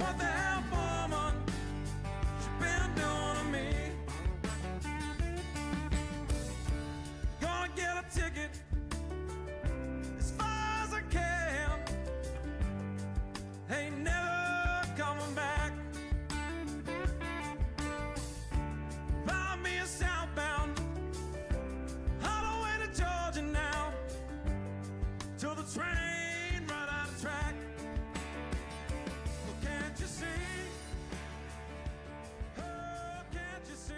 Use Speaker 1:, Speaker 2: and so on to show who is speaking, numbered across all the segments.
Speaker 1: What the hell, woman, you been doing to me? Gonna get a ticket as far as I can. Ain't never coming back. Find me a southbound all the way to Georgia now, till the train run out of track. Well, can't you see? Oh, can't you see?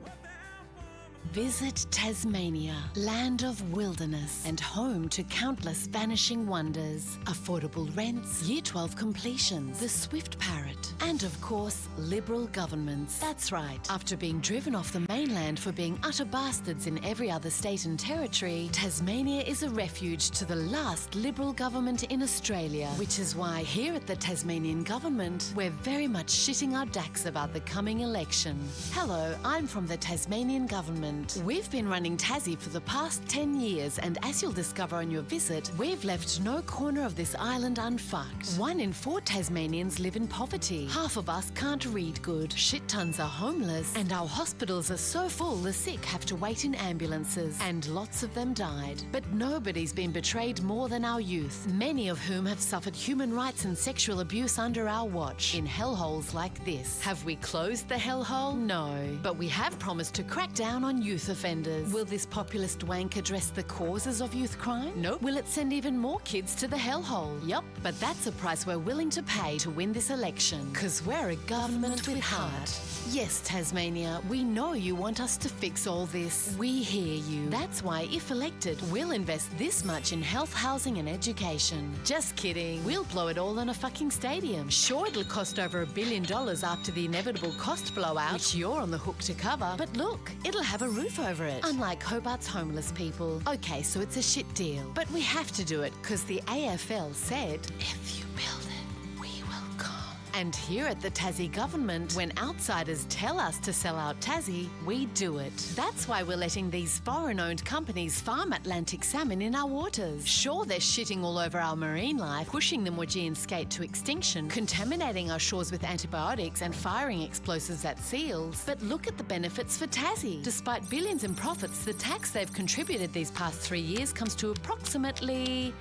Speaker 1: What the hell, woman?
Speaker 2: Visit Tasmania, land of wilderness and home to countless vanishing wonders. Affordable rents, Year 12 completions, the swift parrot, and of course, Liberal governments. That's right. After being driven off the mainland for being utter bastards in every other state and territory, Tasmania is a refuge to the last Liberal government in Australia, which is why here at the Tasmanian government, we're very much shitting our dacks about the coming election. Hello, I'm from the Tasmanian government. We've been running Tassie for the past 10 years, and as you'll discover on your visit, we've left no corner of this island unfucked. 1 in 4 Tasmanians live in poverty. Half of us can't read good. Shit tons are homeless, and our hospitals are so full the sick have to wait in ambulances, and lots of them died. But nobody's been betrayed more than our youth, many of whom have suffered human rights and sexual abuse under our watch, in hellholes like this. Have we closed the hellhole? No. But we have promised to crack down on youth offenders. Will this populist wank address the causes of youth crime? Nope. Will it send even more kids to the hellhole? Yup. But that's a price we're willing to pay to win this election, because we're a government with heart. Yes, Tasmania, we know you want us to fix all this. We hear you. That's why, if elected, we'll invest this much in health, housing and education. Just kidding. We'll blow it all on a fucking stadium. Sure, it'll cost over $1 billion after the inevitable cost blowout, which you're on the hook to cover. But look, it'll have a roof over it, unlike Hobart's homeless people. Okay, so it's a shit deal. But we have to do it, because the AFL said, if you build it, we will come. And here at the Tassie government, when outsiders tell us to sell out Tassie, we do it. That's why we're letting these foreign-owned companies farm Atlantic salmon in our waters. Sure, they're shitting all over our marine life, pushing the Maugean skate to extinction, contaminating our shores with antibiotics and firing explosives at seals. But look at the benefits for Tassie. Despite billions in profits, the tax they've contributed these past 3 years comes to approximately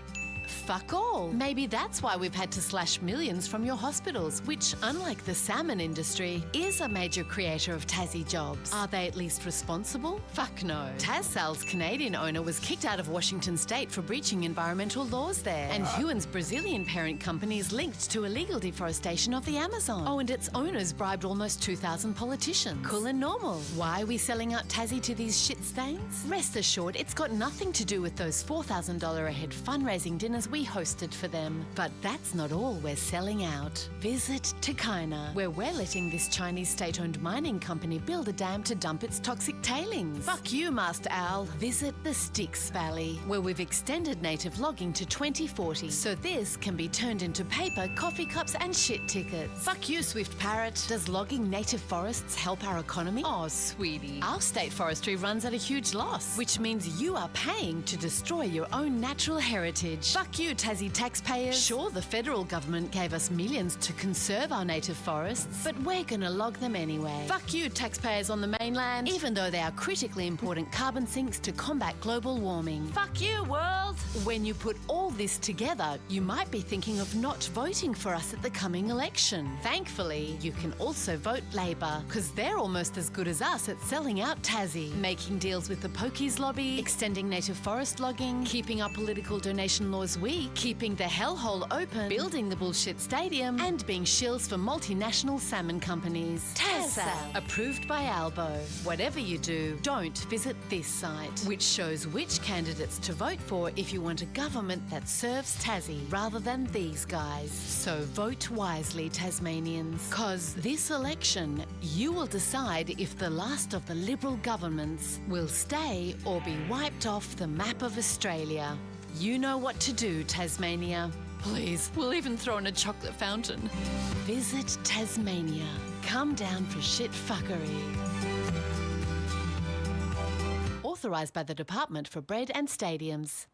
Speaker 2: fuck all. Maybe that's why we've had to slash millions from your hospitals, which, unlike the salmon industry, is a major creator of Tassie jobs. Are they at least responsible? Fuck no. TasSal's Canadian owner was kicked out of Washington state for breaching environmental laws there. And Huon's Brazilian parent company is linked to illegal deforestation of the Amazon. Oh, and its owners bribed almost 2,000 politicians. Cool and normal. Why are we selling out Tassie to these shit stains? Rest assured, it's got nothing to do with those $4,000 a head fundraising dinners we hosted for them. But that's not all we're selling out. Visit Takaina, where we're letting this Chinese state-owned mining company build a dam to dump its toxic tailings. Fuck you, Master Owl. Visit the Styx Valley, where we've extended native logging to 2040, so this can be turned into paper, coffee cups and shit tickets. Fuck you, Swift Parrot. Does logging native forests help our economy? Oh, sweetie. Our state forestry runs at a huge loss, which means you are paying to destroy your own natural heritage. Fuck you, Tassie taxpayers. Sure, the federal government gave us millions to conserve our native forests, but we're gonna log them anyway. Fuck you, taxpayers on the mainland, even though they are critically important carbon sinks to combat global warming. Fuck you, world! When you put all this together, you might be thinking of not voting for us at the coming election. Thankfully, you can also vote Labor, because they're almost as good as us at selling out Tassie, making deals with the pokies lobby, extending native forest logging, keeping our political donation laws weak, keeping the hellhole open, building the bullshit stadium, and being shills for multinational salmon companies. TasSal, approved by Albo. Whatever you do, don't visit this site, which shows which candidates to vote for if you want a government that serves Tassie rather than these guys. So vote wisely, Tasmanians, cause this election, you will decide if the last of the Liberal governments will stay or be wiped off the map of Australia. You know what to do, Tasmania. Please, we'll even throw in a chocolate fountain. Visit Tasmania. Come down for shit fuckery. Authorised by the Department for Bread and Stadiums.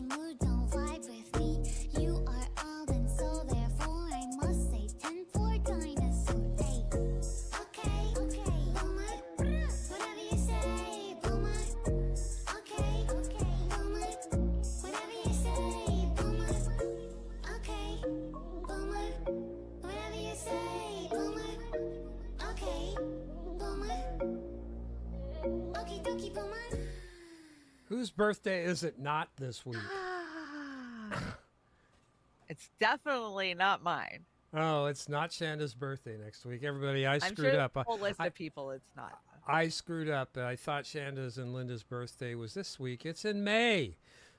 Speaker 3: mood don't vibe with me. You are all and so therefore I must say 10 for dinosaur. Hey, okay, boomer, whatever you say, boomer. Okay, boomer, whatever you say, boomer. Okay, boomer, whatever you say, boomer. Okay, boomer. Okie dokie, boomer.
Speaker 4: Whose birthday is it not this week?
Speaker 5: It's definitely not mine.
Speaker 4: Oh, it's not Shanda's birthday next week. Everybody, I
Speaker 5: I'm
Speaker 4: screwed
Speaker 5: sure
Speaker 4: up.
Speaker 5: the whole list of people it's not.
Speaker 4: I screwed up. I thought Shanda's and Linda's birthday was this week. It's in May.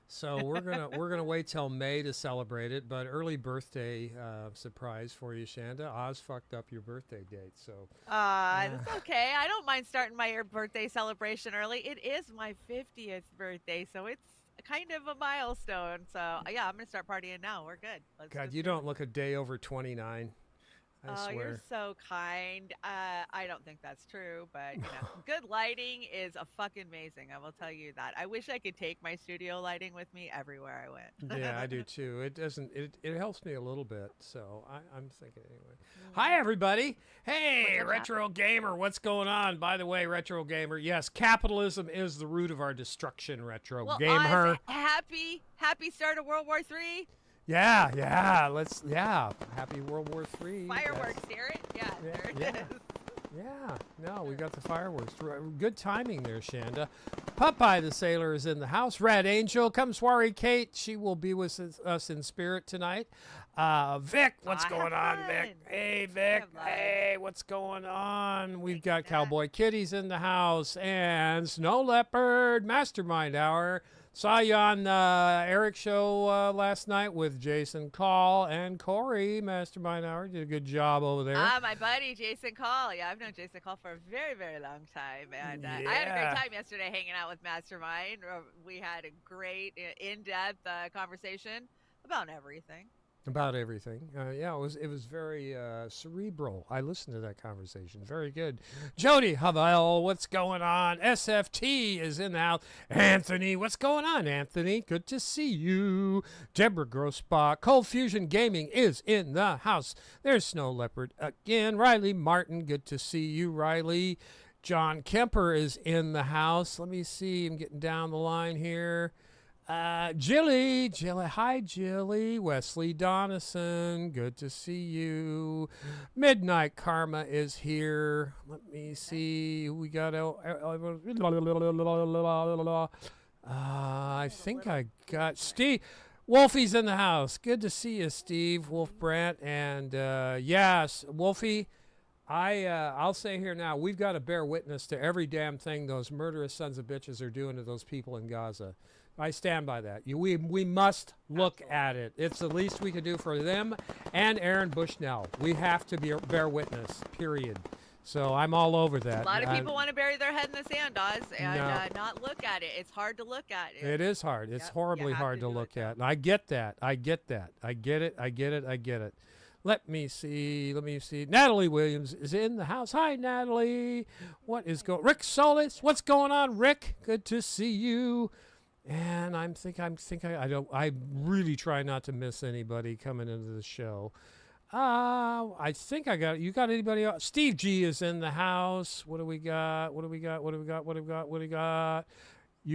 Speaker 4: So we're gonna wait till May to celebrate it. But early birthday surprise for you, Chanda. Oz fucked up your birthday date. So
Speaker 5: It's okay. I don't mind starting my birthday celebration early. It is my 50th birthday, so it's kind of a milestone. So yeah, I'm gonna start partying now. We're good.
Speaker 4: God, you don't look a day over 29. I
Speaker 5: Oh,
Speaker 4: swear.
Speaker 5: you're so kind. I don't think that's true, but you know, good lighting is a fucking amazing. I will tell you that. I wish I could take my studio lighting with me everywhere I went.
Speaker 4: Yeah, I do too. It doesn't. It helps me a little bit. So I'm thinking anyway. Hi everybody. Hey, Retro Gamer. What's going on? By the way, Retro Gamer. Yes, capitalism is the root of our destruction. Retro Gamer.
Speaker 5: Oz, happy start of World War III.
Speaker 4: Yeah. Happy World War III.
Speaker 5: Fireworks, hear it? Yeah, there it is.
Speaker 4: Yeah, no, we got the fireworks. Good timing there, Chanda. Popeye the Sailor is in the house. Red Angel, come Swarry Kate. She will be with us in spirit tonight. Vic, what's going on, Vic? Hey, Vic. Hey, what's going on? We've got Cowboy Kitties in the house and Snow Leopard Mastermind Hour. Saw you on Eric's show last night with Jason Call and Corey. Mastermind Hour did a good job over there.
Speaker 5: My buddy Jason Call. Yeah, I've known Jason Call for a very, very long time, and I had a great time yesterday hanging out with Mastermind. We had a great, in-depth conversation about everything.
Speaker 4: About everything. Yeah, it was very cerebral. I listened to that conversation. Very good. Jody Havel, what's going on? SFT is in the house. Anthony, what's going on, Anthony? Good to see you. Deborah Grossbach. Cold Fusion Gaming is in the house. There's Snow Leopard again. Riley Martin, good to see you, Riley. John Kemper is in the house. Let me see. I'm getting down the line here. Jilly, hi Jilly, Wesley Donison, good to see you. Midnight Karma is here. Let me see, we got I think I got Steve. Wolfie's in the house. Good to see you, Steve, Wolf Brandt, and yes, Wolfie. I'll say here now, we've got to bear witness to every damn thing those murderous sons of bitches are doing to those people in Gaza. I stand by that. We must look at it. It's the least we can do for them and Aaron Bushnell. We have to bear witness, period. So I'm all over that.
Speaker 5: A lot of people want to bury their head in the sand, Oz, and not look at it. It's hard to look at it.
Speaker 4: It is hard. It's horribly hard to look at. And I get that. I get it. Let me see. Natalie Williams is in the house. Hi, Natalie. What is going? Rick Solis. What's going on, Rick? Good to see you. And I really try not to miss anybody coming into the show. I think you got anybody else? Steve G is in the house. What do we got? You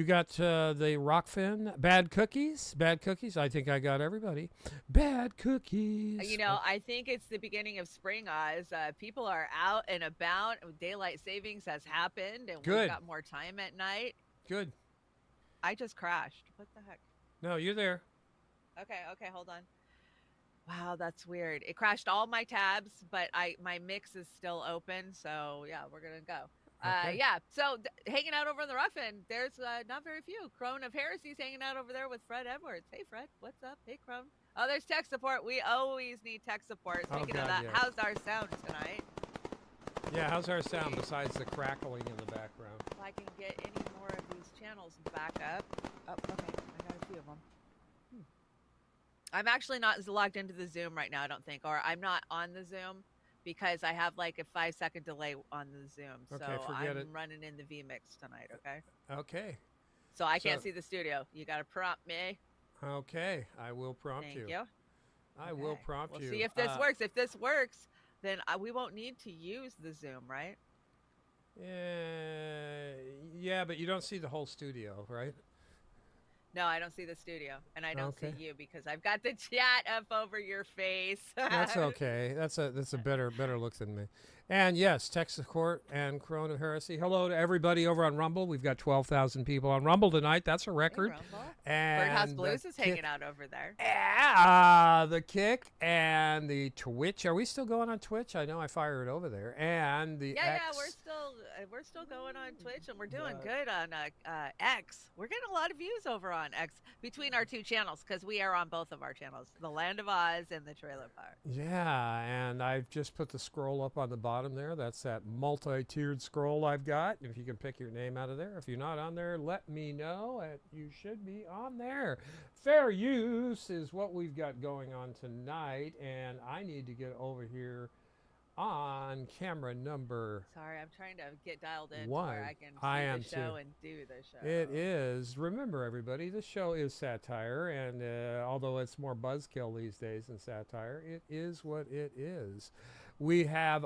Speaker 4: got the Rokfin, Bad Cookies. I think I got everybody. Bad Cookies.
Speaker 5: You know, I think it's the beginning of spring, Oz. People are out and about. Daylight savings has happened, and we've got more time at night.
Speaker 4: Good.
Speaker 5: I just crashed. What the heck?
Speaker 4: No, you're there.
Speaker 5: Okay, hold on. Wow, that's weird. It crashed all my tabs, but my mix is still open, so yeah, we're gonna go.
Speaker 4: Okay.
Speaker 5: Yeah, so hanging out over in the Rokfin, there's not very few. Crone of Heresy's hanging out over there with Fred Edwards. Hey, Fred, what's up? Hey, Crone. Oh, there's tech support. We always need tech support. Speaking of that, how's our sound tonight?
Speaker 4: Yeah, how's our sound besides the crackling in the background?
Speaker 5: If I can get any more of these channels back up. Oh, okay. I got a few of them. I'm actually not logged into the Zoom right now, I don't think. Or I'm not on the Zoom because I have like a 5-second delay on the Zoom.
Speaker 4: Okay,
Speaker 5: so I'm running in the vMix tonight, okay?
Speaker 4: Okay.
Speaker 5: So I can't see the studio. You got to prompt me.
Speaker 4: Okay, I will prompt
Speaker 5: Thank
Speaker 4: you.
Speaker 5: you.
Speaker 4: I will
Speaker 5: Okay.
Speaker 4: prompt
Speaker 5: We'll
Speaker 4: you.
Speaker 5: see if this works. If this works, then we won't need to use the Zoom, right?
Speaker 4: Yeah, but you don't see the whole studio, right?
Speaker 5: No, I don't see the studio, and I don't see
Speaker 4: Okay.
Speaker 5: you because I've got the chat up over your face.
Speaker 4: That's okay. That's a better look than me. And yes, Texas Court and Corona Heresy. Hello to everybody over on Rumble. We've got 12,000 people on Rumble tonight. That's a
Speaker 5: Hey,
Speaker 4: record.
Speaker 5: Rumble.
Speaker 4: And
Speaker 5: Birdhouse
Speaker 4: the
Speaker 5: Blues is
Speaker 4: Kick-
Speaker 5: hanging out over there.
Speaker 4: The Kick and the Twitch. Are we still going on Twitch? I know I fired over there. And the
Speaker 5: Yeah,
Speaker 4: X.
Speaker 5: we're still going on Twitch, and we're doing good on X. We're getting a lot of views over on X between our two channels because we are on both of our channels, the Land of Oz and the Trailer Park.
Speaker 4: Yeah, and I've just put the scroll up on the bottom there. That's that multi-tiered scroll I've got. If you can pick your name out of there. If you're not on there, let me know. You should be on there. Fair use is what we've got going on tonight, and I need to get over here on camera number.
Speaker 5: Sorry, I'm trying to get dialed in to
Speaker 4: One.
Speaker 5: where I can
Speaker 4: I
Speaker 5: see
Speaker 4: am
Speaker 5: the show
Speaker 4: too.
Speaker 5: and do the show.
Speaker 4: It is. Remember, everybody, this show is satire, and although it's more buzzkill these days than satire, it is what it is. We have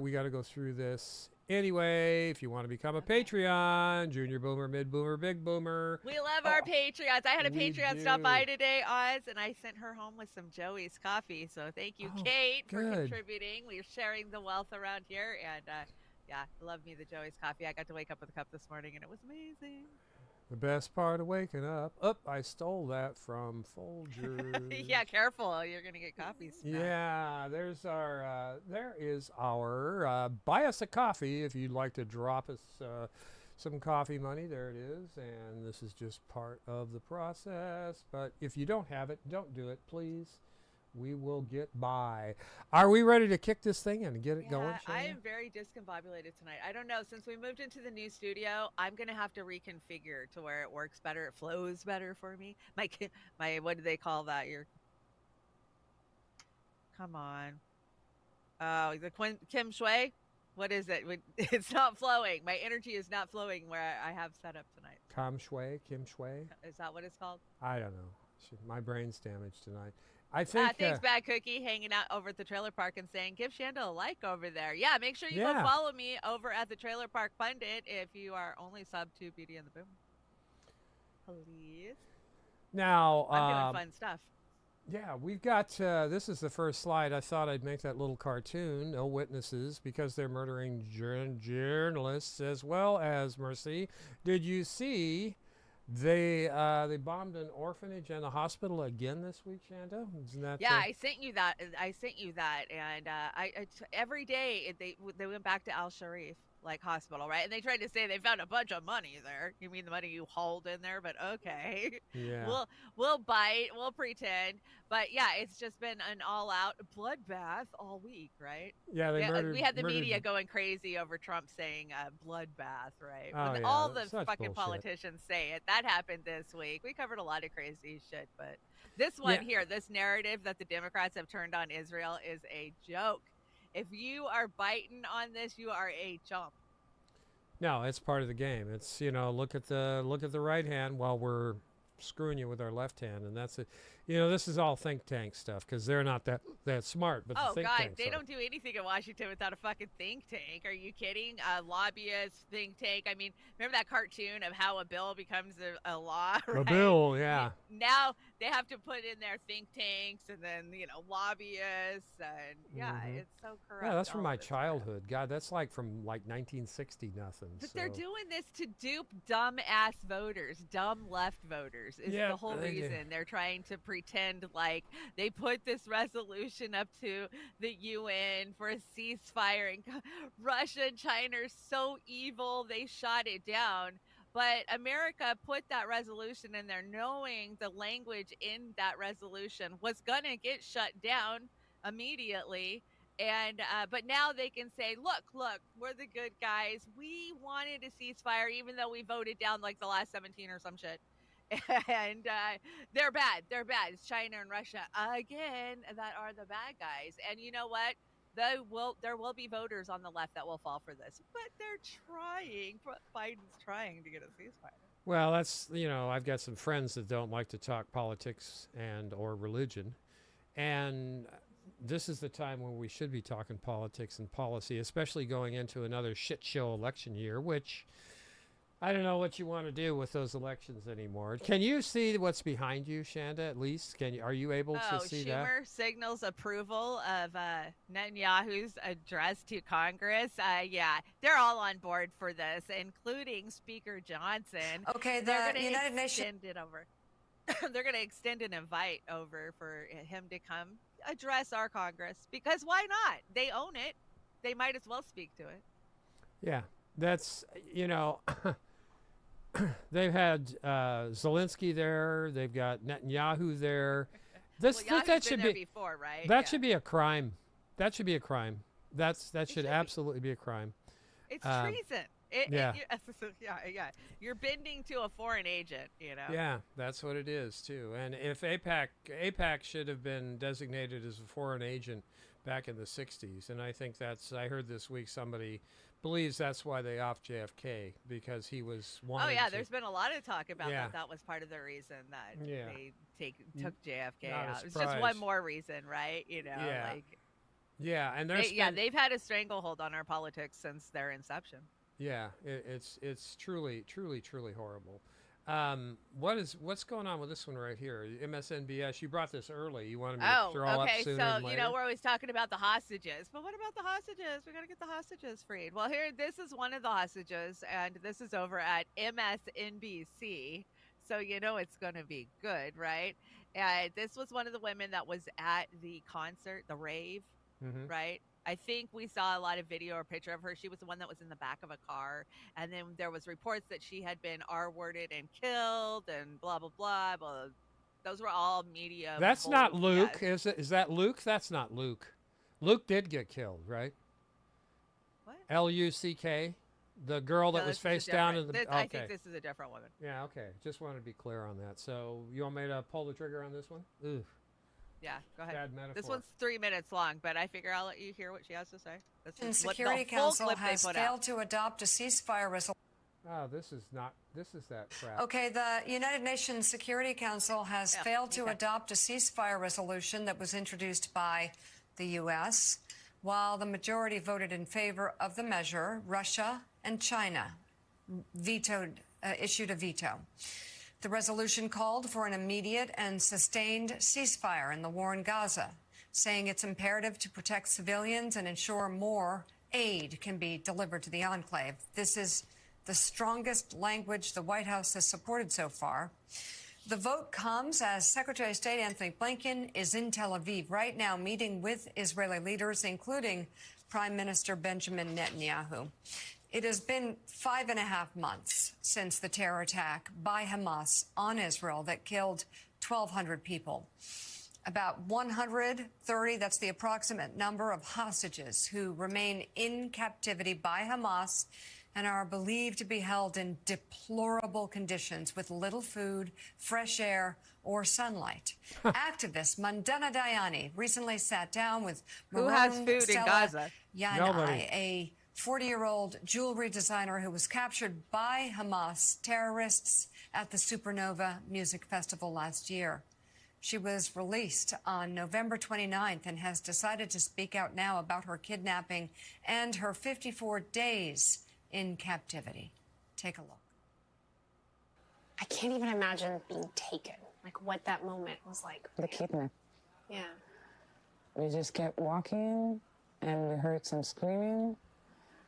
Speaker 4: we got to go through this. Anyway, if you want to become a Patreon, Junior Boomer, Mid Boomer, Big Boomer.
Speaker 5: We love our Patreons. I had a
Speaker 4: we
Speaker 5: Patreon stop
Speaker 4: do.
Speaker 5: by today, Oz, and I sent her home with some Joey's coffee. So thank you,
Speaker 4: Oh,
Speaker 5: Kate, for
Speaker 4: good.
Speaker 5: contributing. We're sharing the wealth around here, and yeah, love me the Joey's coffee. I got to wake up with a cup this morning, and it was amazing.
Speaker 4: The best part of waking up. Oh, I stole that from Folgers.
Speaker 5: Yeah, careful. You're gonna get coffee smacked.
Speaker 4: Yeah, there is our buy us a coffee if you'd like to drop us some coffee money. There it is, and this is just part of the process. But if you don't have it, don't do it, please. We will get by. Are we ready to kick this thing and get it going?
Speaker 5: I
Speaker 4: Shana?
Speaker 5: am very discombobulated tonight. I don't know. Since we moved into the new studio, I'm gonna have to reconfigure to where it works better. It flows better for me. My what do they call that? Come on. Oh, the Kim Shui. What is it? It's not flowing. My energy is not flowing where I have set up tonight.
Speaker 4: Kim Shui?
Speaker 5: Is that what it's called?
Speaker 4: I don't know. My brain's damaged tonight. I think.
Speaker 5: Thanks, Bad Cookie, hanging out over at the trailer park and saying, give Shanda a like over there. Yeah, make sure you go
Speaker 4: Yeah.
Speaker 5: follow me over at the Trailer Park Pundit if you are only sub to Beauty and the Boom. Please.
Speaker 4: Now,
Speaker 5: I'm doing fun stuff.
Speaker 4: yeah, we've got, this is the first slide. I thought I'd make that little cartoon, no witnesses, because they're murdering journalists as well as Mercy. Did you see they bombed an orphanage and a hospital again this week, Shanda? Isn't that
Speaker 5: Yeah, I sent you that. And every day they went back to Al Sharif hospital, right? And they tried to say they found a bunch of money there. You mean the money you hold in there? But okay,
Speaker 4: Yeah.
Speaker 5: we'll bite, we'll pretend. But yeah, it's just been an all-out bloodbath all week, right?
Speaker 4: Yeah, they murdered.
Speaker 5: We had the
Speaker 4: murdered-
Speaker 5: media going crazy over Trump saying bloodbath, right?
Speaker 4: Oh,
Speaker 5: When
Speaker 4: yeah,
Speaker 5: all the
Speaker 4: that's such
Speaker 5: fucking
Speaker 4: bullshit.
Speaker 5: politicians say it. That happened this week. We covered a lot of crazy shit, but this one here, this narrative that the Democrats have turned on Israel is a joke. If you are biting on this, you are a chump.
Speaker 4: No, it's part of the game. It's, look at the right hand while we're screwing you with our left hand, and that's it. This is all think tank stuff because they're not that smart. But
Speaker 5: Oh
Speaker 4: the think
Speaker 5: God,
Speaker 4: tanks
Speaker 5: they
Speaker 4: are.
Speaker 5: don't do anything in Washington without a fucking think tank. Are you kidding? Lobbyist think tank. I mean, remember that cartoon of how a bill becomes a law? Right?
Speaker 4: A bill, yeah.
Speaker 5: Now they have to put in their think tanks and then lobbyists and it's so corrupt.
Speaker 4: Yeah, that's from
Speaker 5: all
Speaker 4: my
Speaker 5: this crap.
Speaker 4: childhood. God, that's from 1960 nothing.
Speaker 5: But
Speaker 4: so.
Speaker 5: they're doing this to dupe dumb ass voters, dumb left voters. Is
Speaker 4: Yeah,
Speaker 5: the whole
Speaker 4: they do.
Speaker 5: reason they're trying to pretend like they put this resolution up to the UN for a ceasefire, and Russia and China are so evil they shot it down. But America put that resolution in there knowing the language in that resolution was gonna get shut down immediately. And but now they can say, look, we're the good guys. We wanted a ceasefire even though we voted down the last 17 or some shit. And they're bad. It's China and Russia again that are the bad guys. And you know what? There will be voters on the left that will fall for this. But they're trying. Biden's trying to get a ceasefire.
Speaker 4: Well, that's, I've got some friends that don't like to talk politics and or religion. And this is the time when we should be talking politics and policy, especially going into another shit show election year, which I don't know what you want to do with those elections anymore. Can you see what's behind you, Chanda, at least? Are you able to see that?
Speaker 5: Schumer signals approval of Netanyahu's address to Congress. Yeah, they're all on board for this, including Speaker Johnson.
Speaker 6: Okay,
Speaker 5: They're
Speaker 6: the
Speaker 5: gonna
Speaker 6: United Nations.
Speaker 5: extend it over. They're going to extend an invite over for him to come address our Congress because why not? They own it. They might as well speak to it.
Speaker 4: Yeah, that's, they've had Zelensky there. They've got Netanyahu there. That
Speaker 5: Yahu's
Speaker 4: should
Speaker 5: been there
Speaker 4: be
Speaker 5: before, right?
Speaker 4: that
Speaker 5: Yeah.
Speaker 4: should be a crime. That should be a crime. That should
Speaker 5: be.
Speaker 4: absolutely be a crime.
Speaker 5: It's treason.
Speaker 4: Yeah.
Speaker 5: Yeah. You're bending to a foreign agent,
Speaker 4: Yeah, that's what it is too. And if APAC should have been designated as a foreign agent back in the 60s, and I think I heard this week somebody believes that's why they off JFK, because he was wanted
Speaker 5: Oh yeah,
Speaker 4: to-
Speaker 5: there's been a lot of talk about
Speaker 4: Yeah.
Speaker 5: that was part of the reason that
Speaker 4: Yeah.
Speaker 5: they took JFK
Speaker 4: Not a
Speaker 5: out. It's just one
Speaker 4: surprise.
Speaker 5: more reason, right?
Speaker 4: Yeah.
Speaker 5: Like
Speaker 4: Yeah, and there's
Speaker 5: they've had a stranglehold on our politics since their inception.
Speaker 4: Yeah, it's truly horrible. What's going on with this one right here? MSNBS. You brought this early. You wanted me to throw up
Speaker 5: okay.
Speaker 4: sooner
Speaker 5: So
Speaker 4: than later?
Speaker 5: we're always talking about the hostages, but what about the hostages? We got to get the hostages freed. Well, this is one of the hostages, and this is over at MSNBC. So it's going to be good, right? This was one of the women that was at the concert, the rave,
Speaker 4: Mhm.
Speaker 5: right? I think we saw a lot of video or picture of her. She was the one that was in the back of a car, and then there was reports that she had been R-worded and killed, and blah blah blah. Blah. Those were all media.
Speaker 4: That's not
Speaker 5: bold-
Speaker 4: Luke.
Speaker 5: yeah.
Speaker 4: Is that Luke? That's not Luke. Luke did get killed, right?
Speaker 5: What?
Speaker 4: Luck, the girl that
Speaker 5: No,
Speaker 4: was
Speaker 5: this is
Speaker 4: face down in
Speaker 5: different.
Speaker 4: the.
Speaker 5: This-
Speaker 4: Okay.
Speaker 5: I think this is a different woman.
Speaker 4: Yeah. Okay. Just wanted to be clear on that. So you want me to pull the trigger on this one? Ooh,
Speaker 5: Yeah, go ahead.
Speaker 4: bad metaphor.
Speaker 5: This one's 3 minutes long, but I figure I'll let you hear what she has to say. This
Speaker 6: The
Speaker 5: is what the
Speaker 6: Security
Speaker 5: full
Speaker 6: Council
Speaker 5: clip they
Speaker 6: has
Speaker 5: put
Speaker 6: failed
Speaker 5: out.
Speaker 6: to adopt a ceasefire resolution.
Speaker 4: Oh, this is that crap.
Speaker 6: Okay, the United Nations Security Council has
Speaker 5: Yeah,
Speaker 6: failed to
Speaker 5: okay.
Speaker 6: adopt a ceasefire resolution that was introduced by the U.S. While the majority voted in favor of the measure, Russia and China issued a veto. The resolution called for an immediate and sustained ceasefire in the war in Gaza, saying it's imperative to protect civilians and ensure more aid can be delivered to the enclave. This is the strongest language the White House has supported so far. The vote comes as Secretary of State Anthony Blinken is in Tel Aviv right now meeting with Israeli leaders, including Prime Minister Benjamin Netanyahu. It has been 5.5 months since the terror attack by Hamas on Israel that killed 1,200 people. About 130, that's the approximate number of hostages who remain in captivity by Hamas and are believed to be held in deplorable conditions with little food, fresh air, or sunlight. Activist Mandana Dayani recently sat down with
Speaker 5: Who has
Speaker 6: Maroon
Speaker 5: food in
Speaker 6: Stella
Speaker 5: Gaza?
Speaker 6: Yanai,
Speaker 4: Nobody.
Speaker 6: a 40-year-old jewelry designer who was captured by Hamas terrorists at the Supernova Music Festival last year. She was released on November 29th and has decided to speak out now about her kidnapping and her 54 days in captivity. Take a look.
Speaker 7: I can't even imagine being taken, like what that moment was like.
Speaker 8: The kidnap.
Speaker 7: Yeah.
Speaker 8: We just kept walking and we heard some screaming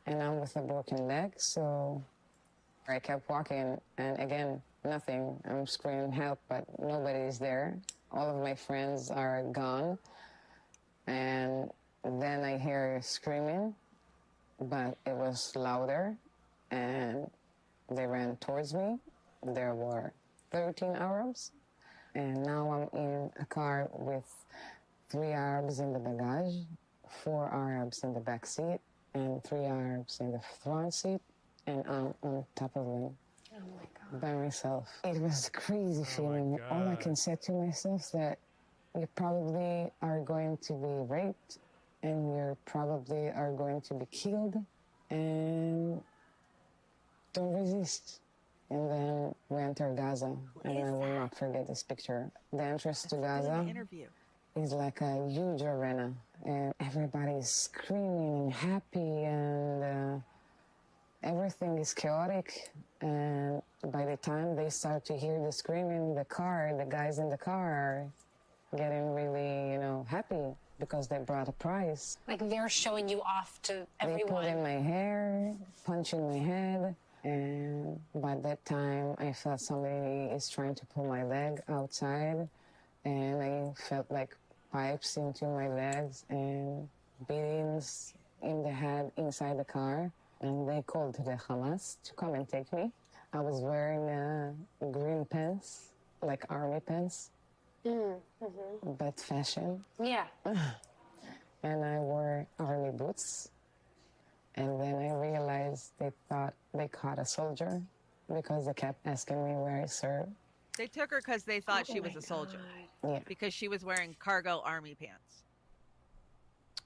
Speaker 8: and I'm with a broken leg, so I kept walking and again, nothing. I'm screaming help, but nobody's there. All of my friends are gone. And then I hear screaming, but it was louder and they ran towards me. There were 13 Arabs and now I'm in a car with 3 Arabs in the bagage, 4 Arabs in the back seat, and 3 Arabs in the front seat, and I'm on top of them by myself. It was a crazy feeling. All I
Speaker 4: God.
Speaker 8: can say to myself is that you probably are going to be raped, and you probably are going to be killed, and don't resist. And then we enter Gaza, and I will not forget this picture. The entrance to Gaza
Speaker 5: Interview.
Speaker 8: is like a huge arena, and everybody is screaming and happy, and everything is chaotic. And by the time they start to hear the screaming in the car, the guys in the car are getting really, happy because they brought a prize.
Speaker 7: Like they're showing you off to
Speaker 8: They pull in
Speaker 7: everyone.
Speaker 8: my hair, punch in my head, and by that time I felt somebody is trying to pull my leg outside, and I felt like pipes into my legs and beatings in the head inside the car, and they called the Hamas to come and take me. I was wearing green pants, like army pants, but fashion.
Speaker 7: Yeah.
Speaker 8: And I wore army boots. And then I realized they thought they caught a soldier because they kept asking me where I served.
Speaker 5: They took her because they thought she was a soldier.
Speaker 8: Yeah.
Speaker 5: Because she was wearing cargo army pants.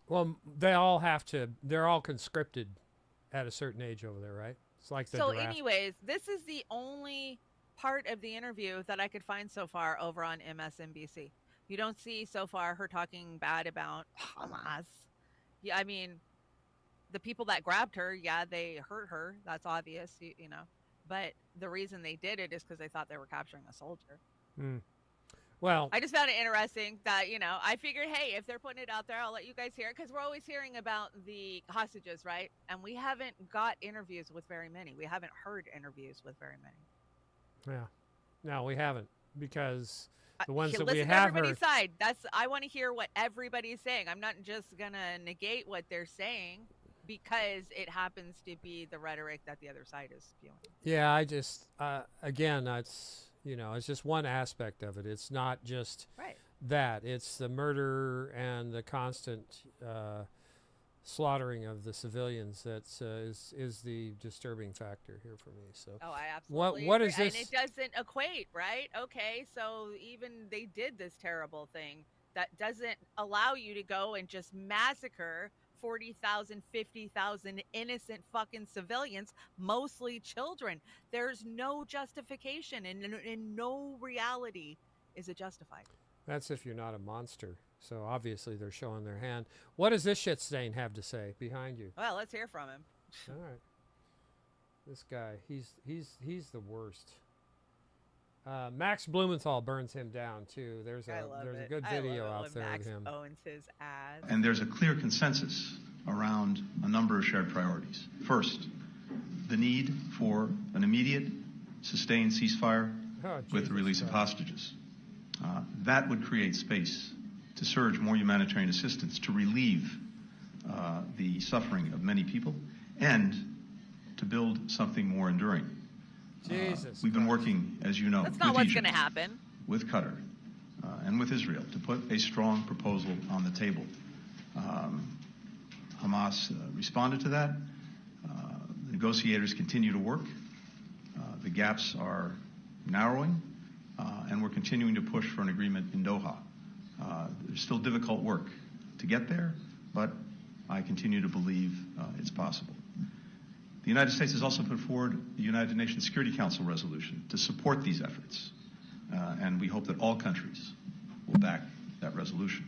Speaker 4: Well, they're all conscripted at a certain age over there, right? It's like the
Speaker 5: So
Speaker 4: draft.
Speaker 5: anyways, this is the only part of the interview that I could find so far over on MSNBC. You don't see so far her talking bad about Hamas. Yeah, I mean, the people that grabbed her, yeah, they hurt her. That's obvious, you know. But the reason they did it is because they thought they were capturing a soldier.
Speaker 4: Well,
Speaker 5: I just found it interesting that, I figured, hey, if they're putting it out there, I'll let you guys hear it, because we're always hearing about the hostages, right? And we haven't got interviews with very many. We haven't heard interviews with very many.
Speaker 4: yeah. No, we haven't, because the ones that we
Speaker 5: Listen to
Speaker 4: have
Speaker 5: everybody's
Speaker 4: heard.
Speaker 5: side. I want to hear what everybody's saying. I'm not just going to negate what they're saying because it happens to be the rhetoric that the other side is spewing.
Speaker 4: Yeah, I just, again, it's, it's just one aspect of it. It's not just
Speaker 5: Right.
Speaker 4: that. It's the murder and the constant slaughtering of the civilians that is the disturbing factor here for me. So,
Speaker 5: Oh, I absolutely
Speaker 4: what
Speaker 5: agree.
Speaker 4: is this?
Speaker 5: And it doesn't equate, right? Okay, so even they did this terrible thing that doesn't allow you to go and just massacre 40,000, 50,000 innocent fucking civilians, mostly children. There's no justification, and in no reality is it justified.
Speaker 4: That's if you're not a monster. So obviously they're showing their hand. What does this shit stain have to say behind you?
Speaker 5: Well, let's hear from him.
Speaker 4: All right. This guy, he's the worst. Max Blumenthal burns him down too. There's
Speaker 5: I love
Speaker 4: a
Speaker 5: it.
Speaker 4: good
Speaker 5: I love
Speaker 4: video
Speaker 5: it
Speaker 4: out
Speaker 5: when
Speaker 4: there
Speaker 5: Max
Speaker 4: of him.
Speaker 5: owns his ass.
Speaker 9: And there's a clear consensus around a number of shared priorities. First, the need for an immediate, sustained ceasefire with the release of hostages. That would create space to surge more humanitarian assistance to relieve the suffering of many people and to build something more enduring.
Speaker 4: Jesus.
Speaker 9: We've been working, as you know,
Speaker 5: That's not
Speaker 9: with
Speaker 5: what's
Speaker 9: Egypt,
Speaker 5: going to happen.
Speaker 9: with Qatar, and with Israel to put a strong proposal on the table. Hamas responded to that. The negotiators continue to work. The gaps are narrowing, and we're continuing to push for an agreement in Doha. There's still difficult work to get there, but I continue to believe it's possible. The United States has also put forward the United Nations Security Council resolution to support these efforts, and we hope that all countries will back that resolution.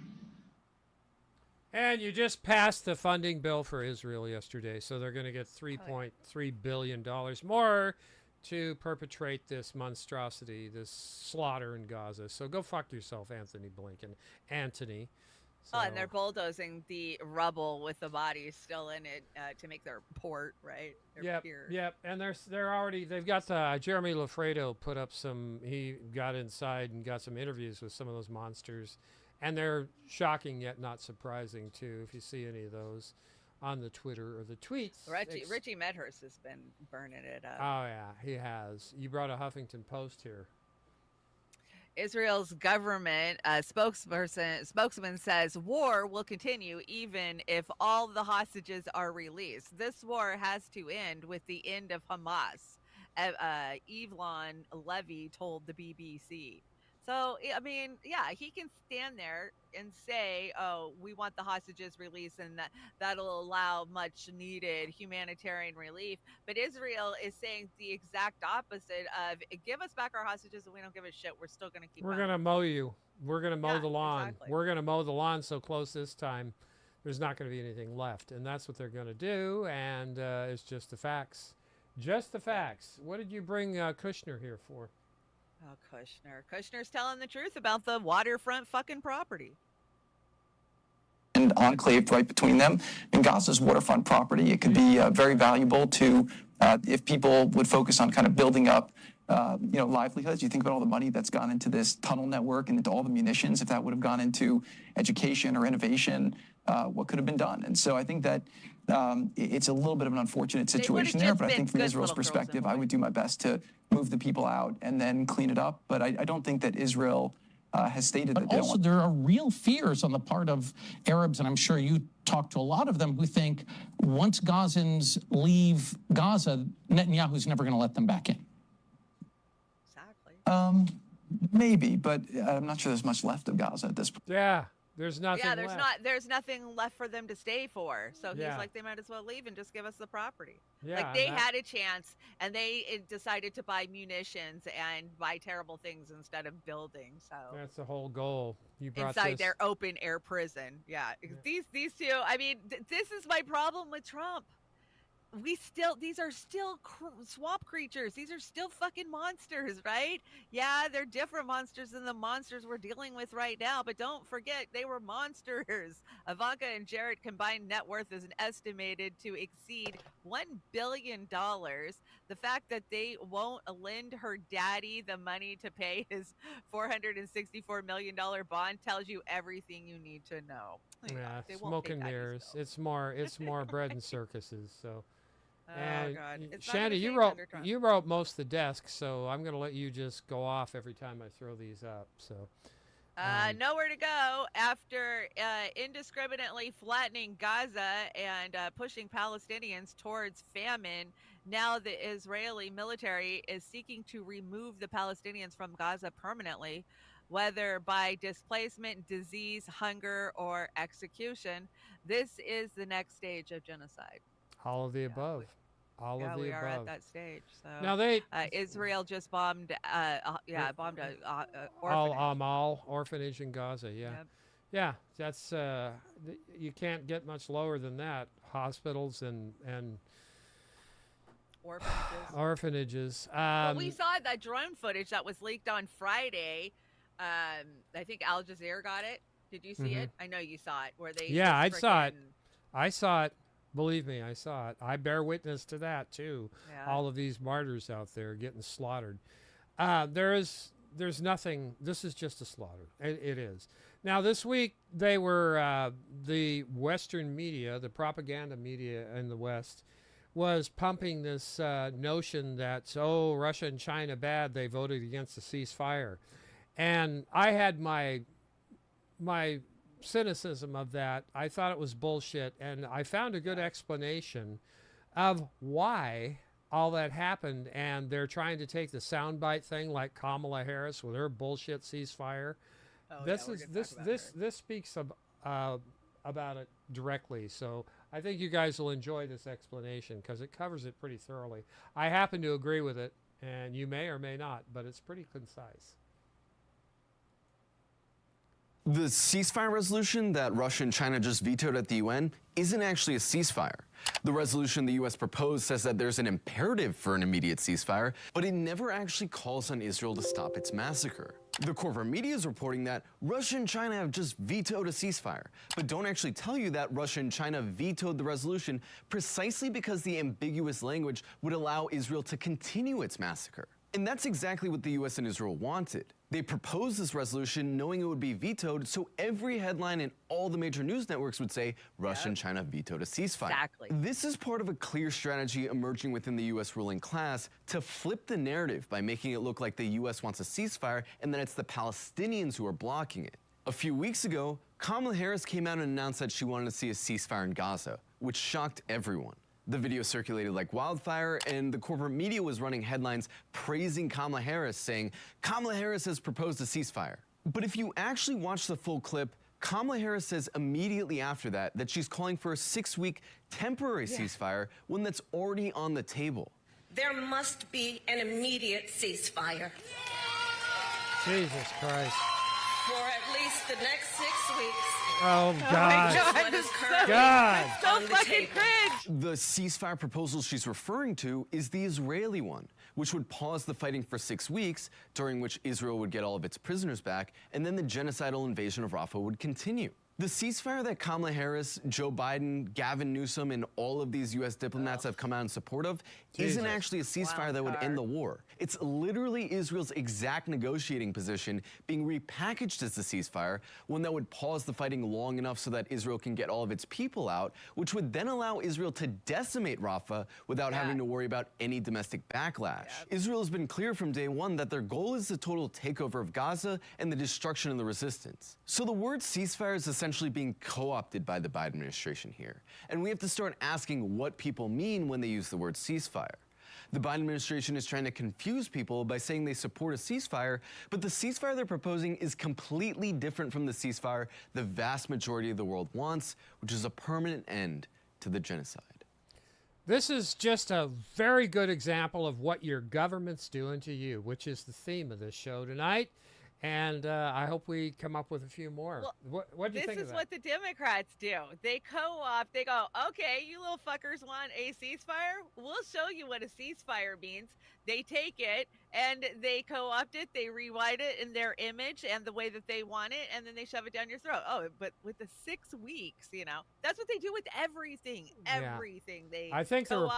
Speaker 4: And you just passed the funding bill for Israel yesterday, so they're going to get $3.3 billion more to perpetrate this monstrosity, this slaughter in Gaza. So go fuck yourself, Anthony Blinken. Anthony. So,
Speaker 5: Oh, and they're bulldozing the rubble with the bodies still in it to make their port, right? Their pier.
Speaker 4: Yep. And they've got Jeremy Lafredo put up he got inside and got some interviews with some of those monsters. And they're shocking yet not surprising, too, if you see any of those on the Twitter or the tweets.
Speaker 5: Richie Medhurst has been burning it up.
Speaker 4: Oh, yeah, he has. You brought a Huffington Post here.
Speaker 5: Israel's government spokesman says war will continue even if all the hostages are released. This war has to end with the end of Hamas, Yvonne Levy told the BBC. So, I mean, yeah, he can stand there and say, "Oh, we want the hostages released, and that'll allow much needed humanitarian relief." But Israel is saying the exact opposite of, "Give us back our hostages, and we don't give a shit. We're still going to keep."
Speaker 4: We're gonna mow you. We're gonna mow
Speaker 5: Yeah,
Speaker 4: the lawn.
Speaker 5: exactly.
Speaker 4: We're gonna mow the lawn so close this time, there's not gonna be anything left, and that's what they're gonna do. And it's just the facts. Just the facts. What did you bring Kushner here for?
Speaker 5: Oh, Kushner. Kushner's telling the truth about the waterfront fucking property.
Speaker 10: And enclave right between them and Gaza's waterfront property. It could be very valuable to, if people would focus on kind of building up, livelihoods. You think about all the money that's gone into this tunnel network and into all the munitions. If that would have gone into education or innovation, what could have been done? And so I think that it's a little bit of an unfortunate situation there, but I think from Israel's perspective, I would do my best to move the people out and then clean it up. But I don't think that Israel has stated that they don't want.
Speaker 11: There are real fears on the part of Arabs, and I'm sure you talk to a lot of them, who think once Gazans leave Gaza, Netanyahu's never going to let them back in.
Speaker 5: Exactly.
Speaker 10: Maybe, but I'm not sure there's much left of Gaza at this point.
Speaker 4: Yeah, there's nothing.
Speaker 5: Yeah,
Speaker 4: left.
Speaker 5: there's nothing left for them to stay for. So he's
Speaker 4: Yeah.
Speaker 5: like, they might as well leave and just give us the property.
Speaker 4: Yeah,
Speaker 5: Like they
Speaker 4: that-
Speaker 5: had a chance, and they decided to buy munitions and buy terrible things instead of building. So
Speaker 4: That's the whole goal. You brought
Speaker 5: inside
Speaker 4: this.
Speaker 5: their open air prison. Yeah. These two, I mean, this is my problem with Trump. These are still swamp creatures. These are still fucking monsters, right? Yeah, they're different monsters than the monsters we're dealing with right now, but don't forget they were monsters. Ivanka and Jared combined net worth is estimated to exceed $1 billion. The fact that they won't lend her daddy the money to pay his $464 million bond tells you everything you need to know.
Speaker 4: Yeah,
Speaker 5: They won't pay
Speaker 4: smoke and
Speaker 5: daddy's
Speaker 4: mirrors.
Speaker 5: bill.
Speaker 4: It's more bread and circuses. So.
Speaker 5: Oh
Speaker 4: And
Speaker 5: God! It's not
Speaker 4: Shanda,
Speaker 5: gonna
Speaker 4: you
Speaker 5: change
Speaker 4: wrote
Speaker 5: under Trump.
Speaker 4: you wrote most of the desk, so I'm going to let you just go off every time I throw these up. So
Speaker 5: Nowhere to go after indiscriminately flattening Gaza and pushing Palestinians towards famine. Now the Israeli military is seeking to remove the Palestinians from Gaza permanently, whether by displacement, disease, hunger, or execution. This is the next stage of genocide.
Speaker 4: all of the above. All
Speaker 5: Yeah,
Speaker 4: of the
Speaker 5: we
Speaker 4: above.
Speaker 5: are at that stage. So
Speaker 4: Now they
Speaker 5: Israel just bombed. Bombed a
Speaker 4: Al
Speaker 5: orphanage.
Speaker 4: Amal orphanage in Gaza. Yeah,
Speaker 5: Yep.
Speaker 4: yeah. That's you can't get much lower than that. Hospitals and
Speaker 5: Orphanages.
Speaker 4: orphanages.
Speaker 5: Well, we saw that drone footage that was leaked on Friday. I think Al Jazeera got it. Did you see it? I know you saw it. Where they
Speaker 4: Yeah, I
Speaker 5: just
Speaker 4: saw it.
Speaker 5: frickin-
Speaker 4: I saw it. Believe me, I saw it. I bear witness to that too.
Speaker 5: Yeah.
Speaker 4: All of these martyrs out there getting slaughtered. There's nothing. This is just a slaughter. It is. Now this week they were the Western media, the propaganda media in the West, was pumping this notion that Russia and China bad. They voted against the ceasefire, and I had my cynicism of that. I thought it was bullshit, and I found a good explanation of why all that happened. And they're trying to take the soundbite thing like Kamala Harris with her bullshit ceasefire. This speaks about it directly. So I think you guys will enjoy this explanation because it covers it pretty thoroughly. I happen to agree with it, and you may or may not, but it's pretty concise.
Speaker 12: The ceasefire resolution that Russia and China just vetoed at the UN isn't actually a ceasefire. The resolution the U.S. proposed says that there's an imperative for an immediate ceasefire, but it never actually calls on Israel to stop its massacre. The corporate media is reporting that Russia and China have just vetoed a ceasefire, but don't actually tell you that Russia and China vetoed the resolution precisely because the ambiguous language would allow Israel to continue its massacre. And that's exactly what the U.S. and Israel wanted. They proposed this resolution knowing it would be vetoed, so every headline in all the major news networks would say Russia and China vetoed a ceasefire.
Speaker 5: Exactly.
Speaker 12: This is part of a clear strategy emerging within the U.S. ruling class to flip the narrative by making it look like the U.S. wants a ceasefire and that it's the Palestinians who are blocking it. A few weeks ago, Kamala Harris came out and announced that she wanted to see a ceasefire in Gaza, which shocked everyone. The video circulated like wildfire, and the corporate media was running headlines praising Kamala Harris, saying, Kamala Harris has proposed a ceasefire. But if you actually watch the full clip, Kamala Harris says immediately after that she's calling for a 6-week temporary ceasefire, one that's already on the table.
Speaker 13: There must be an immediate ceasefire.
Speaker 4: Jesus Christ.
Speaker 13: For at least the next 6 weeks.
Speaker 4: Oh, God.
Speaker 13: What is currently
Speaker 4: God.
Speaker 13: on the table.
Speaker 12: The ceasefire proposal she's referring to is the Israeli one, which would pause the fighting for 6 weeks, during which Israel would get all of its prisoners back, and then the genocidal invasion of Rafah would continue. The ceasefire that Kamala Harris, Joe Biden, Gavin Newsom, and all of these U.S. diplomats have come out in support of isn't actually a ceasefire that would end the war. It's literally Israel's exact negotiating position being repackaged as a ceasefire, one that would pause the fighting long enough so that Israel can get all of its people out, which would then allow Israel to decimate Rafah without having to worry about any domestic backlash. Israel has been clear from day one that their goal is the total takeover of Gaza and the destruction of the resistance. So the word ceasefire is essentially being co-opted by the Biden administration here. And we have to start asking what people mean when they use the word ceasefire. The Biden administration is trying to confuse people by saying they support a ceasefire, but the ceasefire they're proposing is completely different from the ceasefire the vast majority of the world wants, which is a permanent end to the genocide.
Speaker 4: This is just a very good example of what your government's doing to you, which is the theme of this show tonight. And I hope we come up with a few more.
Speaker 5: Well,
Speaker 4: what do you think of that?
Speaker 5: This is what the Democrats do. They co-opt. They go, okay, you little fuckers want a ceasefire? We'll show you what a ceasefire means. They take it and they co-opt it. They rewrite it in their image and the way that they want it, and then they shove it down your throat. Oh, but with the 6 weeks, you know, that's what they do with everything. Everything. They
Speaker 4: I think the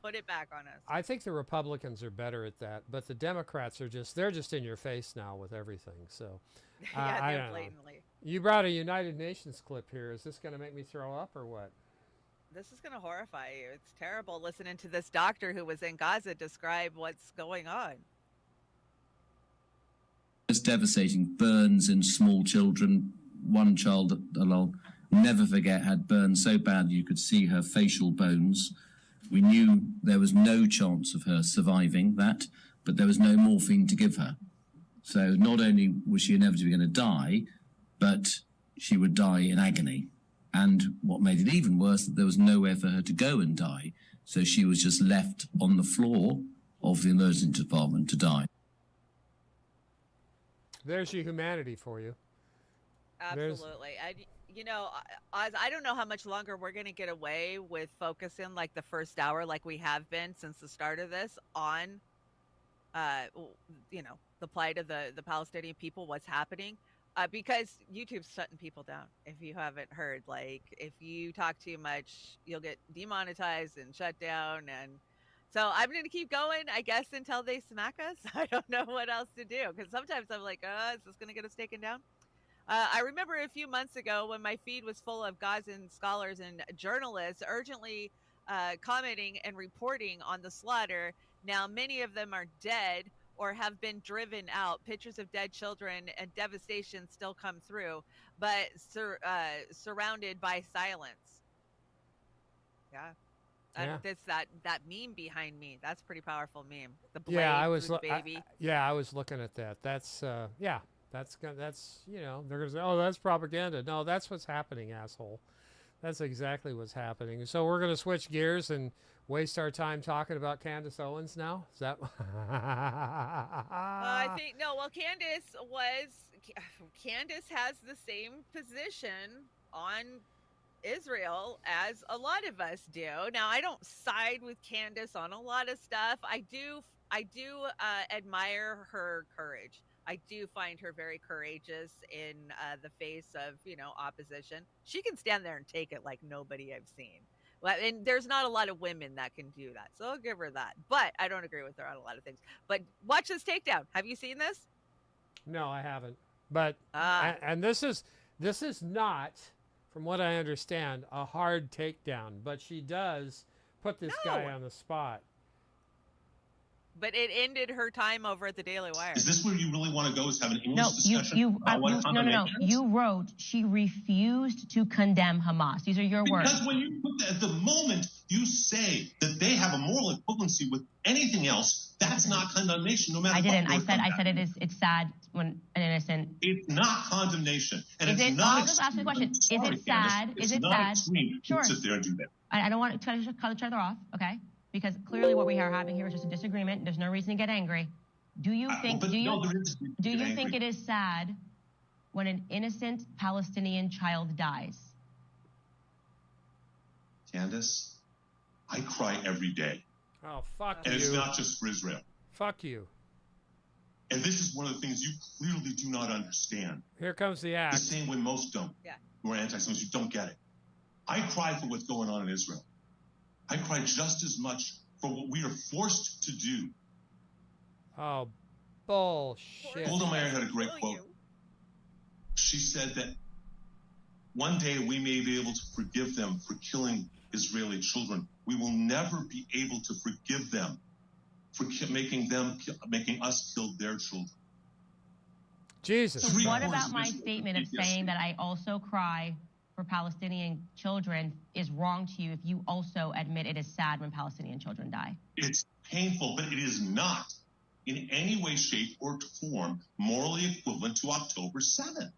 Speaker 5: put it back on us.
Speaker 4: I think the Republicans are better at that, but the Democrats are they're just in your face now with everything. So
Speaker 5: yeah,
Speaker 4: I
Speaker 5: they're
Speaker 4: don't know.
Speaker 5: blatantly.
Speaker 4: You brought a United Nations clip here. Is this going to make me throw up or what?
Speaker 5: This is going to horrify you. It's terrible listening to this doctor who was in Gaza describe what's going on.
Speaker 14: It's devastating. Burns in small children. One child that I'll never forget had burns so bad you could see her facial bones. We knew there was no chance of her surviving that, but there was no morphine to give her. So not only was she inevitably going to die, but she would die in agony. And what made it even worse, that there was nowhere for her to go and die. So she was just left on the floor of the emergency department to die.
Speaker 4: There's your humanity for you.
Speaker 5: Absolutely. You know, I don't know how much longer we're going to get away with focusing like the first hour, like we have been since the start of this, on, you know, the plight of the Palestinian people, what's happening. Because YouTube's shutting people down. If you haven't heard, like, if you talk too much, you'll get demonetized and shut down. And so I'm going to keep going, I guess, until they smack us. I don't know what else to do. Because sometimes I'm like, is this going to get us taken down? I remember a few months ago when my feed was full of Gazan scholars and journalists urgently commenting and reporting on the slaughter. Now, many of them are dead or have been driven out. Pictures of dead children and devastation still come through, but surrounded by silence. Yeah. That's that meme behind me. That's a pretty powerful meme. The blade,
Speaker 4: I was
Speaker 5: baby.
Speaker 4: I was looking at that. That's that's you know, they're gonna say, oh, that's propaganda. No, that's what's happening, asshole. That's exactly what's happening. So we're gonna switch gears and waste our time talking about Candace Owens now? Is that?
Speaker 5: I think no. Well, Candace has the same position on Israel as a lot of us do. Now, I don't side with Candace on a lot of stuff. I do admire her courage. I do find her very courageous in the face of, you know, opposition. She can stand there and take it like nobody I've seen. And there's not a lot of women that can do that. So I'll give her that. But I don't agree with her on a lot of things. But watch this takedown. Have you seen this?
Speaker 4: No, I haven't. But and this is not, from what I understand, a hard takedown. But she does put this guy on the spot.
Speaker 5: But it ended her time over at the Daily Wire.
Speaker 15: Is this where you really want to go? Is have an English discussion?
Speaker 16: No. You wrote she refused to condemn Hamas. These are your words.
Speaker 15: Because when you put that, the moment You say that they have a moral equivalency with anything else. That's not condemnation, no matter
Speaker 16: I didn't.
Speaker 15: what.
Speaker 16: I said it's sad when an innocent.
Speaker 15: It's not condemnation. And
Speaker 16: Is
Speaker 15: it's
Speaker 16: it?
Speaker 15: not
Speaker 16: I'll just ask you a question.
Speaker 15: extreme.
Speaker 16: Is
Speaker 15: Sorry,
Speaker 16: it sad?
Speaker 15: Candace.
Speaker 16: Is it
Speaker 15: it's not
Speaker 16: sad?
Speaker 15: extreme to
Speaker 16: Sure.
Speaker 15: sit there and do that.
Speaker 16: I don't want to cut each other off, okay? Because clearly what we are having here is just a disagreement. There's no reason to get angry. Do you think?
Speaker 15: But
Speaker 16: Do you?
Speaker 15: no, there is reason to
Speaker 16: Do
Speaker 15: get
Speaker 16: you
Speaker 15: angry.
Speaker 16: think it is sad when an innocent Palestinian child dies?
Speaker 15: Candace, I cry every day.
Speaker 4: Oh, fuck
Speaker 15: And
Speaker 4: you.
Speaker 15: it's not just for Israel.
Speaker 4: Fuck you.
Speaker 15: And this is one of the things you clearly do not understand.
Speaker 4: Here comes the
Speaker 15: The
Speaker 4: act.
Speaker 15: same way most don't.
Speaker 5: Yeah.
Speaker 15: Who are anti-Semites, you don't get it. I cry for what's going on in Israel. I cry just as much for what we are forced to do.
Speaker 4: Oh, bullshit.
Speaker 15: Golda Meir had a great quote. She said that one day we may be able to forgive them for killing Israeli children. We will never be able to forgive them for making us kill their children.
Speaker 4: Jesus.
Speaker 16: So what about my statement of saying that I also cry for Palestinian children is wrong to you if you also admit it is sad when Palestinian children die?
Speaker 15: It's painful, but it is not in any way, shape, or form morally equivalent to October 7th.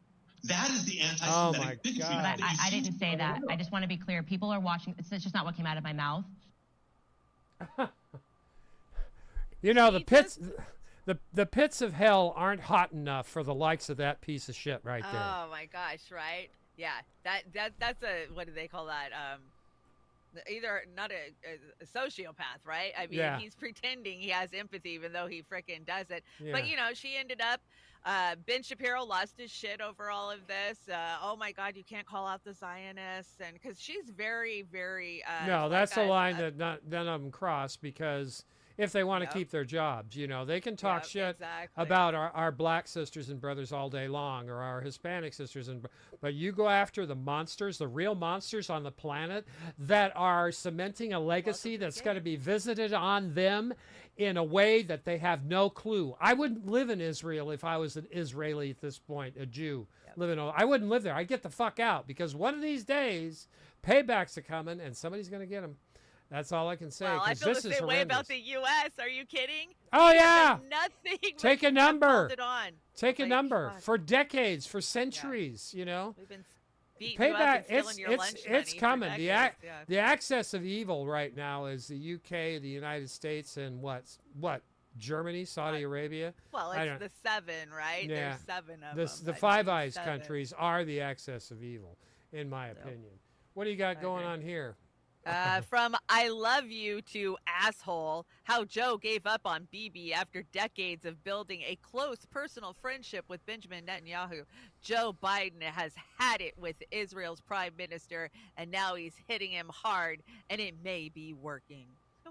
Speaker 15: That is the anti-Semitic bigotry.
Speaker 16: But I didn't say that. I just want to be clear. People are watching. It's just not what came out of my mouth.
Speaker 4: You know, the pits of hell aren't hot enough for the likes of that piece of shit right there.
Speaker 5: Oh my gosh, right? Yeah, that's a, what do they call that? Either not a sociopath, right? I mean,
Speaker 4: Yeah.
Speaker 5: he's pretending he has empathy even though he freaking doesn't.
Speaker 4: Yeah.
Speaker 5: But you know, she ended up. Ben Shapiro lost his shit over all of this. Oh my God, you can't call out the Zionists, and because she's very, very.
Speaker 4: No, that's a line that none of them cross, because if they want to keep their jobs, you know, they can talk shit
Speaker 5: exactly.
Speaker 4: about our black sisters and brothers all day long, or our Hispanic sisters but you go after the monsters, the real monsters on the planet that are cementing a legacy that's going to be visited on them in a way that they have no clue. I wouldn't live in Israel if I was an Israeli at this point, a Jew. I wouldn't live there. I'd get the fuck out, because one of these days, paybacks are coming and somebody's going to get them. That's all I can say.
Speaker 5: Well, I
Speaker 4: 'cause
Speaker 5: feel
Speaker 4: this
Speaker 5: the
Speaker 4: is
Speaker 5: same way about
Speaker 4: horrendous.
Speaker 5: the U.S. Are you kidding?
Speaker 4: Oh, yeah.
Speaker 5: Nothing.
Speaker 4: Take a number.
Speaker 5: Hold it on.
Speaker 4: Take a
Speaker 5: Like,
Speaker 4: number
Speaker 5: fuck.
Speaker 4: for decades, for centuries. You know,
Speaker 5: We've been beating you up
Speaker 4: payback.
Speaker 5: and stealing your lunch
Speaker 4: It's
Speaker 5: money
Speaker 4: coming.
Speaker 5: For
Speaker 4: The
Speaker 5: decades, yeah.
Speaker 4: the access of evil right now is the UK, the United States, and what Germany, Saudi Arabia.
Speaker 5: Well,
Speaker 4: I
Speaker 5: it's
Speaker 4: don't-
Speaker 5: the seven, right?
Speaker 4: Yeah.
Speaker 5: There's seven of
Speaker 4: This,
Speaker 5: them.
Speaker 4: the
Speaker 5: but
Speaker 4: Five Eyes
Speaker 5: seven.
Speaker 4: countries are the access of evil, in my opinion. What do you got going on here?
Speaker 5: From I love you to asshole, how Joe gave up on Bibi after decades of building a close personal friendship with Benjamin Netanyahu. Joe Biden has had it with Israel's prime minister, and now he's hitting him hard, and it may be working.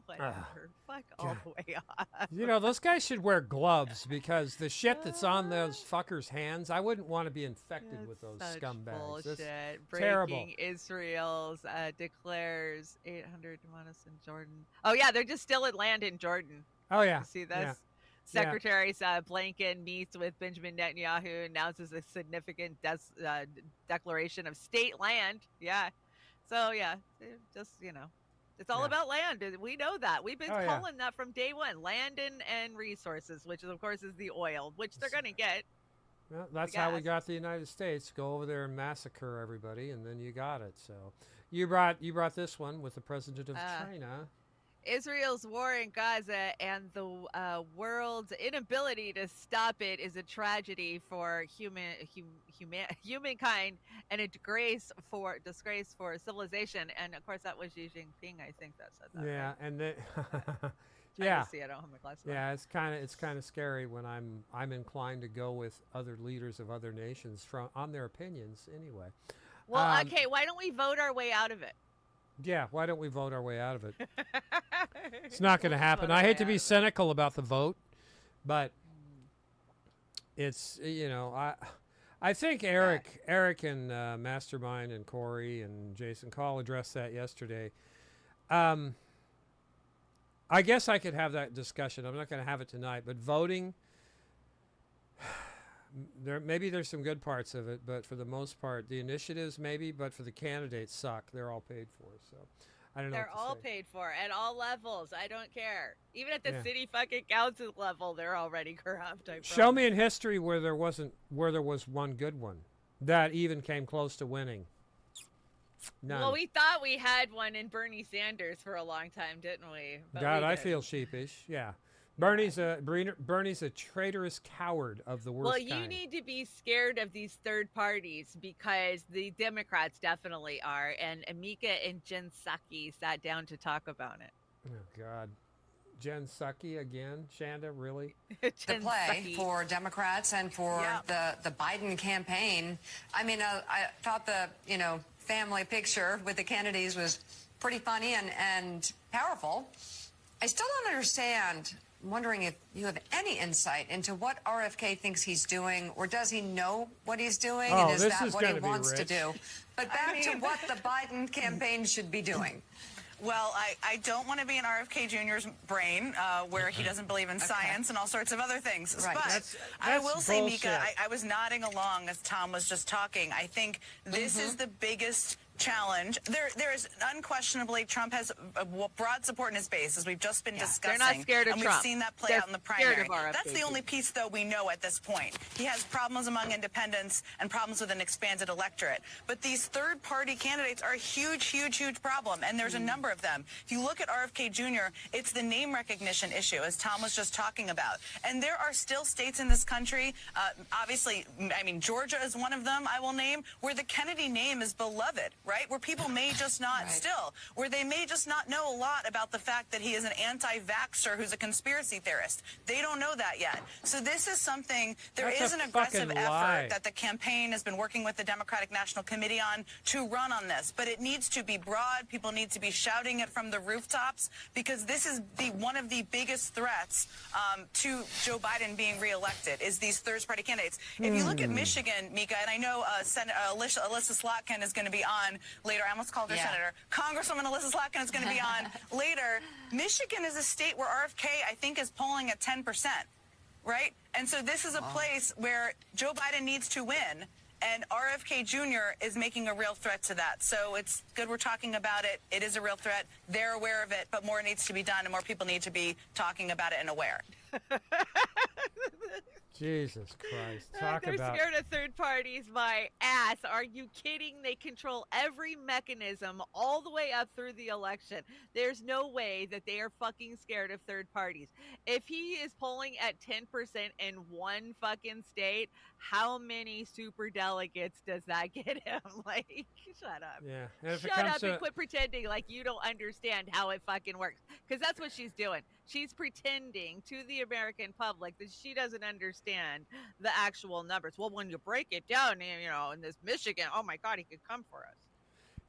Speaker 5: Whatever. Fuck all the way off.
Speaker 4: You know, those guys should wear gloves, because the shit that's on those fuckers' hands, I wouldn't want to be infected with those
Speaker 5: Such
Speaker 4: scumbags.
Speaker 5: bullshit.
Speaker 4: That's
Speaker 5: Breaking
Speaker 4: terrible.
Speaker 5: Israel's declares 800 Monis in Jordan. Oh yeah, they're just still at land in Jordan.
Speaker 4: Oh yeah.
Speaker 5: You see this?
Speaker 4: Yeah.
Speaker 5: Secretary Blinken meets with Benjamin Netanyahu, announces a significant declaration of state land. Yeah. So yeah, just it's all about land. We know that. We've been calling that from day one. Land and resources, which of course is the oil, which they're going to get.
Speaker 4: Well, that's how we got the United States. Go over there and massacre everybody, and then you got it. So you brought this one with the president of China.
Speaker 5: Israel's war in Gaza and the world's inability to stop it is a tragedy for humankind and a disgrace for civilization. And of course, that was Xi Jinping. I think that said that.
Speaker 4: Yeah,
Speaker 5: right?
Speaker 4: and then
Speaker 5: Yeah. See, I don't have my glasses on.
Speaker 4: Yeah, it's kind of scary when I'm inclined to go with other leaders of other nations on their opinions anyway.
Speaker 5: Well, okay, why don't we vote our way out of it?
Speaker 4: Yeah, why don't we vote our way out of it? It's not going to happen. I hate to be cynical about the vote, but it's, I think Eric and Mastermind and Corey and Jason Call addressed that yesterday. I guess I could have that discussion. I'm not going to have it tonight, but voting, maybe there's some good parts of it, but for the most part, the initiatives maybe, but for the candidates suck. They're all paid for. So I don't know.
Speaker 5: They're
Speaker 4: what to
Speaker 5: all
Speaker 4: say.
Speaker 5: paid for at all levels. I don't care. Even at the
Speaker 4: Yeah.
Speaker 5: city fucking council level, they're already corrupt. I
Speaker 4: Show me
Speaker 5: promise.
Speaker 4: in history where there was one good one that even came close to winning. None.
Speaker 5: Well, we thought we had one in Bernie Sanders for a long time, didn't we? But
Speaker 4: God,
Speaker 5: we
Speaker 4: I
Speaker 5: didn't.
Speaker 4: feel sheepish. Yeah. Bernie's a traitorous coward of the worst
Speaker 5: Well, you
Speaker 4: kind.
Speaker 5: need to be scared of these third parties because the Democrats definitely are. And Amika and Jen Psaki sat down to talk about it.
Speaker 4: Oh God, Jen Psaki again? Chanda, really?
Speaker 6: The play for Democrats and for the Biden campaign. I mean, I thought the family picture with the Kennedys was pretty funny and powerful. I still don't understand. I'm wondering if you have any insight into what RFK thinks he's doing, or does he know what he's doing,
Speaker 4: Oh,
Speaker 6: and is
Speaker 4: this
Speaker 6: that
Speaker 4: is
Speaker 6: what he
Speaker 4: gonna be
Speaker 6: wants to
Speaker 4: rich.
Speaker 6: do? But back to what the Biden campaign should be doing.
Speaker 17: Well, I don't want to be in RFK Jr.'s brain, where he doesn't believe in science and all sorts of other things.
Speaker 6: Right.
Speaker 17: But I
Speaker 4: That's
Speaker 17: will say,
Speaker 4: bullshit.
Speaker 17: Mika, I was nodding along as Tom was just talking. I think this is the biggest challenge. There is unquestionably Trump has a broad support in his base, as we've just been discussing.
Speaker 5: They're not scared of
Speaker 17: and
Speaker 5: Trump.
Speaker 17: we've seen that play
Speaker 5: They're
Speaker 17: out in the
Speaker 5: scared
Speaker 17: primary.
Speaker 5: of
Speaker 17: That's the
Speaker 5: RFK.
Speaker 17: only piece, though, we know at this point. He has problems among independents and problems with an expanded electorate. But these third-party candidates are a huge, huge, huge problem, and there's a number of them. If you look at RFK Jr., it's the name recognition issue, as Tom was just talking about. And there are still states in this country, obviously, I mean, Georgia is one of them, I will name, where the Kennedy name is beloved, right? Where people may just not where they may just not know a lot about the fact that he is an anti-vaxxer who's a conspiracy theorist. They don't know that yet. So this is something, there
Speaker 4: That's
Speaker 17: is
Speaker 4: a
Speaker 17: an aggressive
Speaker 4: fucking lie.
Speaker 17: effort that the campaign has been working with the Democratic National Committee on to run on this. But it needs to be broad. People need to be shouting it from the rooftops, because this is one of the biggest threats to Joe Biden being reelected, is these third-party candidates. If you look at Michigan, Mika, and I know Senator Alyssa Slotkin is going to be on later. I almost called her Senator. Congresswoman Alyssa Slotkin is going to be on later. Michigan is a state where RFK, I think, is polling at 10%, right? And so this is a place where Joe Biden needs to win, and RFK Jr. is making a real threat to that. So it's good we're talking about it. It is a real threat. They're aware of it, but more needs to be done, and more people need to be talking about it and aware.
Speaker 4: Jesus Christ. Talk
Speaker 5: They're
Speaker 4: about...
Speaker 5: scared of third parties. My ass. Are you kidding? They control every mechanism all the way up through the election. There's no way that they are fucking scared of third parties. If he is polling at 10% in one fucking state, how many super delegates does that get him? Like, shut up.
Speaker 4: Yeah. And if it
Speaker 5: Shut
Speaker 4: comes
Speaker 5: up
Speaker 4: to...
Speaker 5: and quit pretending like you don't understand how it fucking works. Because that's what she's doing. She's pretending to the American public that she doesn't understand the actual numbers. Well, when you break it down, in this Michigan, oh my God, he could come for us.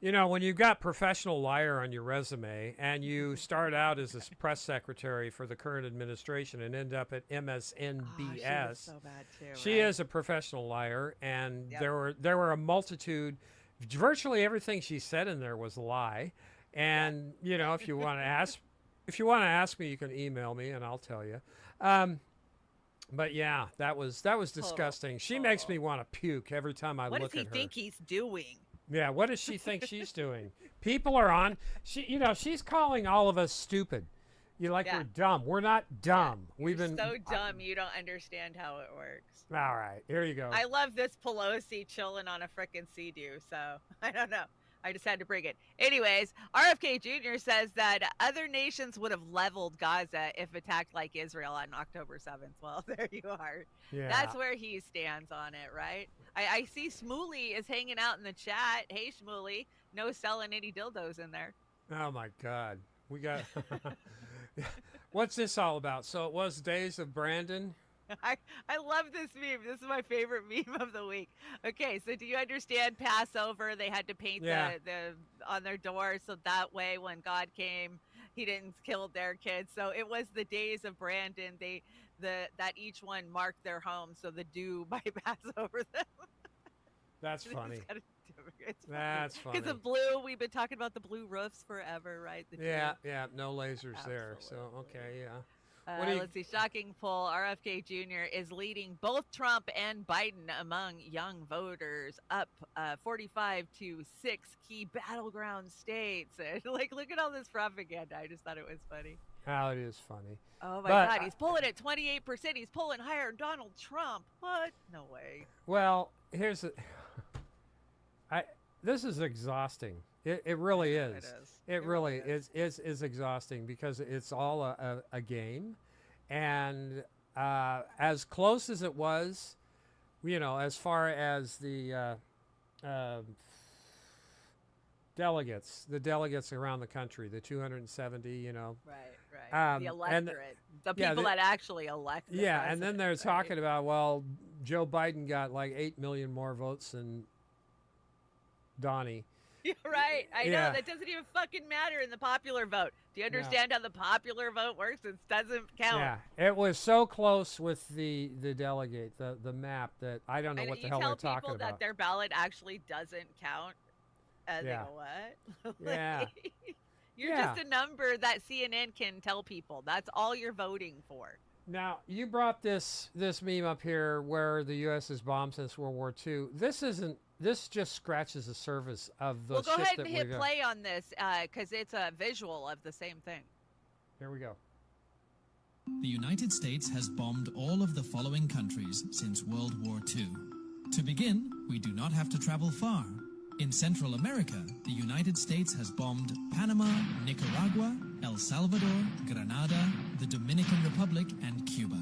Speaker 4: When you've got professional liar on your resume and you start out as a press secretary for the current administration and end up at MSNBS,
Speaker 5: she was so bad too,
Speaker 4: she
Speaker 5: right?
Speaker 4: is a professional liar, and there were a multitude. Virtually everything she said in there was a lie. And if you want to ask me, you can email me and I'll tell you. But yeah, that was disgusting. She makes me want to puke every time I look at her.
Speaker 5: What does he think he's doing?
Speaker 4: Yeah, what does she think she's doing? People are on. She's calling all of us stupid. We're dumb. We're not dumb. We've been
Speaker 5: so dumb you don't understand how it works.
Speaker 4: All right, here you go.
Speaker 5: I love this Pelosi chilling on a frickin' Sea-Doo, so I don't know. I just had to bring it. Anyways, RFK Jr. says that other nations would have leveled Gaza if attacked like Israel on October 7th. Well, there you are.
Speaker 4: Yeah.
Speaker 5: That's where he stands on it, right? I see Shmuley is hanging out in the chat. Hey, Shmuley. No selling any dildos in there.
Speaker 4: Oh, my God. We got... What's this all about? So it was Days of Brandon?
Speaker 5: I love this meme. This is my favorite meme of the week. Okay, so do you understand Passover? They had to paint the on their doors so that way when God came, he didn't kill their kids. So it was the Days of Brandon. That each one marked their home, so the dew might pass over them.
Speaker 4: That's funny.
Speaker 5: That's funny. Because of blue, we've been talking about the blue roofs forever, right?
Speaker 4: Yeah, no lasers there. So, okay, yeah.
Speaker 5: Let's see. Shocking poll. RFK Jr. is leading both Trump and Biden among young voters, up 45 to 6 key battleground states. Like, look at all this propaganda. I just thought it was funny.
Speaker 4: Oh, it is funny.
Speaker 5: Oh my God, he's pulling at 28%. He's pulling higher than Donald Trump. What? No way.
Speaker 4: Well, here's this is exhausting. It really is.
Speaker 5: It is.
Speaker 4: It really is exhausting because it's all a game, and as close as it was, as far as the delegates around the country, the 270,
Speaker 5: Right. The electorate, the people that actually elect.
Speaker 4: Yeah, and then they're talking about, well, Joe Biden got like 8 million more votes than Donnie.
Speaker 5: Yeah, right. I know. That doesn't even fucking matter in the popular vote. Do you understand how the popular vote works? It doesn't count.
Speaker 4: Yeah, it was so close with the delegate, the map, that I don't know what the hell they're talking
Speaker 5: You tell people that
Speaker 4: about.
Speaker 5: their ballot actually doesn't count. They go, what?
Speaker 4: Yeah.
Speaker 5: You're just a number that CNN can tell people. That's all you're voting for.
Speaker 4: Now, you brought this meme up here where the U.S. has bombed since World War II. This just scratches the surface of the
Speaker 5: Well, go
Speaker 4: shit
Speaker 5: ahead
Speaker 4: that
Speaker 5: and hit
Speaker 4: we got.
Speaker 5: play on this because it's a visual of the same thing.
Speaker 4: Here we go.
Speaker 18: The United States has bombed all of the following countries since World War II. To begin, we do not have to travel far. In Central America, the United States has bombed Panama, Nicaragua, El Salvador, Grenada, the Dominican Republic, and Cuba.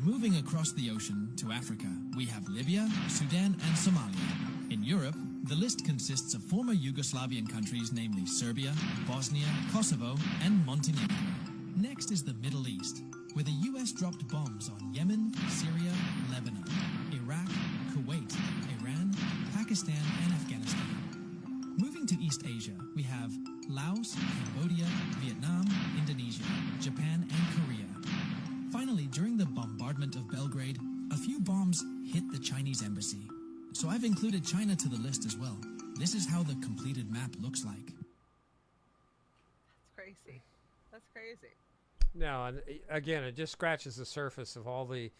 Speaker 18: Moving across the ocean to Africa, we have Libya, Sudan, and Somalia. In Europe, the list consists of former Yugoslavian countries, namely Serbia, Bosnia, Kosovo, and Montenegro. Next is the Middle East, where the U.S. dropped bombs on Yemen, Syria, Lebanon, Iraq, Kuwait, Iran, Pakistan, and Afghanistan. Moving to East Asia, we have Laos, Cambodia, Vietnam, Indonesia, Japan, and Korea. Finally, during the bombardment of Belgrade, a few bombs hit the Chinese embassy. So I've included China to the list as well. This is how the completed map looks like.
Speaker 5: That's crazy. That's crazy.
Speaker 4: No, and again, it just scratches the surface of all the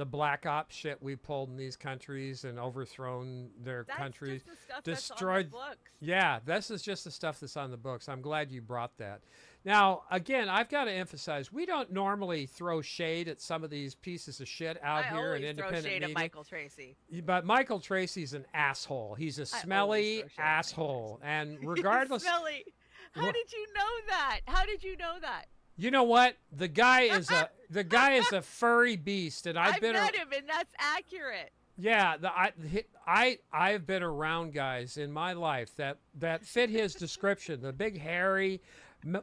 Speaker 4: black ops shit we pulled in these countries and overthrown their countries,
Speaker 5: just the stuff
Speaker 4: destroyed.
Speaker 5: That's on the books.
Speaker 4: Yeah, this is just the stuff that's on the books. I'm glad you brought that. Now, again, I've got to emphasize, we don't normally throw shade at some of these pieces of shit out here in independent
Speaker 5: I always throw shade
Speaker 4: media.
Speaker 5: at Michael Tracy.
Speaker 4: But Michael Tracy's an asshole. He's a smelly asshole, and regardless.
Speaker 5: Smelly. How did you know that? How did you know that?
Speaker 4: You know what? The guy is a furry beast, and I've been
Speaker 5: met him, and that's accurate.
Speaker 4: Yeah, I've been around guys in my life that fit his description. The big, hairy,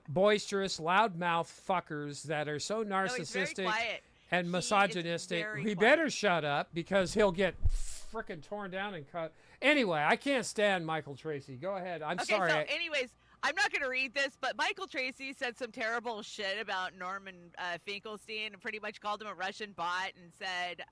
Speaker 4: boisterous, loudmouth fuckers that are so narcissistic and misogynistic. He better shut up because he'll get frickin' torn down and cut. Anyway, I can't stand Michael Tracy. Go ahead. I'm sorry.
Speaker 5: Okay, so anyways, I'm not going to read this, but Michael Tracy said some terrible shit about Norman Finkelstein and pretty much called him a Russian bot and said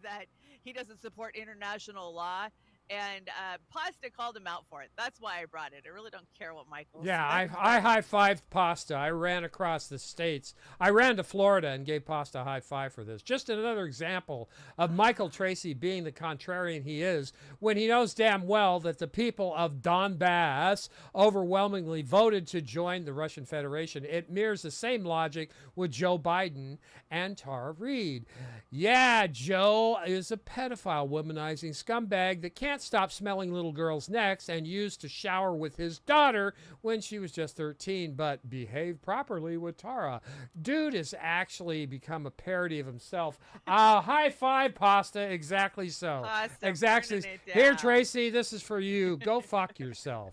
Speaker 5: that he doesn't support international law. And Pasta called him out for it. That's why I brought it. I really don't care what Michael said.
Speaker 4: I high-fived Pasta. I ran across the states. I ran to Florida and gave Pasta a high five for this. Just another example of Michael Tracy being the contrarian he is when he knows damn well that the people of Donbass overwhelmingly voted to join the Russian Federation. It mirrors the same logic with Joe Biden and Tara Reid. Yeah, Joe is a pedophile, womanizing scumbag that can't stop smelling little girls' necks and used to shower with his daughter when she was just 13, but behaved properly with Tara. Dude has actually become a parody of himself. High five, Pasta. Exactly so. Exactly. Here, Tracy, this is for you. Go fuck yourself.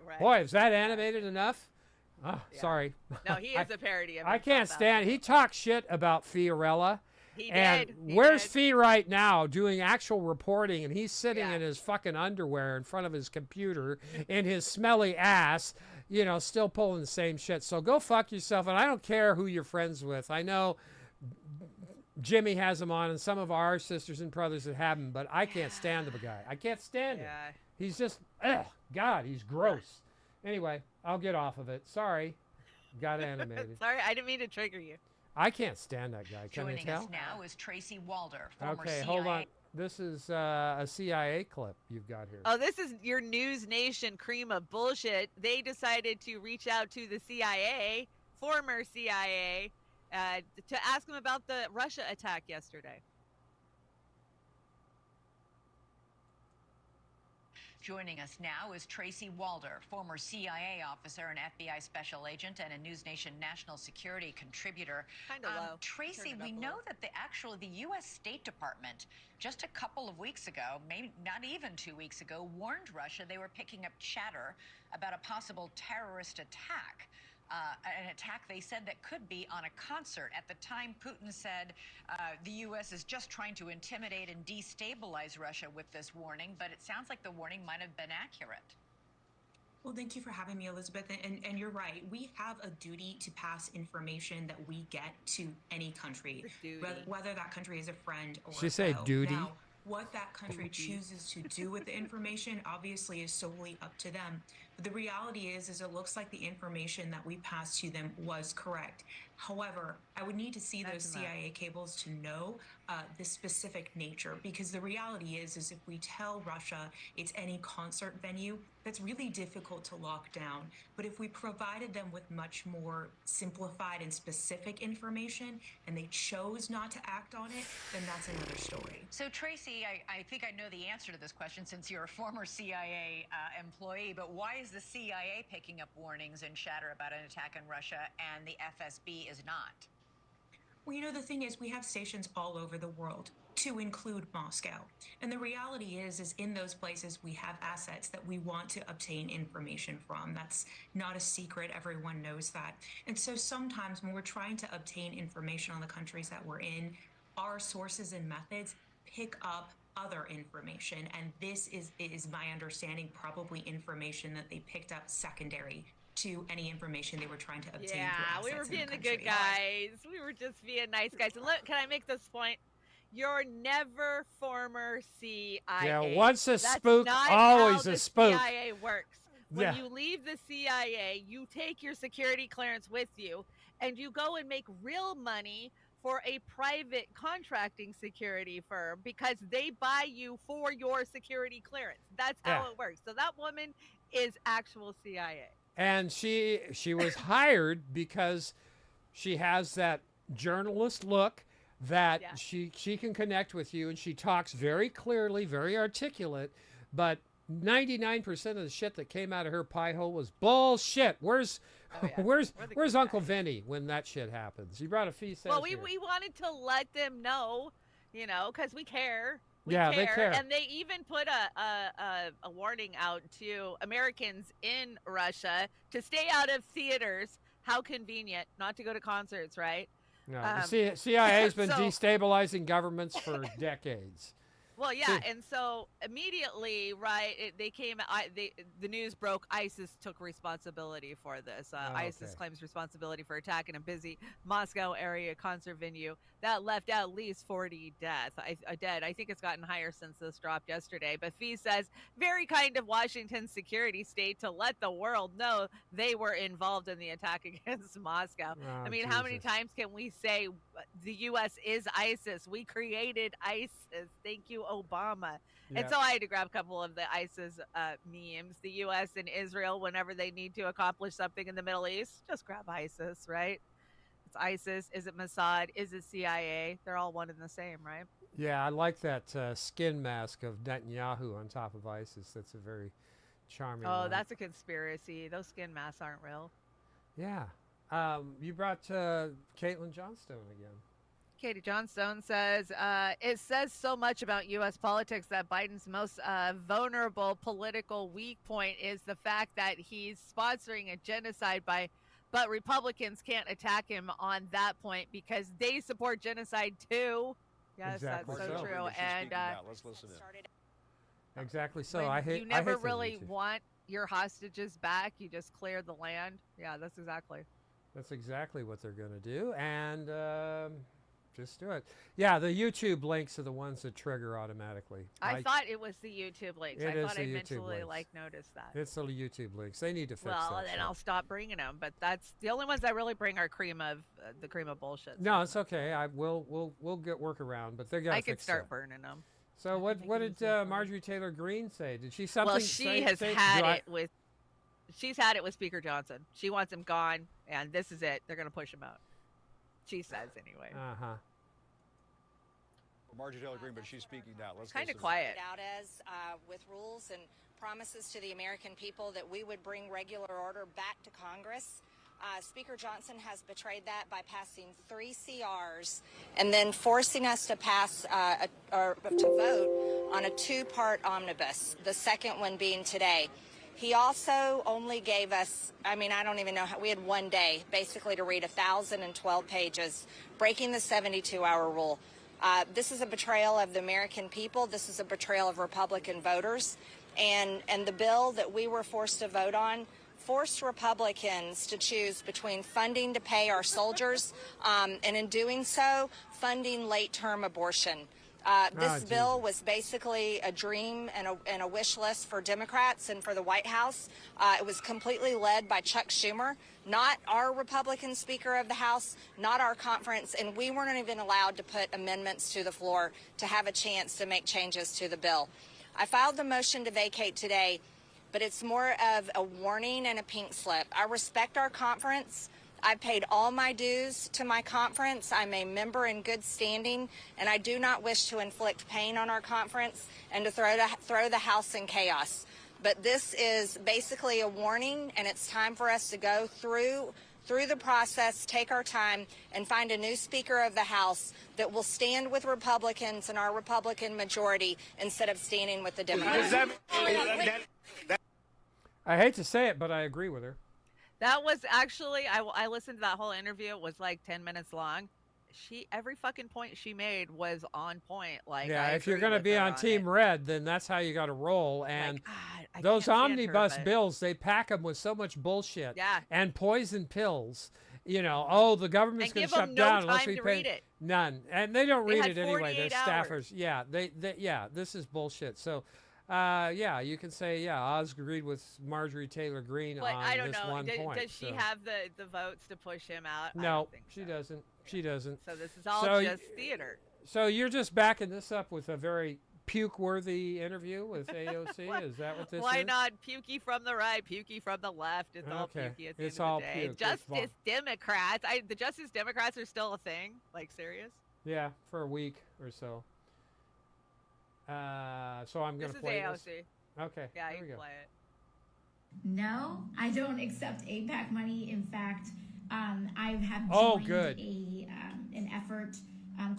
Speaker 5: Right.
Speaker 4: Boy, is that animated enough? Oh, sorry.
Speaker 5: No, he is a parody of
Speaker 4: I can't stand. He talks shit about Fiorella.
Speaker 5: He
Speaker 4: and
Speaker 5: did.
Speaker 4: Where's Fee right now doing actual reporting, and he's sitting in his fucking underwear in front of his computer in his smelly ass, still pulling the same shit. So go fuck yourself, and I don't care who you're friends with. I know Jimmy has him on, and some of our sisters and brothers that have him, but I can't stand the guy. I can't stand him. He's just, God, he's gross. Anyway, I'll get off of it. Sorry. Got animated.
Speaker 5: Sorry, I didn't mean to trigger you.
Speaker 4: I can't stand that guy. Can you
Speaker 19: Joining
Speaker 4: tell?
Speaker 19: us now is Tracy Walder, former
Speaker 4: Okay,
Speaker 19: CIA.
Speaker 4: hold on. This is a CIA clip you've got here.
Speaker 5: Oh, this is your News Nation cream of bullshit. They decided to reach out to the CIA, former CIA, to ask them about the Russia attack yesterday.
Speaker 19: Joining us now is Tracy Walder, former CIA officer and FBI special agent and a News Nation national security contributor.
Speaker 5: Kinda low.
Speaker 19: Tracy,
Speaker 5: Turn it
Speaker 19: we
Speaker 5: up a
Speaker 19: know that the U.S. State Department just a couple of weeks ago, maybe not even 2 weeks ago, warned Russia they were picking up chatter about a possible terrorist attack. An attack they said that could be on a concert. At the time, Putin said the U.S. is just trying to intimidate and destabilize Russia with this warning, but it sounds like the warning might have been accurate.
Speaker 20: Well, thank you for having me, Elizabeth. And you're right. We have a duty to pass information that we get to any country, whether that country is a friend or
Speaker 4: She
Speaker 20: a
Speaker 4: say
Speaker 20: foe.
Speaker 4: duty?
Speaker 20: Now, what that country chooses to do with the information obviously is solely up to them. But the reality is it looks like the information that we passed to them was correct. However, I would need to see those CIA cables to know the specific nature, because the reality is if we tell Russia it's any concert venue, that's really difficult to lock down. But if we provided them with much more simplified and specific information and they chose not to act on it, then that's another story.
Speaker 19: So, Tracy, I think I know the answer to this question since you're a former CIA employee, but why is the CIA picking up warnings and chatter about an attack in Russia and the FSB is not?
Speaker 20: Well, you know, the thing is, we have stations all over the world, to include Moscow. And the reality is in those places we have assets that we want to obtain information from. That's not a secret. Everyone knows that. And so sometimes when we're trying to obtain information on the countries that we're in, our sources and methods pick up other information. And this is my understanding, probably information that they picked up secondary to any information they were trying to obtain.
Speaker 5: Yeah, we were being the good guys. We were just being nice guys. And look, can I make this point? You're never former CIA.
Speaker 4: Yeah, once a
Speaker 5: That's
Speaker 4: spook,
Speaker 5: not
Speaker 4: always
Speaker 5: how
Speaker 4: a
Speaker 5: the
Speaker 4: spook.
Speaker 5: CIA works. When
Speaker 4: Yeah.
Speaker 5: you leave the CIA, you take your security clearance with you, and you go and make real money for a private contracting security firm because they buy you for your security clearance. That's how
Speaker 4: Yeah.
Speaker 5: it works. So that woman is actual CIA.
Speaker 4: And she was hired because she has that journalist look that she can connect with you, and she talks very clearly, very articulate, but 99% of the shit that came out of her pie hole was bullshit. Where's where's Uncle Vinny when that shit happens? He brought a feast.
Speaker 5: Well, we wanted to let them know, you know, because we care. They
Speaker 4: care.
Speaker 5: And they even put a warning out to Americans in Russia to stay out of theaters. How convenient not to go to concerts, right?
Speaker 4: No, the CIA's been
Speaker 5: so-
Speaker 4: destabilizing governments for decades.
Speaker 5: Well, yeah, and so immediately, right, they came. The news broke. ISIS took responsibility for this. ISIS claims responsibility for attacking a busy Moscow area concert venue that left at least 40 dead. I think it's gotten higher since this dropped yesterday. But Fee says, very kind of Washington security state to let the world know they were involved in the attack against Moscow.
Speaker 4: Oh,
Speaker 5: I mean, how many
Speaker 4: Jesus.
Speaker 5: times can we say the U.S. is ISIS? We created ISIS. Thank you, Obama.
Speaker 4: Yeah.
Speaker 5: And so I had to grab a couple of the ISIS memes. The U.S. and Israel, whenever they need to accomplish something in the Middle East, just grab ISIS, right? It's ISIS. Is it Mossad? Is it CIA? They're all one and the same, right?
Speaker 4: Yeah, I like that skin mask of Netanyahu on top of ISIS. That's a very charming
Speaker 5: Oh,
Speaker 4: one.
Speaker 5: that's a conspiracy. Those skin masks aren't real.
Speaker 4: Yeah. You brought Caitlin Johnstone again.
Speaker 5: Katie Johnstone says, it says so much about U.S. politics that Biden's most vulnerable political weak point is the fact that he's sponsoring a genocide but Republicans can't attack him on that point because they support genocide too. Yes,
Speaker 4: Exactly
Speaker 5: that's so
Speaker 4: so.
Speaker 5: true. And
Speaker 21: Let's listen in.
Speaker 4: Exactly so.
Speaker 5: when
Speaker 4: I hate.
Speaker 5: you never
Speaker 4: I hate that
Speaker 5: really
Speaker 4: narrative.
Speaker 5: want your hostages back. You just clear the land. Yeah, that's exactly.
Speaker 4: That's exactly what they're going to do. And Just do it. Yeah, the YouTube links are the ones that trigger automatically.
Speaker 5: I thought it was the YouTube links.
Speaker 4: It
Speaker 5: I
Speaker 4: is
Speaker 5: thought
Speaker 4: the
Speaker 5: I
Speaker 4: YouTube
Speaker 5: mentally
Speaker 4: links.
Speaker 5: noticed that.
Speaker 4: It's the YouTube links. They need to fix that.
Speaker 5: Well, then I'll stop bringing them. But that's the only ones I really bring are cream of the cream of bullshit.
Speaker 4: No, it's okay. We'll get workaround, but they got to
Speaker 5: I
Speaker 4: fix
Speaker 5: could start
Speaker 4: that.
Speaker 5: burning them.
Speaker 4: So what did Marjorie Taylor Greene say? Did she something?
Speaker 5: Well, she has had it with. She's had it with Speaker Johnson. She wants him gone, and this is it. They're going to push him out. She says anyway.
Speaker 1: Marjorie Taylor Greene, but she's speaking now. Let's
Speaker 5: kind of quiet.
Speaker 22: Out as with rules and promises to the American people that we would bring regular order back to Congress. Speaker Johnson has betrayed that by passing 3 CRs and then forcing us to pass or to vote on a 2-part omnibus, the second one being today. He also only gave us, I don't even know how, we had 1 day basically to read 1,012 pages, breaking the 72-hour rule. This is a betrayal of the American people. This is a betrayal of Republican voters. And the bill that we were forced to vote on forced Republicans to choose between funding to pay our soldiers and in doing so, funding late-term abortion. This bill was basically a dream and a wish list for Democrats and for the White House. It was completely led by Chuck Schumer, not our Republican Speaker of the House, not our conference, and we weren't even allowed to put amendments to the floor to have a chance to make changes to the bill. I filed the motion to vacate today, but it's more of a warning and a pink slip. I respect our conference. I've paid all my dues to my conference. I'm a member in good standing, and I do not wish to inflict pain on our conference and to throw the House in chaos. But this is basically a warning, and it's time for us to go through the process, take our time, and find a new Speaker of the House that will stand with Republicans and our Republican majority instead of standing with the Democrats.
Speaker 4: I hate to say it, but I agree with her.
Speaker 5: That was actually, I listened to that whole interview. It was like 10 minutes long. Every fucking point she made was on point. Like,
Speaker 4: yeah, if you're going to be on Team Red, then that's how you got to roll. And those omnibus bills, they pack them with so much bullshit and poison pills. The government's going to shut down unless we pay. None, and they don't read it anyway. They're staffers. Yeah, this is bullshit. So. You can say, Oz agreed with Marjorie Taylor Greene on
Speaker 5: I don't
Speaker 4: this
Speaker 5: know.
Speaker 4: one point.
Speaker 5: Does she have the votes to push him out?
Speaker 4: No,
Speaker 5: I don't think
Speaker 4: she doesn't. She doesn't.
Speaker 5: So this is all just theater.
Speaker 4: So you're just backing this up with a very puke-worthy interview with AOC? Is that what this is?
Speaker 5: Why not pukey from the right, pukey from the left? It's all pukey at the end of the day.
Speaker 4: Puke.
Speaker 5: Justice Democrats. The Justice Democrats are still a thing? Like, serious?
Speaker 4: Yeah, for a week or so. So I'm going to play
Speaker 5: this.
Speaker 4: This. Okay.
Speaker 5: Yeah,
Speaker 4: you
Speaker 5: can
Speaker 4: go.
Speaker 5: play it.
Speaker 23: No, I don't accept APAC money. In fact, I have joined an effort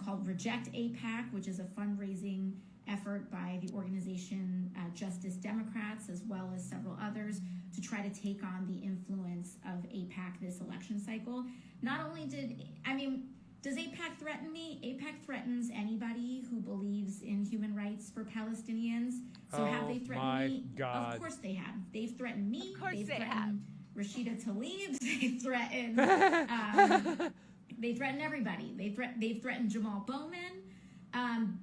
Speaker 23: called Reject APAC, which is a fundraising effort by the organization Justice Democrats, as well as several others, to try to take on the influence of APAC this election cycle. Not only does APAC threaten me? APAC threatens anybody who believes in human rights for Palestinians. So have they threatened me?
Speaker 4: God.
Speaker 23: Of course they have. They've threatened me.
Speaker 5: Of course
Speaker 23: They've
Speaker 5: they
Speaker 23: threatened Rashida Tlaib. They've threatened. They threaten everybody. They've threatened Jamal Bowman.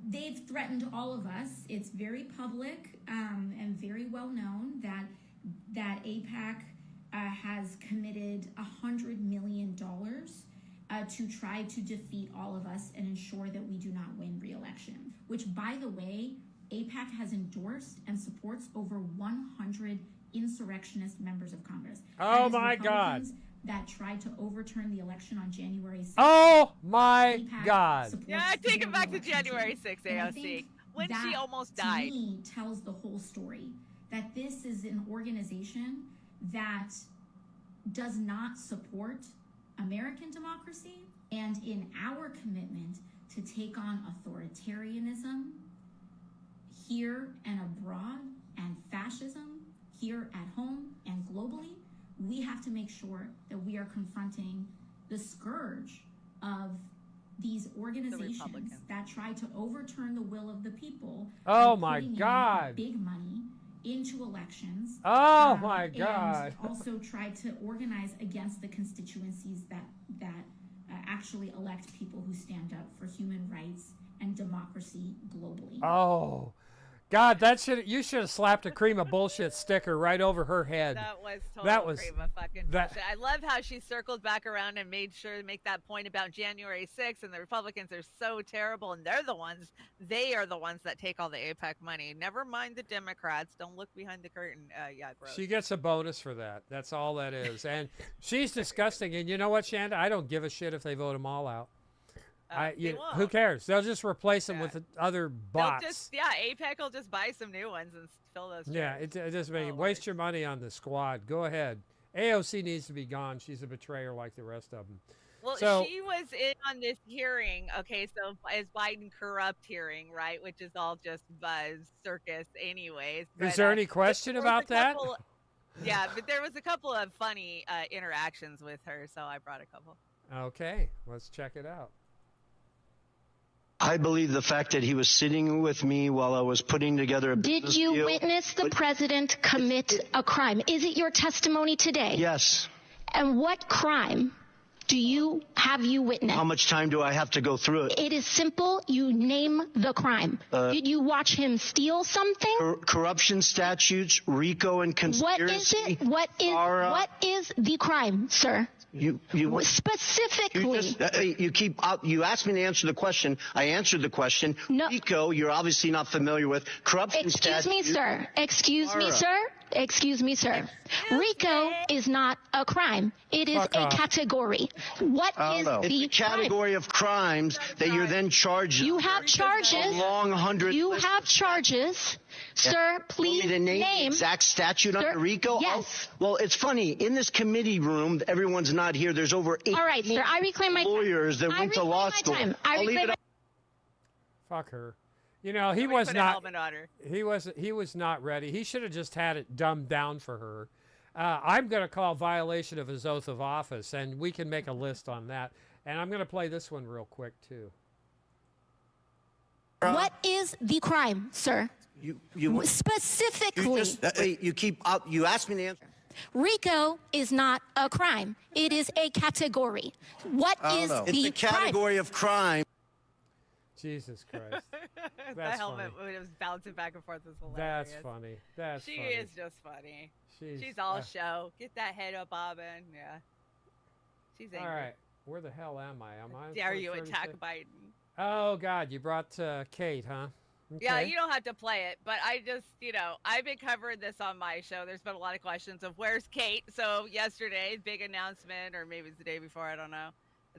Speaker 23: They've threatened all of us. It's very public and very well known that APAC has committed $100 million to try to defeat all of us and ensure that we do not win re-election, which, by the way, APAC has endorsed and supports over 100 insurrectionist members of Congress.
Speaker 4: Oh, my God.
Speaker 23: That tried to overturn the election on January 6th.
Speaker 4: Oh, my God.
Speaker 5: Yeah, take it back to January 6th, AOC, when she almost died.
Speaker 23: To me, tells the whole story, that this is an organization that does not support American democracy, and in our commitment to take on authoritarianism here and abroad and fascism here at home and globally, we have to make sure that we are confronting the scourge of these organizations that try to overturn the will of the people.
Speaker 4: Oh my God.
Speaker 23: Big money into elections.
Speaker 4: Oh my God.
Speaker 23: And also try to organize against the constituencies that actually elect people who stand up for human rights and democracy globally.
Speaker 4: Oh, God, you should have slapped a cream of bullshit sticker right over her head.
Speaker 5: That was total cream of fucking bullshit. I love how she circled back around and made sure to make that point about January 6th, and the Republicans are so terrible, and they are the ones that take all the AIPAC money. Never mind the Democrats. Don't look behind the curtain. Yeah, gross.
Speaker 4: She gets a bonus for that. That's all that is. And she's disgusting. And you know what, Chanda? I don't give a shit if they vote them all out. Who cares? They'll just replace them with other bots.
Speaker 5: AIPAC will just buy some new ones and fill those chairs.
Speaker 4: Yeah, it just waste your money on the squad. Go ahead. AOC needs to be gone. She's a betrayer like the rest of them.
Speaker 5: Well, she was in on this hearing. Okay, so is Biden corrupt hearing, right? Which is all just buzz circus anyways. But,
Speaker 4: is there any question about that?
Speaker 5: Yeah, but there was a couple of funny interactions with her, so I brought a couple.
Speaker 4: Okay, let's check it out.
Speaker 2: I believe the fact that he was sitting with me while I was putting together a business deal.
Speaker 3: Did you witness the president commit a crime? Is it your testimony today?
Speaker 2: Yes.
Speaker 3: And what crime have you witnessed?
Speaker 2: How much time do I have to go through it?
Speaker 3: It is simple. You name the crime. Did you watch him steal something?
Speaker 2: Corruption statutes, RICO, and conspiracy.
Speaker 3: What is the crime, sir?
Speaker 2: You
Speaker 3: specifically.
Speaker 2: You asked me to answer the question. I answered the question. No. RICO, you're obviously not familiar with. Corruption statutes.
Speaker 3: Excuse me, sir. RICO is not a crime. It is a category. What is the
Speaker 2: It's a category of crimes that you're then charged.
Speaker 3: You have charges. You have charges. Sir, please
Speaker 2: want me to name the exact statute under RICO?
Speaker 3: Yes.
Speaker 2: Well, it's funny. In this committee room, everyone's not here. There's over 18
Speaker 3: all right, sir, I reclaim my
Speaker 2: lawyers that went to law school.
Speaker 3: I'll leave it.
Speaker 4: Fuck her. You know, he was not ready. He should have just had it dumbed down for her. I'm going to call violation of his oath of office, and we can make a list on that. And I'm going to play this one real quick, too.
Speaker 3: What is the crime, sir?
Speaker 2: You
Speaker 3: specifically.
Speaker 2: You asked me to answer.
Speaker 3: RICO is not a crime. It is a category. What is the crime?
Speaker 2: It's a category of crime.
Speaker 4: Jesus Christ.
Speaker 5: The helmet when it was bouncing back and forth was hilarious.
Speaker 4: That's funny.
Speaker 5: She is just funny. She's all show. Get that head up, bobbing. Yeah. She's angry.
Speaker 4: All right. Where the hell am I? Am I?
Speaker 5: Dare you attack Biden?
Speaker 4: Oh, God. You brought Kate, huh? Okay.
Speaker 5: Yeah, you don't have to play it, but I just, I've been covering this on my show. There's been a lot of questions of where's Kate? So yesterday, big announcement, or maybe it's the day before, I don't know,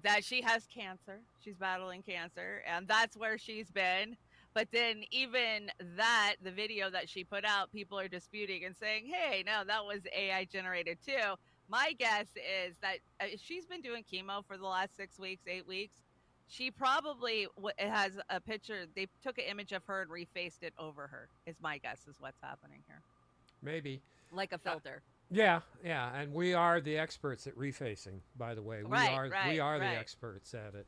Speaker 5: that she has cancer. She's battling cancer, and that's where she's been. But then even that, the video that she put out, people are disputing and saying, hey, no, that was AI generated too. My guess is that she's been doing chemo for the last 6 weeks, 8 weeks. She probably has a picture. They took an image of her and refaced it over her, is my guess, is what's happening here.
Speaker 4: Maybe.
Speaker 5: Like a filter.
Speaker 4: Yeah, and we are the experts at refacing, by the way. We are the experts at it.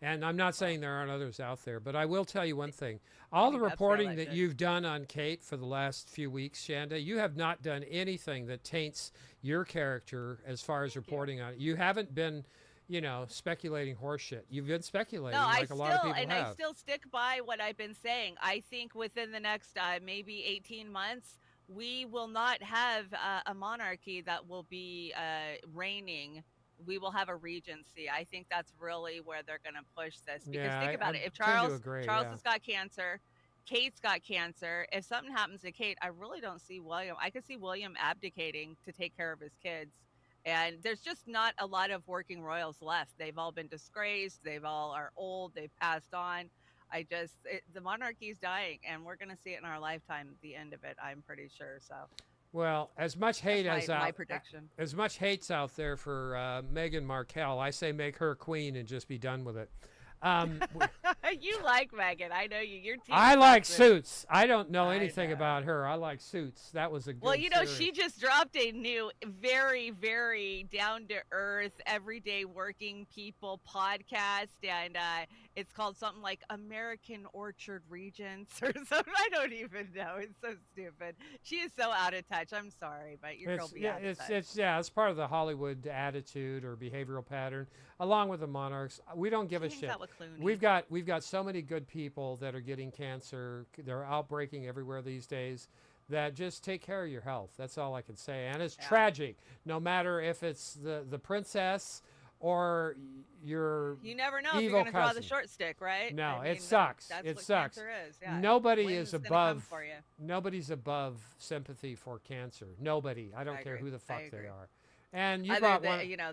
Speaker 4: And I'm not saying there aren't others out there, but I will tell you one thing. All the reporting that you've done on Kate for the last few weeks, Chanda, you have not done anything that taints your character as far as reporting on it. You haven't been, speculating horseshit. You've been speculating like a lot of people have.
Speaker 5: I still stick by what I've been saying. I think within the next maybe 18 months, we will not have a monarchy that will be reigning. We will have a regency. I think that's really where they're going to push this. Because think about it. If Charles has got cancer, Kate's got cancer. If something happens to Kate, I really don't see William. I could see William abdicating to take care of his kids. And there's just not a lot of working royals left. They've all been disgraced. They've all are old. They've passed on. The monarchy is dying, and we're going to see it in our lifetime. The end of it, I'm pretty sure. So.
Speaker 4: Well, as much hate
Speaker 5: my prediction.
Speaker 4: As much hate's out there for Meghan Markle, I say make her queen and just be done with it.
Speaker 5: You like Meghan. I know you. Your team.
Speaker 4: I like Suits. I don't know anything about her. I like Suits. That was a good series.
Speaker 5: She just dropped a new, very, very down-to-earth, everyday working people podcast, and It's called something like American Orchard Regents or something. I don't even know. It's so stupid. She is so out of touch. I'm sorry, but your girl be out of touch.
Speaker 4: It's part of the Hollywood attitude or behavioral pattern, along with the monarchs. We don't give a shit. We've got so many good people that are getting cancer. They're outbreaking everywhere these days. That just take care of your health. That's all I can say. And it's tragic, no matter if it's the princess or your
Speaker 5: you never know
Speaker 4: evil
Speaker 5: if you're going to draw
Speaker 4: cousin.
Speaker 5: the short stick, right?
Speaker 4: No,
Speaker 5: I mean,
Speaker 4: it sucks.
Speaker 5: That's
Speaker 4: it
Speaker 5: what
Speaker 4: sucks.
Speaker 5: Cancer is. Yeah.
Speaker 4: Nobody
Speaker 5: Wind's
Speaker 4: is
Speaker 5: gonna
Speaker 4: above.
Speaker 5: come for you.
Speaker 4: Nobody's above sympathy for cancer. Nobody. I don't care
Speaker 5: agree.
Speaker 4: who the fuck
Speaker 5: I
Speaker 4: they
Speaker 5: agree.
Speaker 4: are. And you
Speaker 5: Other
Speaker 4: brought
Speaker 5: than,
Speaker 4: one.
Speaker 5: you know,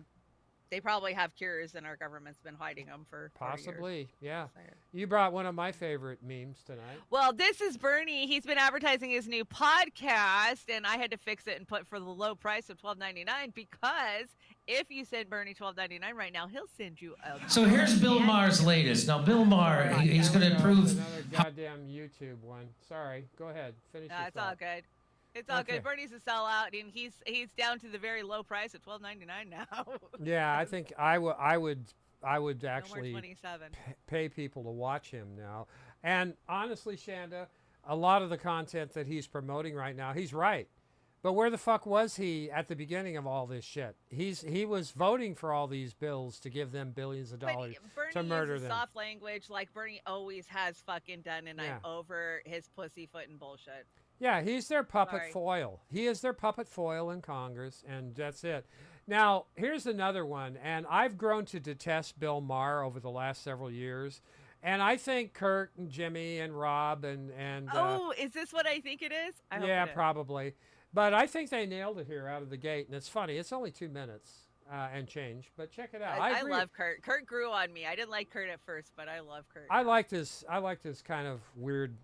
Speaker 5: they probably have cures, and our government's been hiding them for 40 years.
Speaker 4: Possibly, yeah. You brought one of my favorite memes tonight.
Speaker 5: Well, this is Bernie. He's been advertising his new podcast, and I had to fix it and put for the low price of $12.99 because if you send Bernie $12.99 right now, he'll send you a.
Speaker 7: So here's Bill Maher's latest. Now, Bill Maher, he's going to improve.
Speaker 4: Another goddamn YouTube one. Sorry. Go ahead. Finish your
Speaker 5: It's all
Speaker 4: thought.
Speaker 5: good. It's all
Speaker 4: Okay.
Speaker 5: good. Bernie's a sellout, and he's down to the very low price of $12.99 now.
Speaker 4: Yeah, I think I would actually
Speaker 5: No more 27.
Speaker 4: pay people to watch him now. And honestly, Chanda, a lot of the content that he's promoting right now, he's right. But where the fuck was he at the beginning of all this shit? He was voting for all these bills to give them billions of dollars to murder
Speaker 5: uses
Speaker 4: them.
Speaker 5: soft language like Bernie always has fucking done, and
Speaker 4: Yeah.
Speaker 5: I'm over his pussyfooting bullshit.
Speaker 4: Yeah, he's their puppet
Speaker 5: Sorry.
Speaker 4: foil. He is their puppet foil in Congress, and that's it. Now, here's another one, and I've grown to detest Bill Maher over the last several years, and I think Kurt and Jimmy and Rob and
Speaker 5: Is this what I think it is? I hope
Speaker 4: yeah,
Speaker 5: it is.
Speaker 4: probably. But I think they nailed it here out of the gate, and it's funny. It's only 2 minutes and change, but check it out.
Speaker 5: I
Speaker 4: agree.
Speaker 5: love Kurt. Kurt grew on me. I didn't like Kurt at first, but I love Kurt.
Speaker 4: I liked his kind of weird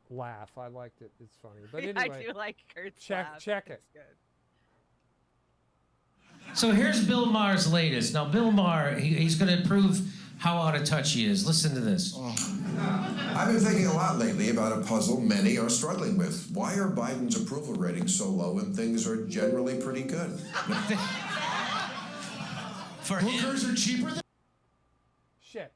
Speaker 4: laugh. I liked it. It's funny. But
Speaker 5: Yeah,
Speaker 4: anyway,
Speaker 5: I do like Kurt's
Speaker 4: check
Speaker 5: laugh.
Speaker 4: it.
Speaker 5: It's good.
Speaker 7: So here's Bill Maher's latest. Now, Bill Maher, he's going to prove how out of touch he is. Listen to this.
Speaker 8: I've been thinking a lot lately about a puzzle many are struggling with. Why are Biden's approval ratings so low when things are generally pretty good?
Speaker 7: Hookers
Speaker 8: are cheaper than...
Speaker 4: Shit.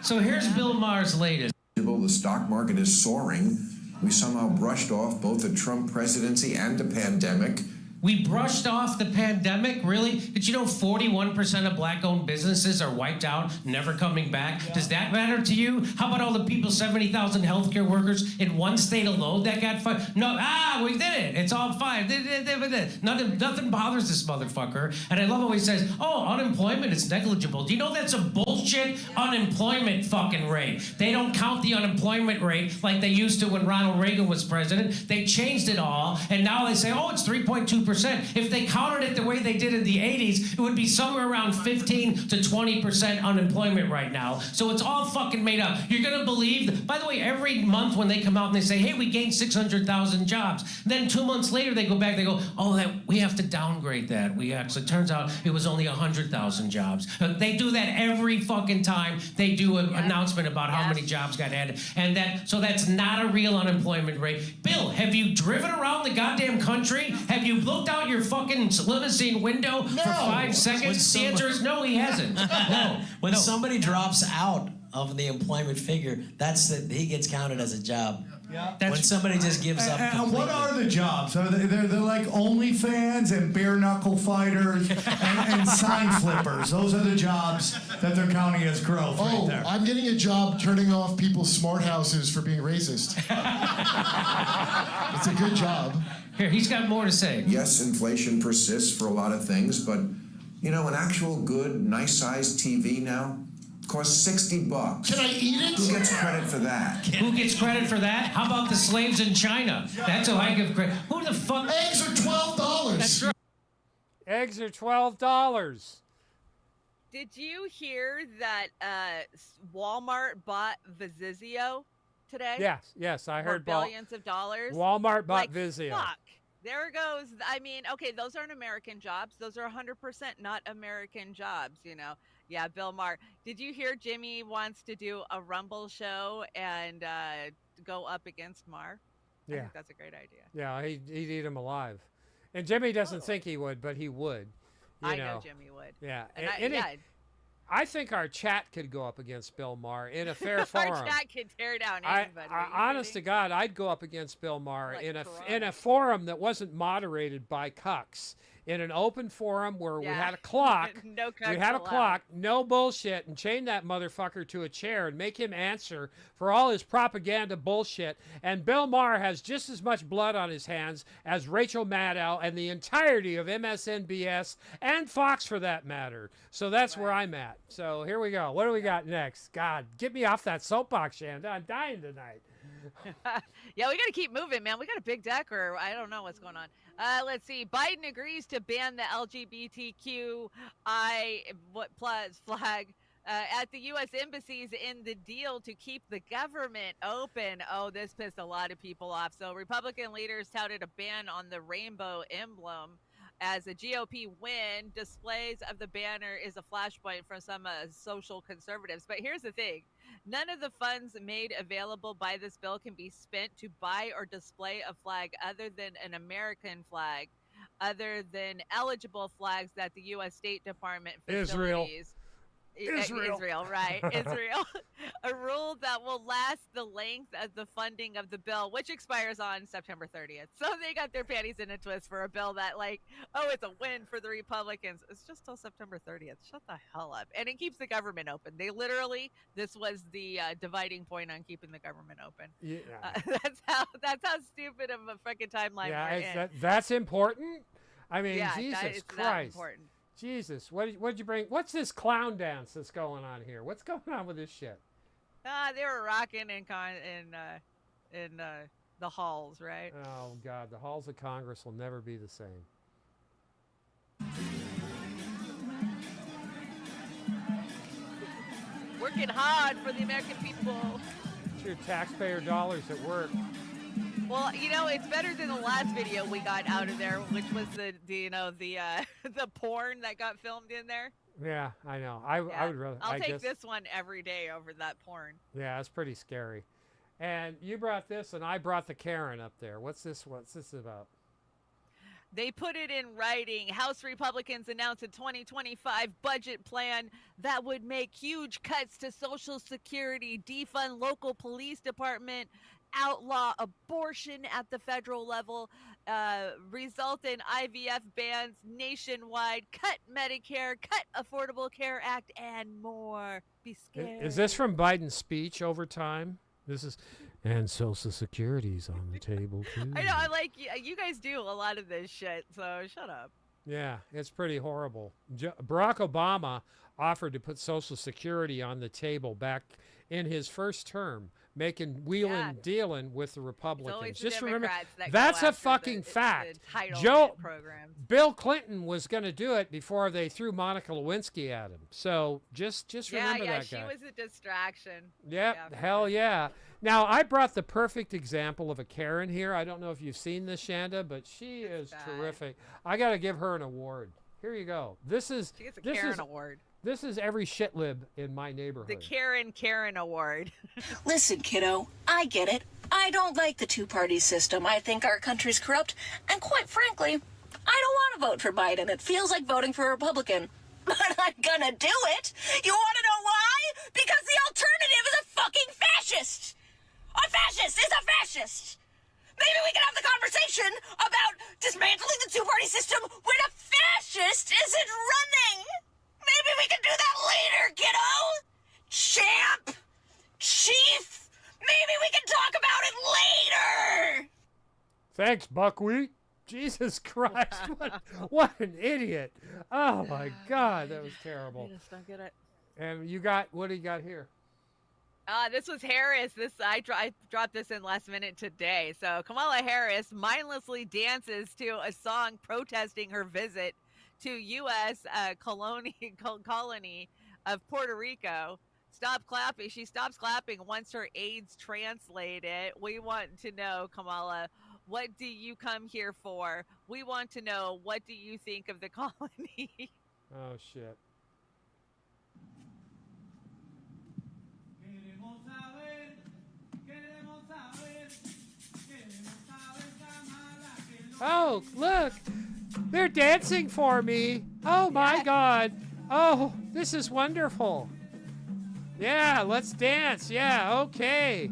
Speaker 7: So here's Bill Maher's latest.
Speaker 8: The stock market is soaring. We somehow brushed off both the Trump presidency and the pandemic.
Speaker 7: We brushed off the pandemic? Really? Did you know 41% of black-owned businesses are wiped out, never coming back? Yeah. Does that matter to you? How about all the people, 70,000 healthcare workers in one state alone that got fired? No, we did it. It's all fine. Nothing bothers this motherfucker. And I love how he says, unemployment is negligible. Do you know that's a bullshit unemployment fucking rate? They don't count the unemployment rate like they used to when Ronald Reagan was president. They changed it all, and now they say, it's 3.2%. If they counted it the way they did in the 80s, it would be somewhere around 15 to 20% unemployment right now. So it's all fucking made up. You're going to believe, by the way, every month when they come out and they say, hey, we gained 600,000 jobs. Then 2 months later, they go back, they go, we have to downgrade that. Turns out it was only 100,000 jobs. They do that every fucking time they do an announcement about how many jobs got added. So that's not a real unemployment rate. Bill, have you driven around the goddamn country? Have you looked out your fucking limousine window for 5 seconds? The answer is no, he hasn't.
Speaker 9: When somebody drops out of the employment figure, he gets counted as a job.
Speaker 24: Yeah.
Speaker 9: When somebody just gives up.
Speaker 24: And what are the jobs? They're like OnlyFans and bare knuckle fighters and sign flippers. Those are the jobs that they're counting as growth right there.
Speaker 25: I'm getting a job turning off people's smart houses for being racist. It's a good job.
Speaker 7: Here, he's got more to say.
Speaker 8: Yes, inflation persists for a lot of things, but an actual good, nice-sized TV now costs $60.
Speaker 25: Can I eat it?
Speaker 8: Who gets credit for that?
Speaker 7: Who gets credit for that? How about the slaves in China? That's who I give credit. Who the fuck?
Speaker 25: Eggs are $12.
Speaker 7: That's right.
Speaker 4: Eggs are $12.
Speaker 5: Did you hear that Walmart bought Vizio today?
Speaker 4: Yes, I heard.
Speaker 5: For billions of dollars.
Speaker 4: Walmart bought Vizio.
Speaker 5: Fuck. There goes. I mean, okay, those aren't American jobs. Those are 100% not American jobs, Yeah, Bill Maher. Did you hear Jimmy wants to do a Rumble show and go up against Maher?
Speaker 4: Yeah.
Speaker 5: I think that's a great idea.
Speaker 4: Yeah, he'd eat him alive. And Jimmy doesn't think he would, but he would.
Speaker 5: I know Jimmy would.
Speaker 4: Yeah.
Speaker 5: And
Speaker 4: I think our chat could go up against Bill Maher in a fair forum.
Speaker 5: Our chat could tear down anybody.
Speaker 4: Honest to God, I'd go up against Bill Maher
Speaker 5: Like
Speaker 4: in a forum that wasn't moderated by cucks. In an open forum where we had a clock,
Speaker 5: No
Speaker 4: we
Speaker 5: cucks
Speaker 4: had a
Speaker 5: allowed.
Speaker 4: clock, no bullshit, and chain that motherfucker to a chair and make him answer for all his propaganda bullshit. And Bill Maher has just as much blood on his hands as Rachel Maddow and the entirety of MSNBS and Fox for that matter. So that's where I'm at. So here we go. What do we got next? God, get me off that soapbox, Shanda. I'm dying tonight.
Speaker 5: Yeah, we got to keep moving, man. We got a big deck, or I don't know what's going on. Let's see. Biden agrees to ban the LGBTQI+ flag at the U.S. embassies in the deal to keep the government open. Oh, this pissed a lot of people off. So Republican leaders touted a ban on the rainbow emblem as a GOP win. Displays of the banner is a flashpoint from some social conservatives. But here's the thing. None of the funds made available by this bill can be spent to buy or display a flag other than an American flag, other than eligible flags that the U.S. State Department facilities. Israel, right. Israel. A rule that will last the length of the funding of the bill, which expires on September 30th. So they got their panties in a twist for a bill that, like, oh, it's a win for the Republicans. It's just till September 30th. Shut the hell up. And it keeps the government open. They literally, this was the dividing point on keeping the government open.
Speaker 4: Yeah.
Speaker 5: That's how stupid of a freaking timeline we're in.
Speaker 4: That's important? I mean,
Speaker 5: Yeah,
Speaker 4: Jesus
Speaker 5: it's
Speaker 4: Christ.
Speaker 5: that important.
Speaker 4: Jesus, what'd you bring? What's this clown dance that's going on here? What's going on with this shit?
Speaker 5: They were rocking in the halls, right?
Speaker 4: Oh God, the halls of Congress will never be the same.
Speaker 5: Working hard for the American people.
Speaker 4: It's your taxpayer dollars at work.
Speaker 5: Well, you know, it's better than the last video we got out of there, which was the porn that got filmed in there.
Speaker 4: Yeah, I know. I would rather.
Speaker 5: I'll take
Speaker 4: guess,
Speaker 5: this one every day over that porn.
Speaker 4: Yeah, it's pretty scary. And you brought this, and I brought the Karen up there. What's this about?
Speaker 5: They put it in writing. House Republicans announced a 2025 budget plan that would make huge cuts to Social Security, defund local police department, outlaw abortion at the federal level, result in IVF bans nationwide, cut Medicare, cut Affordable Care Act, and more. Be scared.
Speaker 4: Is this from Biden's speech over time? This is, and Social Security's on the table too.
Speaker 5: I know. I like you guys do a lot of this shit, so shut up.
Speaker 4: Yeah, it's pretty horrible. Barack Obama offered to put Social Security on the table back in his first term, wheeling dealing with the Republicans. Just remember, that's a fucking fact. Bill Clinton was going to do it before they threw Monica Lewinsky at him. So just remember that guy.
Speaker 5: She was a distraction.
Speaker 4: Yeah, hell yeah. Now, I brought the perfect example of a Karen here. I don't know if you've seen this, Shanda, but she is terrific. I got to give her an award. Here you go.
Speaker 5: She gets a Karen award.
Speaker 4: This is every shit lib in my neighborhood.
Speaker 5: The Karen Award.
Speaker 10: Listen, kiddo, I get it. I don't like the two-party system. I think our country's corrupt. And quite frankly, I don't want to vote for Biden. It feels like voting for a Republican. But I'm gonna do it. You want to know why? Because the alternative is a fucking fascist. A fascist is a fascist. Maybe we can have the conversation about dismantling the two-party system when a fascist isn't running. Maybe we can do that later, kiddo. Champ. Chief. Maybe we can talk about it later.
Speaker 4: Thanks, Buckwheat. Jesus Christ. What an idiot. Oh, my God. That was terrible.
Speaker 5: I just don't get it.
Speaker 4: And what do you got here?
Speaker 5: This was Harris. I dropped this in last minute today. So Kamala Harris mindlessly dances to a song protesting her visit to U.S. colony of Puerto Rico. Stop clapping. She stops clapping once her aides translate it. We want to know, Kamala, what do you come here for? We want to know, what do you think of the colony?
Speaker 4: Oh, shit. Oh, look. They're dancing for me. Oh, my God. Oh, this is wonderful. Yeah, let's dance. Yeah, okay.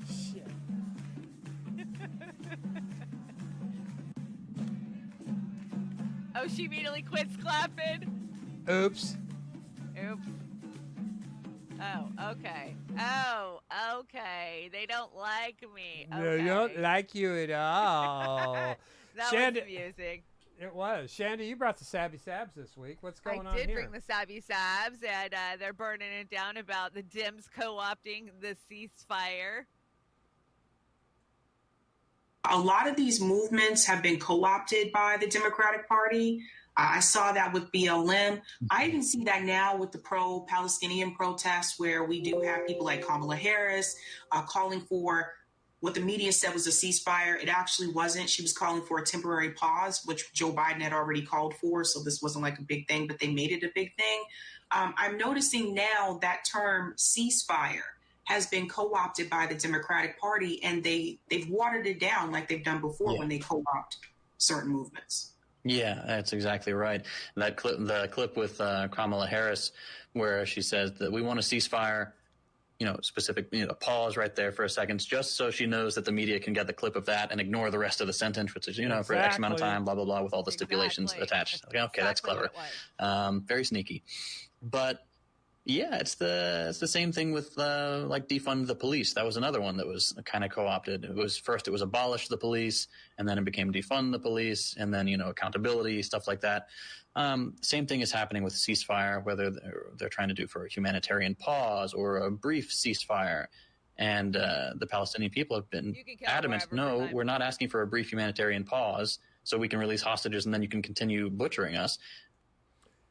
Speaker 4: Shit.
Speaker 5: Oh, she immediately quits clapping.
Speaker 4: Oops.
Speaker 5: Oops. Oh, okay. Oh, okay. They don't like me. Okay.
Speaker 4: They don't like you at all.
Speaker 5: That
Speaker 4: Shanda,
Speaker 5: was amusing.
Speaker 4: It was. Shanda, you brought the Sabby Sabs this week. What's going on
Speaker 5: I did
Speaker 4: here?
Speaker 5: bring the Sabby Sabs, and they're burning it down about the Dems co-opting the ceasefire.
Speaker 20: A lot of these movements have been co-opted by the Democratic Party. I saw that with BLM. I even see that now with the pro-Palestinian protests, where we do have people like Kamala Harris calling for what the media said was a ceasefire. It actually wasn't. She was calling for a temporary pause, which Joe Biden had already called for. So this wasn't like a big thing, but they made it a big thing. I'm noticing now that term ceasefire has been co-opted by the Democratic Party, and they've watered it down like they've done before when they co-opt certain movements.
Speaker 11: Yeah, that's exactly right. That clip, the clip with Kamala Harris, where she says that we want a ceasefire, specific, pause right there for a second, just so she knows that the media can get the clip of that and ignore the rest of the sentence, which is, for X amount of time, blah, blah, blah, with all the stipulations attached. Okay, that's clever. Very sneaky. But yeah, it's the same thing with like defund the police. That was another one that was kind of co-opted. It was abolish the police, and then it became defund the police, and then accountability, stuff like that. Same thing is happening with ceasefire, whether they're trying to do for a humanitarian pause or a brief ceasefire. And the Palestinian people have been adamant, no, we're not asking for a brief humanitarian pause so we can release hostages and then you can continue butchering us.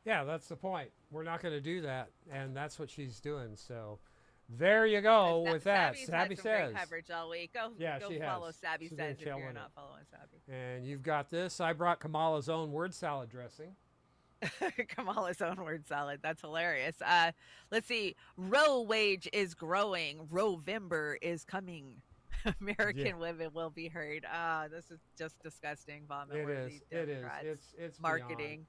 Speaker 4: Yeah, that's the point. We're not going to do that, and that's what she's doing. So there you go with that. Sabby says.
Speaker 5: Great coverage all week. Go
Speaker 4: she
Speaker 5: follow
Speaker 4: has.
Speaker 5: Sabby
Speaker 4: She's
Speaker 5: says
Speaker 4: been
Speaker 5: if you're
Speaker 4: killing
Speaker 5: not
Speaker 4: it.
Speaker 5: following Sabby.
Speaker 4: And you've got this. I brought Kamala's own word salad dressing.
Speaker 5: Kamala's own word salad. That's hilarious. Let's see. Roe wage is growing. Roe-vember is coming. American women will be heard. This is just disgusting. Vomit.
Speaker 4: It is. It is. It's
Speaker 5: marketing.
Speaker 4: Beyond.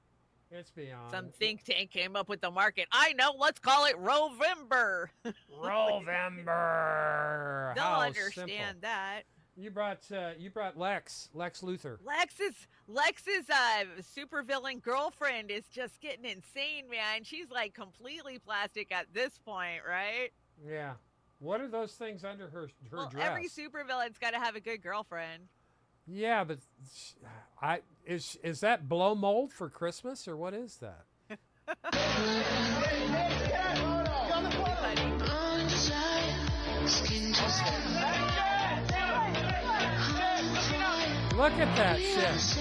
Speaker 4: It's beyond.
Speaker 5: Some think tank came up with the market. I know. Let's call it Roe-vember.
Speaker 4: Roe-vember.
Speaker 5: They'll
Speaker 4: How
Speaker 5: understand
Speaker 4: simple.
Speaker 5: that.
Speaker 4: You brought Lex Luthor.
Speaker 5: Lex's supervillain girlfriend is just getting insane, man. She's like completely plastic at this point, right?
Speaker 4: Yeah. What are those things under her dress?
Speaker 5: Every supervillain's got to have a good girlfriend.
Speaker 4: Yeah, but is that blow mold for Christmas or what is that? Look at that shit.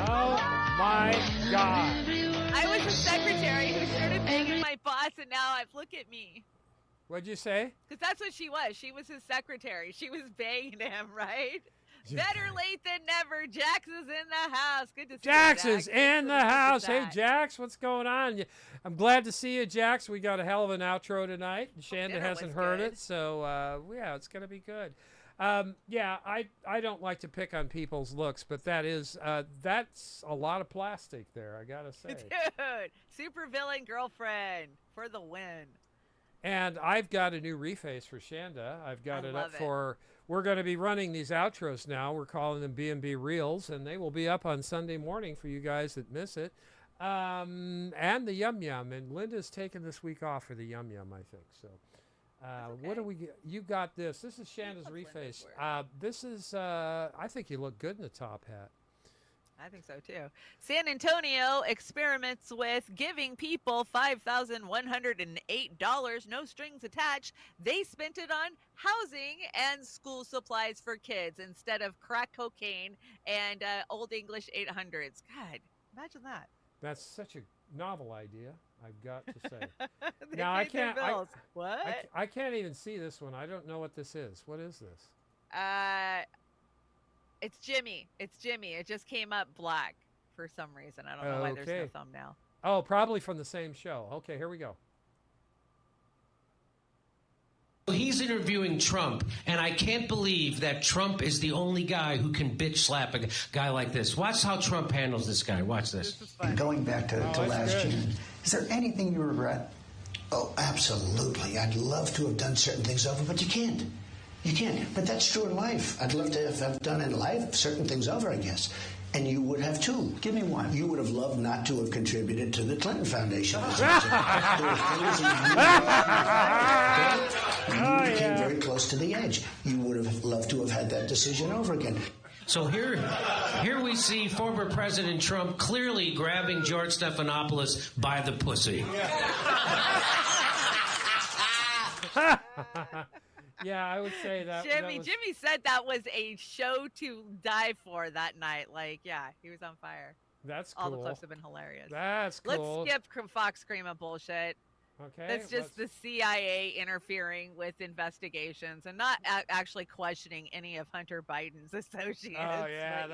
Speaker 4: Oh my God.
Speaker 5: I was a secretary who started banging my boss, and now look at me.
Speaker 4: What'd you say?
Speaker 5: Because that's what she was. She was his secretary. She was banging him, right? Better late than never. Jax is in the house. Good to see
Speaker 4: Jax
Speaker 5: you,
Speaker 4: is in the house. Hey, Jax, what's going on? I'm glad to see you, Jax. We got a hell of an outro tonight. Shanda hasn't heard it, so yeah, it's going to be good. Yeah, I don't like to pick on people's looks, but that's a lot of plastic there, I gotta say.
Speaker 5: Dude, super villain girlfriend for the win.
Speaker 4: And I've got a new reface for Shanda. I've got it up for. We're going to be running these outros now. We're calling them B&B Reels, and they will be up on Sunday morning for you guys that miss it. And the Yum Yum, and Linda's taking this week off for the Yum Yum, I think. So. Okay. What do we get? You got this. This is Shanda's reface. This is, I think you look good in the top hat.
Speaker 5: I think so too. San Antonio experiments with giving people $5,108, no strings attached. They spent it on housing and school supplies for kids instead of crack cocaine and Old English 800s. God, imagine that.
Speaker 4: That's such a novel idea, I've got to say. Now I can't.
Speaker 5: What?
Speaker 4: I can't even see this one. I don't know what this is. What is this?
Speaker 5: It's Jimmy. It's Jimmy. It just came up black for some reason. I don't know why there's no thumbnail.
Speaker 4: Oh, probably from the same show. Okay, here we go.
Speaker 12: He's
Speaker 7: he's interviewing Trump, and I can't believe that Trump is the only guy who can bitch slap a guy like this. Watch how Trump handles this guy. Watch this.
Speaker 12: Going back to last June, is there anything you regret? Oh, absolutely. I'd love to have done certain things over, but you can't. You can't. But that's true in life. I'd love to have done in life certain things over, I guess. And you would have too. Give me one. You would have loved not to have contributed to the Clinton Foundation. You came very close to the edge. You would have loved to have had that decision over again.
Speaker 7: So here we see former President Trump clearly grabbing George Stephanopoulos by the pussy.
Speaker 4: Yeah, I would say that.
Speaker 5: Jimmy said that was a show to die for that night. Like, yeah, he was on fire.
Speaker 4: That's cool.
Speaker 5: All the clips have been hilarious.
Speaker 4: That's cool.
Speaker 5: Let's skip Fox Cream of bullshit.
Speaker 4: Okay.
Speaker 5: That's just the CIA interfering with investigations and not actually questioning any of Hunter Biden's associates.
Speaker 4: Oh, yeah.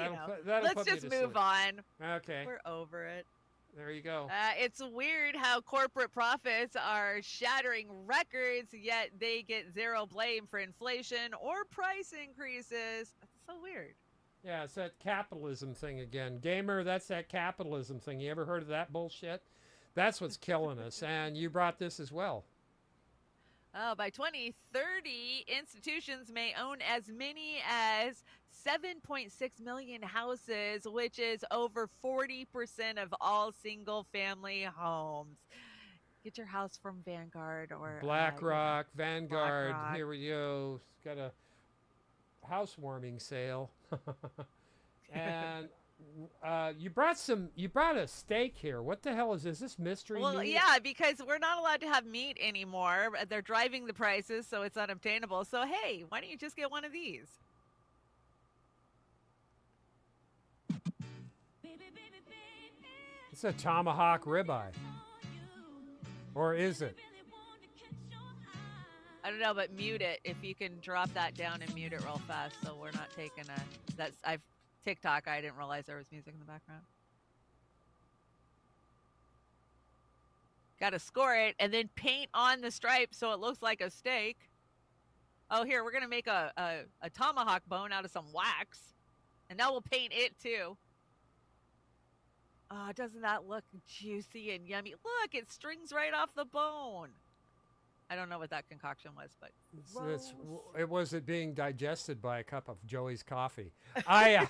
Speaker 5: But, let's just move on.
Speaker 4: Okay.
Speaker 5: We're over it.
Speaker 4: There you go.
Speaker 5: It's weird how corporate profits are shattering records, yet they get zero blame for inflation or price increases. That's so weird.
Speaker 4: Yeah, it's that capitalism thing again. Gamer, that's that capitalism thing. You ever heard of that bullshit? That's what's killing us. And you brought this as well.
Speaker 5: By 2030, institutions may own as many as 7.6 million houses, which is over 40% of all single-family homes. Get your house from Vanguard or
Speaker 4: BlackRock, Vanguard.
Speaker 5: BlackRock.
Speaker 4: Here we go. It's got a housewarming sale. And you brought a steak here. What the hell is this? Is this mystery meat?
Speaker 5: Well, yeah, because we're not allowed to have meat anymore. They're driving the prices, so it's unobtainable. So, hey, why don't you just get one of these?
Speaker 4: It's a tomahawk ribeye. Or is it?
Speaker 5: I don't know, but mute it. If you can drop that down and mute it real fast so we're not taking TikTok, I didn't realize there was music in the background. Got to score it and then paint on the stripe so it looks like a steak. Oh, here, we're going to make a tomahawk bone out of some wax. And now we'll paint it too. Oh, doesn't that look juicy and yummy? Look, it strings right off the bone. I don't know what that concoction was, but
Speaker 4: it was being digested by a cup of Joey's coffee. Yeah.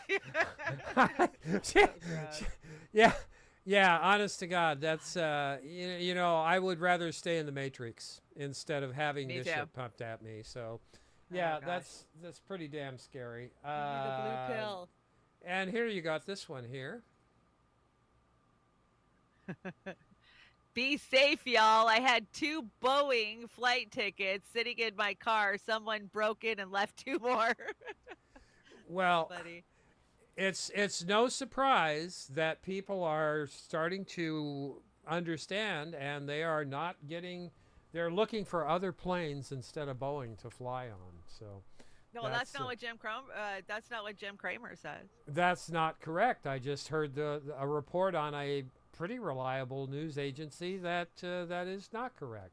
Speaker 4: Honest to God, that's I would rather stay in the Matrix instead of having this shit pumped at me. So, yeah, that's pretty damn scary.
Speaker 5: The blue pill.
Speaker 4: And here you got this one here.
Speaker 5: Be safe, y'all. I had 2 Boeing flight tickets sitting in my car. Someone broke in and left 2 more.
Speaker 4: Well, it's no surprise that people are starting to understand, and they are not getting. They're looking for other planes instead of Boeing to fly on. So.
Speaker 5: No, that's not what Jim Cramer says.
Speaker 4: That's not correct. I just heard a report on a pretty reliable news agency that that is not correct.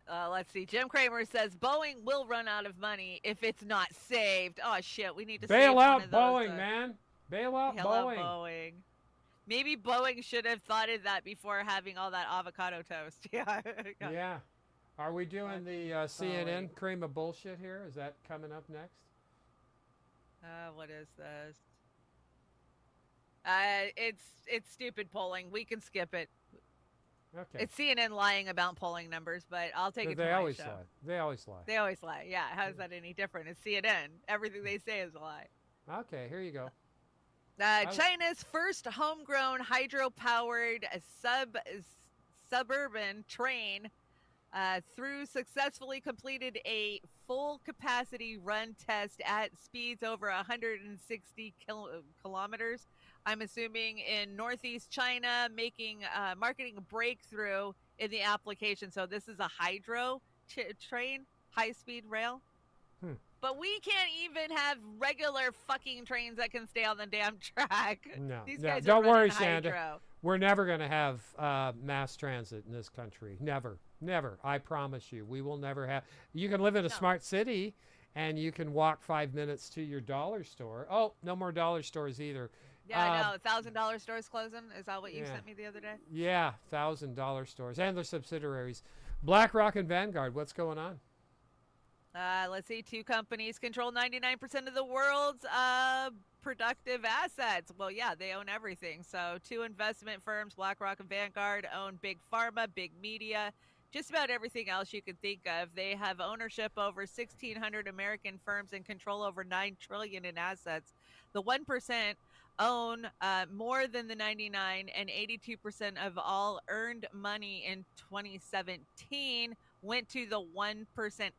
Speaker 5: Let's see. Jim Cramer says Boeing will run out of money if it's not saved. Oh shit, we need to
Speaker 4: bail out
Speaker 5: one of those,
Speaker 4: Boeing, man. Bail out Boeing.
Speaker 5: Maybe Boeing should have thought of that before having all that avocado toast. Yeah.
Speaker 4: Yeah. Are we doing the CNN cream of bullshit here? Is that coming up next?
Speaker 5: What is this? It's stupid polling. We can skip it.
Speaker 4: Okay.
Speaker 5: It's CNN lying about polling numbers, but I'll take it.
Speaker 4: They always lie. They always lie.
Speaker 5: They always lie. Yeah. How's that any different? It's CNN. Everything they say is a lie.
Speaker 4: Okay. Here you go.
Speaker 5: China's first homegrown hydro-powered suburban train successfully completed a full capacity run test at speeds over 160 kilometers. I'm assuming in northeast China, marketing a breakthrough in the application. So this is a hydro train, high-speed rail. But we can't even have regular fucking trains that can stay on the damn track.
Speaker 4: No,
Speaker 5: These guys
Speaker 4: don't
Speaker 5: are
Speaker 4: worry,
Speaker 5: hydro.
Speaker 4: Chanda. We're never going to have mass transit in this country. Never. Never. I promise you. We will never have. You can live in a smart city, and you can walk 5 minutes to your dollar store. Oh, no more dollar stores either.
Speaker 5: Yeah, I know. $1,000 stores closing. Is that what you sent me the other day?
Speaker 4: Yeah, $1,000 stores and their subsidiaries. BlackRock and Vanguard. What's going on?
Speaker 5: Let's see. 2 companies control 99% of the world's productive assets. Well, yeah, they own everything. So 2 investment firms, BlackRock and Vanguard, own big pharma, big media, just about everything else you could think of. They have ownership over 1,600 American firms and control over $9 trillion in assets. The 1% own more than the 99, and 82% of all earned money in 2017 went to the 1%.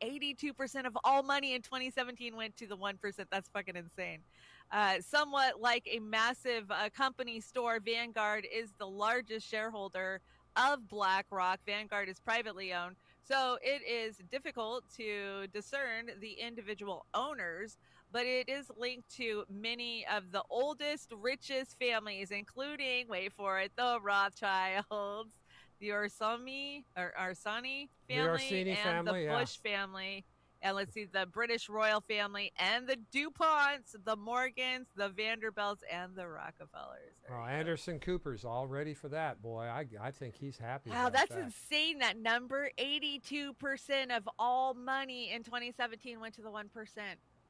Speaker 5: 82% of all money in 2017 went to the 1%. That's fucking insane. Somewhat like a massive company store, Vanguard is the largest shareholder of BlackRock. Vanguard is privately owned, so it is difficult to discern the individual owners, but it is linked to many of the oldest, richest families, including, wait for it, the Rothschilds, the Orsini family, and the Bush family. And let's see, the British royal family, and the DuPonts, the Morgans, the Vanderbilts, and the Rockefellers.
Speaker 4: Oh, Anderson Cooper's all ready for that, boy. I think he's happy.
Speaker 5: Wow,
Speaker 4: about
Speaker 5: that's
Speaker 4: that.
Speaker 5: insane, that number. 82% of all money in 2017 went to the 1%.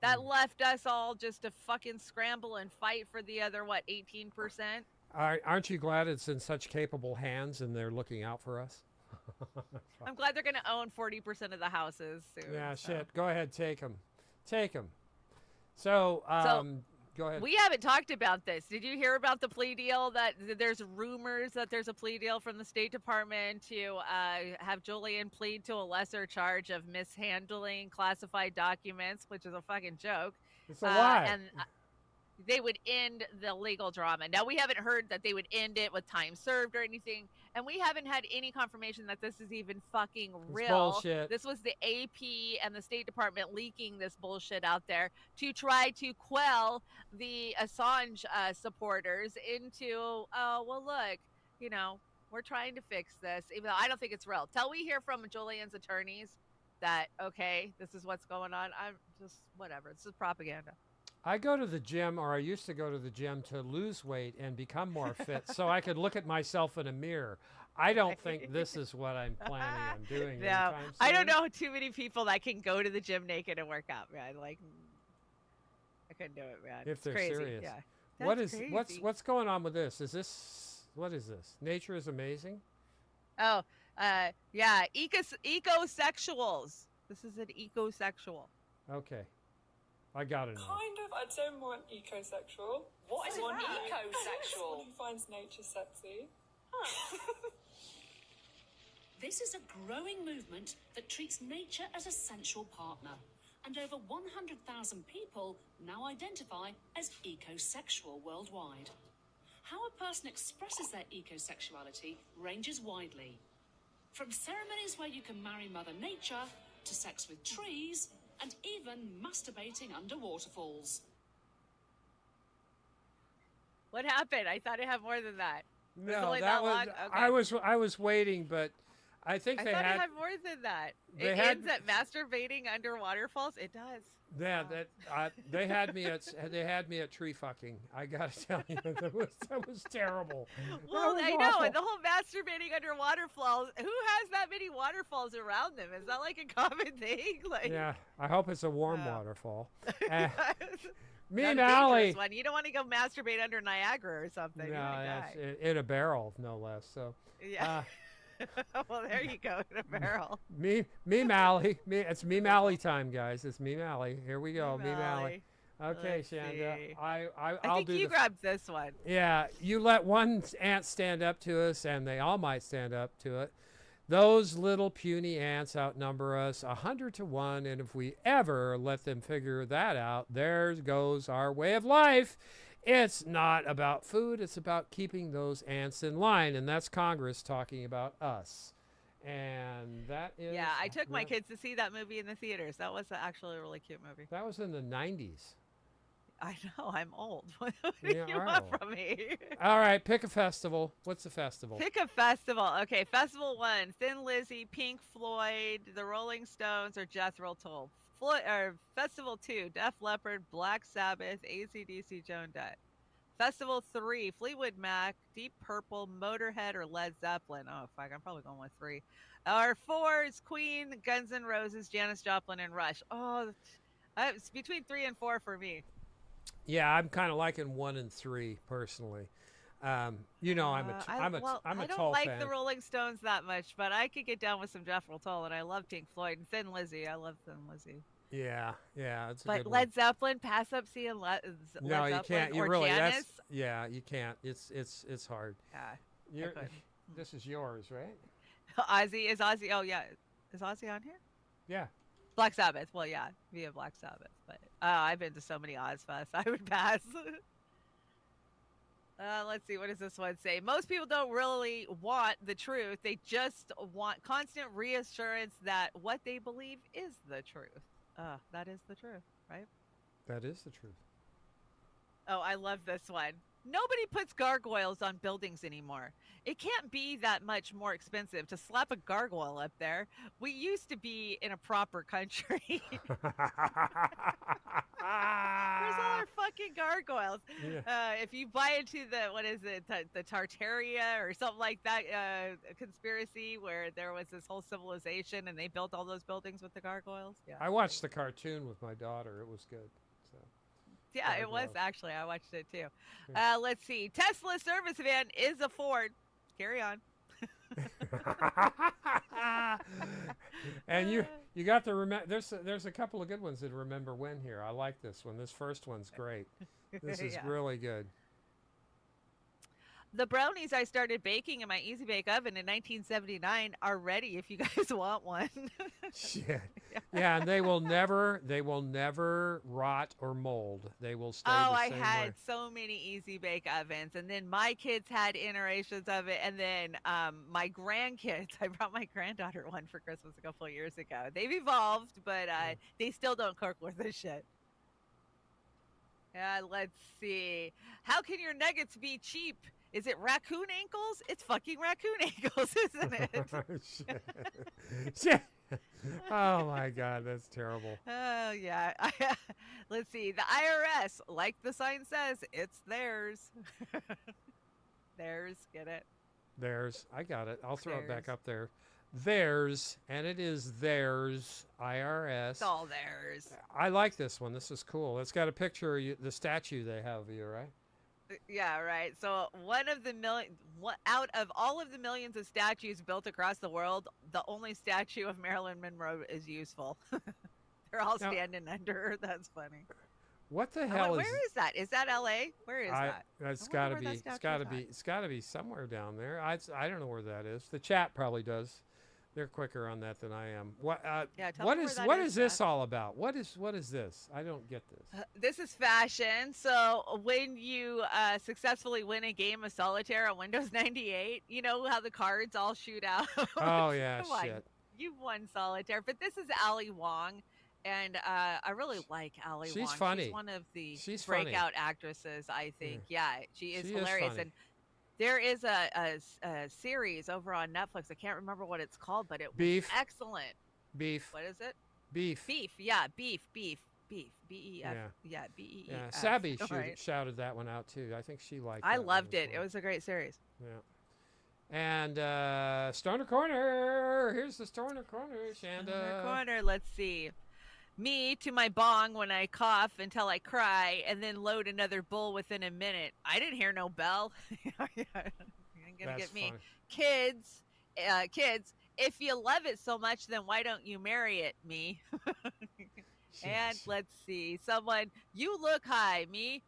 Speaker 5: That left us all just to fucking scramble and fight for the other, 18%?
Speaker 4: Aren't you glad it's in such capable hands and they're looking out for us?
Speaker 5: I'm glad they're going to own 40% of the houses soon.
Speaker 4: Yeah, shit. Go ahead, take them. Take them. So, go ahead.
Speaker 5: We haven't talked about this. Did you hear about the plea deal? That there's rumors that there's a plea deal from the State Department to have Julian plead to a lesser charge of mishandling classified documents, which is a fucking joke.
Speaker 4: It's a lie.
Speaker 5: And they would end the legal drama. Now, we haven't heard that they would end it with time served or anything, and we haven't had any confirmation that this is even fucking real.
Speaker 4: It's bullshit.
Speaker 5: This was the AP and the State Department leaking this bullshit out there to try to quell the Assange supporters into, oh, well, look, we're trying to fix this, even though I don't think it's real. Till we hear from Julian's attorneys that, okay, this is what's going on, I'm just, whatever. This is propaganda.
Speaker 4: I go to the gym, or I used to go to the gym to lose weight and become more fit so I could look at myself in a mirror. I don't think this is what I'm planning on doing.
Speaker 5: No, I don't know too many people that can go to the gym naked and work out, man. Like, I couldn't do it, man.
Speaker 4: If they're
Speaker 5: crazy.
Speaker 4: serious.
Speaker 5: Yeah.
Speaker 4: What's going on with this? What is this? Nature is amazing?
Speaker 5: Oh, yeah, ecosexuals. This is an ecosexual.
Speaker 4: Okay. I gotta know.
Speaker 6: Kind of. I'd say more an ecosexual.
Speaker 19: What is an ecosexual?
Speaker 6: Someone who finds nature sexy.
Speaker 13: This is a growing movement that treats nature as a central partner, and over 100,000 people now identify as ecosexual worldwide. How a person expresses their ecosexuality ranges widely, from ceremonies where you can marry Mother Nature, to sex with trees, and even masturbating under waterfalls.
Speaker 5: What happened? I thought it had more than that.
Speaker 4: No, that was. Okay. I was waiting, but I think they
Speaker 5: thought
Speaker 4: had.
Speaker 5: it had more than that. It ends at masturbating under waterfalls. It does.
Speaker 4: Yeah, they had me at tree fucking. I gotta tell you, that was terrible.
Speaker 5: Well,
Speaker 4: was
Speaker 5: I know,
Speaker 4: awful.
Speaker 5: and the whole masturbating under waterfalls. Who has that many waterfalls around them? Is that like a common thing? Like,
Speaker 4: yeah, I hope it's a warm waterfall. Me
Speaker 5: Not
Speaker 4: and
Speaker 5: a
Speaker 4: Allie.
Speaker 5: dangerous one. You don't want to go masturbate under Niagara or something. You're
Speaker 4: No,
Speaker 5: gonna
Speaker 4: that's
Speaker 5: die.
Speaker 4: in a barrel, no less. So.
Speaker 5: Yeah. Well, there you go, in a barrel.
Speaker 4: Me Mally. It's me Mally time, guys. It's me Mally. Here we go, me Mally. Okay,
Speaker 5: Let's
Speaker 4: Shanda.
Speaker 5: see.
Speaker 4: I'll
Speaker 5: I think
Speaker 4: do
Speaker 5: you grabbed this one.
Speaker 4: Yeah, you let one ant stand up to us, and they all might stand up to it. Those little puny ants outnumber us 100 to 1, and if we ever let them figure that out, there goes our way of life. It's not about food, it's about keeping those ants in line, and that's Congress talking about us. And that is...
Speaker 5: Yeah, I took my kids to see that movie in the theaters. That was actually a really cute movie.
Speaker 4: That was in the 90s.
Speaker 5: I know, I'm old. What do
Speaker 4: Yeah,
Speaker 5: you want from me?
Speaker 4: All right, pick a festival. What's the festival?
Speaker 5: Pick a festival. Okay, Festival 1, Thin Lizzy, Pink Floyd, The Rolling Stones, or Jethro Tull. Festival 2, Def Leppard, Black Sabbath, AC/DC, Joan Jett. Festival 3, Fleetwood Mac, Deep Purple, Motorhead, or Led Zeppelin. Oh, fuck, I'm probably going with 3. Or 4 is Queen, Guns N' Roses, Janis Joplin, and Rush. Oh, it's between 3 and 4 for me.
Speaker 4: Yeah, I'm kind of liking 1 and 3 personally. You know, I'm a
Speaker 5: I
Speaker 4: tall fan.
Speaker 5: don't like the Rolling Stones that much, but I could get down with some Jethro Tull, and I love Pink Floyd and Thin Lizzy. I love Thin Lizzy.
Speaker 4: Yeah, it's a
Speaker 5: but
Speaker 4: good one.
Speaker 5: Led Zeppelin, pass up seeing Led
Speaker 4: No,
Speaker 5: Zeppelin
Speaker 4: you can't. You
Speaker 5: or
Speaker 4: really.
Speaker 5: Janis.
Speaker 4: Yeah, you can't. It's hard.
Speaker 5: Yeah.
Speaker 4: This is yours, right?
Speaker 5: Ozzy is Ozzy. Oh yeah, is Ozzy on here?
Speaker 4: Yeah.
Speaker 5: Black Sabbath. Well, yeah, via Black Sabbath. But I've been to so many Ozfests. I would pass. Let's see. What does this one say? Most people don't really want the truth. They just want constant reassurance that what they believe is the truth. That is the truth, right?
Speaker 4: That is the truth.
Speaker 5: Oh, I love this one. Nobody puts gargoyles on buildings anymore. It can't be that much more expensive to slap a gargoyle up there. We used to be in a proper country. Where's all our fucking gargoyles?
Speaker 4: Yeah.
Speaker 5: If you buy into the Tartaria or something like that conspiracy where there was this whole civilization and they built all those buildings with the gargoyles. Yeah.
Speaker 4: I watched the cartoon with my daughter. It was good. So.
Speaker 5: Yeah, it was actually. I watched it too. Let's see. Tesla service van is a Ford. Carry on.
Speaker 4: And you got to remember. There's a couple of good ones to remember when here. I like this one. This first one's great. This is really good.
Speaker 5: The brownies I started baking in my Easy Bake Oven in 1979 are ready if you guys want one.
Speaker 4: Shit. Yeah, and they will never rot or mold. They will stay the
Speaker 5: I
Speaker 4: same
Speaker 5: had
Speaker 4: way.
Speaker 5: so many Easy Bake Ovens, and then my kids had iterations of it, and then my grandkids, I brought my granddaughter one for Christmas a couple of years ago. They've evolved, but they still don't cook worth this shit. Let's see. How can your nuggets be cheap? Is it raccoon ankles? It's fucking raccoon ankles, isn't it?
Speaker 4: Shit. Oh my God, that's terrible.
Speaker 5: Oh yeah. Let's see. The IRS, like the sign says, it's theirs. Theirs. Get it?
Speaker 4: Theirs. I got it. I'll throw it back up there. Theirs, and it is theirs. IRS. It's
Speaker 5: all theirs.
Speaker 4: I like this one. This is cool. It's got a picture of the statue they have of you, right?
Speaker 5: Yeah, right. So out of all of the millions of statues built across the world, the only statue of Marilyn Monroe is useful. They're all standing under her. That's funny.
Speaker 4: What the hell
Speaker 5: where is that? Is that LA? Where is that?
Speaker 4: It's got to be. It's got to be somewhere down there. I don't know where that is. The chat probably does. They're quicker on that than I am. What is this all about? What is this? I don't get this.
Speaker 5: This is fashion. So when you successfully win a game of solitaire on Windows 98, you know how the cards all shoot out.
Speaker 4: Oh yeah,
Speaker 5: Come on,
Speaker 4: shit.
Speaker 5: You've won solitaire, but this is Ali Wong, and I really like Ali Wong.
Speaker 4: She's funny.
Speaker 5: She's one of the
Speaker 4: funny.
Speaker 5: breakout actresses, I think. Yeah, she is
Speaker 4: She
Speaker 5: hilarious.
Speaker 4: funny.
Speaker 5: And there is a series over on Netflix. I can't remember what it's called, but it was excellent.
Speaker 4: Beef.
Speaker 5: What is it?
Speaker 4: Beef.
Speaker 5: Beef. Yeah, beef. B-E-F. Yeah, B-E-E-F.
Speaker 4: Yeah, Sabby
Speaker 5: Right.
Speaker 4: shouted that one out too. I think she liked.
Speaker 5: I
Speaker 4: that one
Speaker 5: loved
Speaker 4: as
Speaker 5: it.
Speaker 4: well.
Speaker 5: It was a great series.
Speaker 4: Yeah. And Stoner Corner. Here's the Stoner Corner, Chanda.
Speaker 5: Stoner Corner. Let's see. Me to my bong when I cough until I cry, and then load another bowl within a minute. I didn't hear no bell. You're gonna get me.
Speaker 4: Funny.
Speaker 5: Kids, if you love it so much, then why don't you marry it? Me. And let's see. Someone, you look high. Me,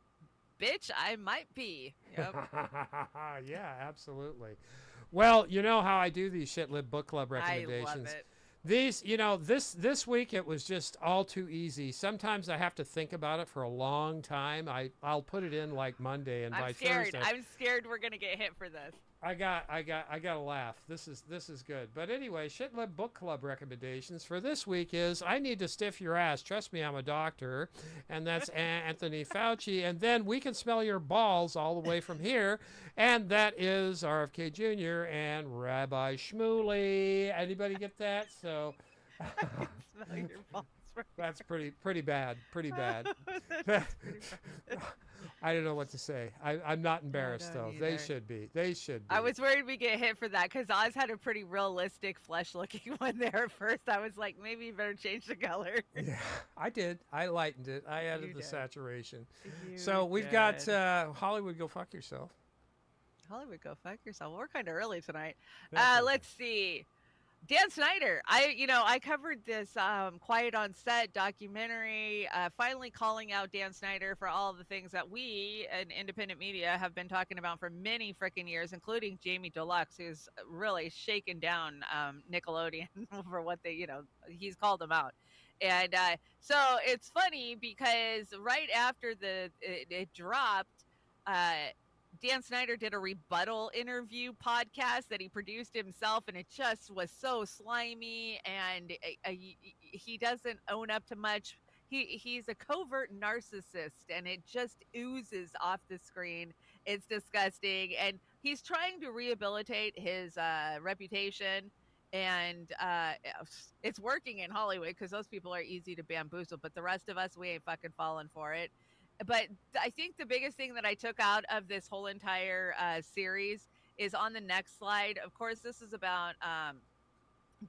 Speaker 5: bitch, I might be. Yep.
Speaker 4: Yeah, absolutely. Well, you know how I do these Shitlib Book Club recommendations.
Speaker 5: I love it.
Speaker 4: These, this week it was just all too easy. Sometimes I have to think about it for a long time. I'll put it in like Monday, and by Thursday.
Speaker 5: I'm scared we're gonna get hit for this.
Speaker 4: I got to laugh. This is good. But anyway, Shitlib Book Club recommendations for this week is I Need to Stiff Your Ass. Trust me, I'm a doctor. And that's Anthony Fauci. And then We Can Smell Your Balls all the way from here. And that is RFK Jr. and Rabbi Shmuley. Anybody get that? So
Speaker 5: Smell your balls.
Speaker 4: that's pretty bad. Pretty bad. I don't know what to say. I'm not embarrassed, though. They should be. They should be.
Speaker 5: I was worried we get hit for that because Oz had a pretty realistic flesh-looking one there at first. I was like, maybe you better change the color.
Speaker 4: Yeah, I did. I lightened it. I added
Speaker 5: You
Speaker 4: the
Speaker 5: did.
Speaker 4: saturation.
Speaker 5: You
Speaker 4: So we've got Hollywood Go Fuck Yourself.
Speaker 5: Hollywood, go fuck yourself. We're kind of early tonight.
Speaker 4: That's okay.
Speaker 5: Let's see. Dan Snyder. I covered this Quiet on Set documentary, finally calling out Dan Snyder for all the things that we and independent media have been talking about for many freaking years, including Jamie Deluxe, who's really shaken down Nickelodeon for what they, he's called them out. And so it's funny because right after it dropped, Dan Snyder did a rebuttal interview podcast that he produced himself, and it just was so slimy, and he doesn't own up to much. He's a covert narcissist, and it just oozes off the screen. It's disgusting, and he's trying to rehabilitate his reputation, and it's working in Hollywood because those people are easy to bamboozle, but the rest of us, we ain't fucking falling for it. But I think the biggest thing that I took out of this whole entire series is on the next slide. Of course, this is about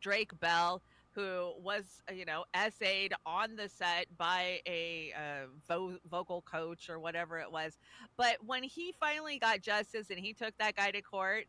Speaker 5: Drake Bell, who was, essayed on the set by a vocal coach or whatever it was. But when he finally got justice and he took that guy to court,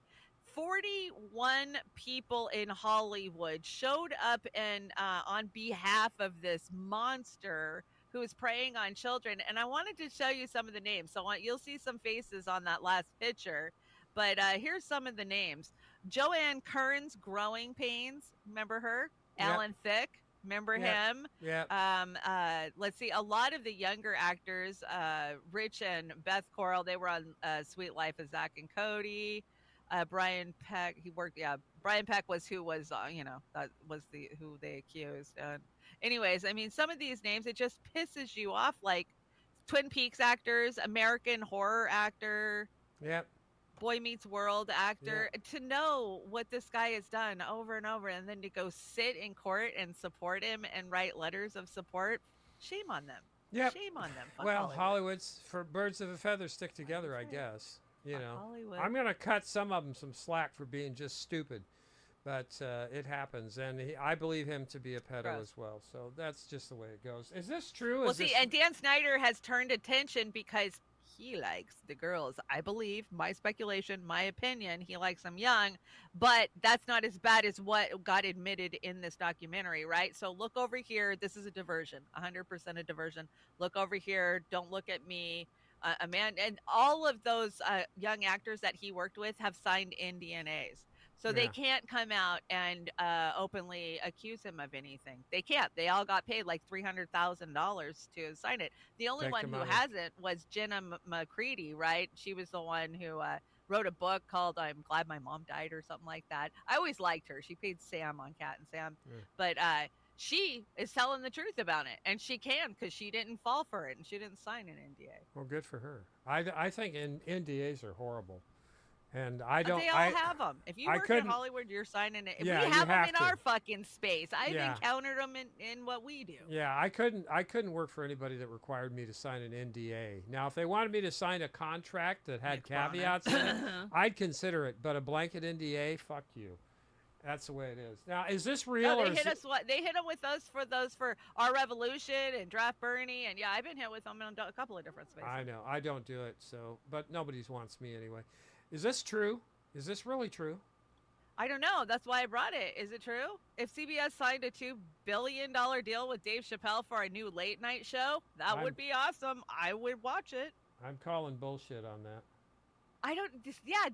Speaker 5: 41 people in Hollywood showed up and on behalf of this monster who was preying on children. And I wanted to show you some of the names. So you'll see some faces on that last picture. But here's some of the names. Joanne Kern's Growing Pains. Remember her?
Speaker 4: Yep.
Speaker 5: Alan Thicke. Remember him?
Speaker 4: Yeah.
Speaker 5: Let's see. A lot of the younger actors, Rich and Beth Coral, they were on Sweet Life of Zach and Cody. Brian Peck, Brian Peck was who was, that was who they accused. Anyways, some of these names, it just pisses you off, like Twin Peaks actors, American Horror actor,
Speaker 4: Yep.
Speaker 5: Boy Meets World actor, to know what this guy has done over and over, and then to go sit in court and support him and write letters of support, shame on them.
Speaker 4: Yep.
Speaker 5: Shame on them. Fuck
Speaker 4: Well,
Speaker 5: Hollywood.
Speaker 4: Hollywood's for birds of a feather stick together, I guess.
Speaker 5: Hollywood.
Speaker 4: I'm going to cut some of them some slack for being just stupid. But it happens, and I believe him to be a pedo as well. So that's just the way it goes. Is this true?
Speaker 5: Well, see, and Dan Snyder has turned attention because he likes the girls. I believe, my speculation, my opinion, he likes them young. But that's not as bad as what got admitted in this documentary, right? So look over here. This is a diversion, 100% a diversion. Look over here. Don't look at me. A man, and all of those young actors that he worked with have signed NDAs. So they can't come out and openly accuse him of anything. They can't. They all got paid like $300,000 to sign it. The only one who hasn't was Jenna McCready, right? She was the one who wrote a book called "I'm Glad My Mom Died" or something like that. I always liked her. She played Sam on Cat and Sam, but she is telling the truth about it, and she can because she didn't fall for it and she didn't sign an NDA.
Speaker 4: Well, good for her. I think NDAs are horrible. And I don't.
Speaker 5: They all have them. If you work in Hollywood, you're signing it.
Speaker 4: Yeah,
Speaker 5: we have them in
Speaker 4: to.
Speaker 5: our fucking space. I've encountered them in what we do.
Speaker 4: Yeah, I couldn't work for anybody that required me to sign an NDA. Now, if they wanted me to sign a contract that had caveats in it, I'd consider it. But a blanket NDA, fuck you. That's the way it is. Now, is this real?
Speaker 5: No, they hit us. They hit them with us for Our Revolution and Draft Bernie, and I've been hit with them in a couple of different spaces.
Speaker 4: I know. I don't do it. So, but nobody wants me anyway. Is this true? Is this really true?
Speaker 5: I don't know. That's why I brought it. Is it true? If CBS signed a $2 billion deal with Dave Chappelle for a new late night show, that would be awesome. I would watch it.
Speaker 4: I'm calling bullshit on that.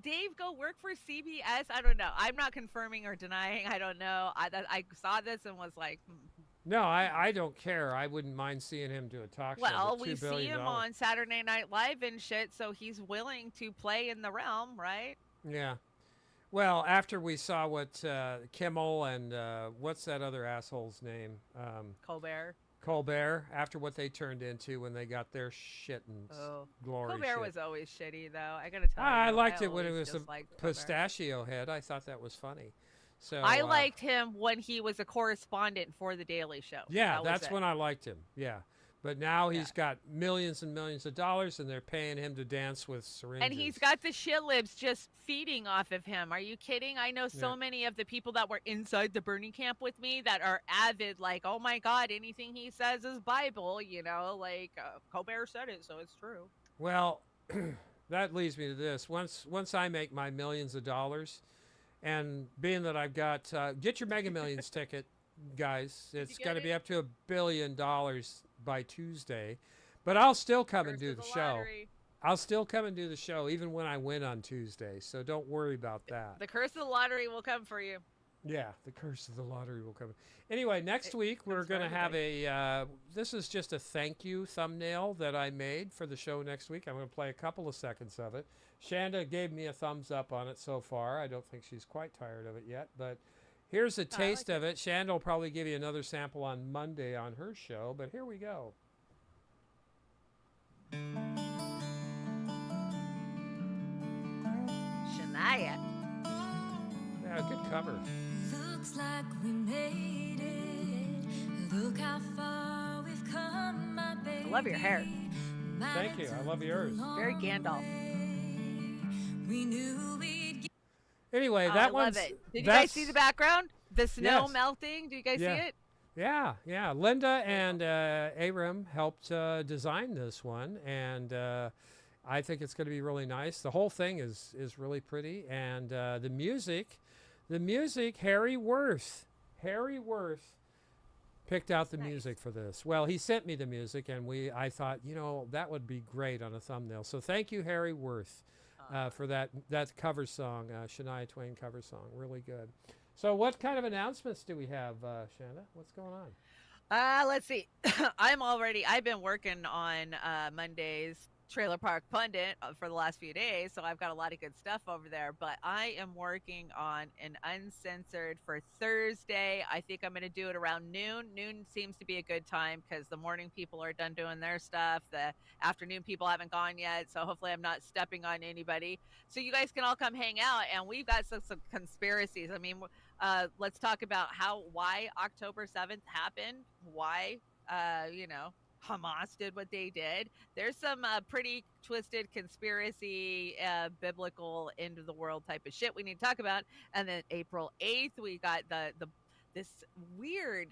Speaker 5: Dave, go work for CBS. I don't know. I'm not confirming or denying. I don't know. I saw this and was like,
Speaker 4: No, I don't care. I wouldn't mind seeing him do a talk show.
Speaker 5: Well, we see him on Saturday Night Live and shit, so he's willing to play in the realm, right?
Speaker 4: Yeah. Well, after we saw what Kimmel and what's that other asshole's name? Colbert, after what they turned into when they got their shit and glory
Speaker 5: Colbert
Speaker 4: shit.
Speaker 5: was always shitty, though. I gotta tell you.
Speaker 4: I liked it when it
Speaker 5: always
Speaker 4: was a
Speaker 5: disliked
Speaker 4: pistachio head. I thought that was funny. So
Speaker 5: I liked him when he was a correspondent for The Daily Show.
Speaker 4: Yeah, that's when I liked him. Yeah. But now he's got millions and millions of dollars, and they're paying him to dance with syringes.
Speaker 5: And he's got the shit libs just feeding off of him. Are you kidding? I know so many of the people that were inside the Bernie camp with me that are avid, like, oh my God, anything he says is Bible, you know, like Colbert said it, so it's true.
Speaker 4: Well, that leads me to this. Once I make my millions of dollars, and being that I've got, get your Mega Millions ticket, guys. It's going to be up to $1 billion by Tuesday, but I'll still come and do the show. I'll still come and do the show even when I win on Tuesday, so don't worry about that.
Speaker 5: The curse of the lottery will come for you.
Speaker 4: Yeah, the curse of the lottery will come. Anyway, next week we're going to have this is just a thank you thumbnail that I made for the show next week. I'm going to play a couple of seconds of it. Shanda gave me a thumbs up on it so far. I don't think she's quite tired of it yet, but here's a taste of it. Shanda will probably give you another sample on Monday on her show, but here we go.
Speaker 5: Shania.
Speaker 4: Yeah, good cover.
Speaker 14: Looks like we made it. Look how far we've come, my baby.
Speaker 5: I love your hair.
Speaker 4: Thank you. I love yours.
Speaker 5: Very Gandalf.
Speaker 14: We knew we'd get
Speaker 4: Anyway, that
Speaker 5: I love it. Did you guys see the background? The snow melting? Do you guys see it?
Speaker 4: Yeah, yeah. Linda and Aram helped design this one, and I think it's going to be really nice. The whole thing is really pretty, and the music, Harry Worth picked out the music for this. Well, he sent me the music, and I thought, that would be great on a thumbnail. So thank you, Harry Worth, for that cover song, Shania Twain cover song. Really good. So what kind of announcements do we have, Shanda? What's going on?
Speaker 5: Let's see. I've been working on Monday's Trailer Park Pundit for the last few days, so I've got a lot of good stuff over there, but I am working on an Uncensored for Thursday. I think I'm going to do it around noon. Noon seems to be a good time because the morning people are done doing their stuff. The afternoon people haven't gone yet, so hopefully I'm not stepping on anybody. So you guys can all come hang out, and we've got some conspiracies. I mean, let's talk about why October 7th happened, why, Hamas did what they did. There's some pretty twisted conspiracy, biblical end of the world type of shit we need to talk about. And then April 8th, we got this weird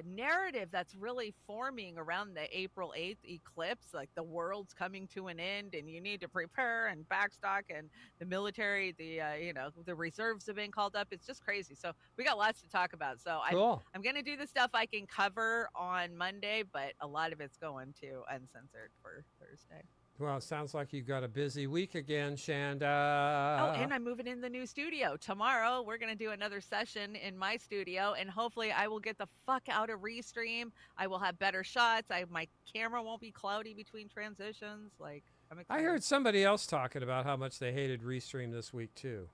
Speaker 5: narrative that's really forming around the April 8th eclipse, like the world's coming to an end and you need to prepare and backstock, and the military, the reserves have been called up. It's just crazy. So we got lots to talk about. So
Speaker 4: cool.
Speaker 5: I'm going to do the stuff I can cover on Monday, but a lot of it's going to Uncensored for Thursday.
Speaker 4: Well, it sounds like you've got a busy week again, Shanda.
Speaker 5: Oh, and I'm moving in the new studio. Tomorrow, we're going to do another session in my studio, and hopefully I will get the fuck out of Restream. I will have better shots. My camera won't be cloudy between transitions. I'm excited.
Speaker 4: I heard somebody else talking about how much they hated Restream this week, too.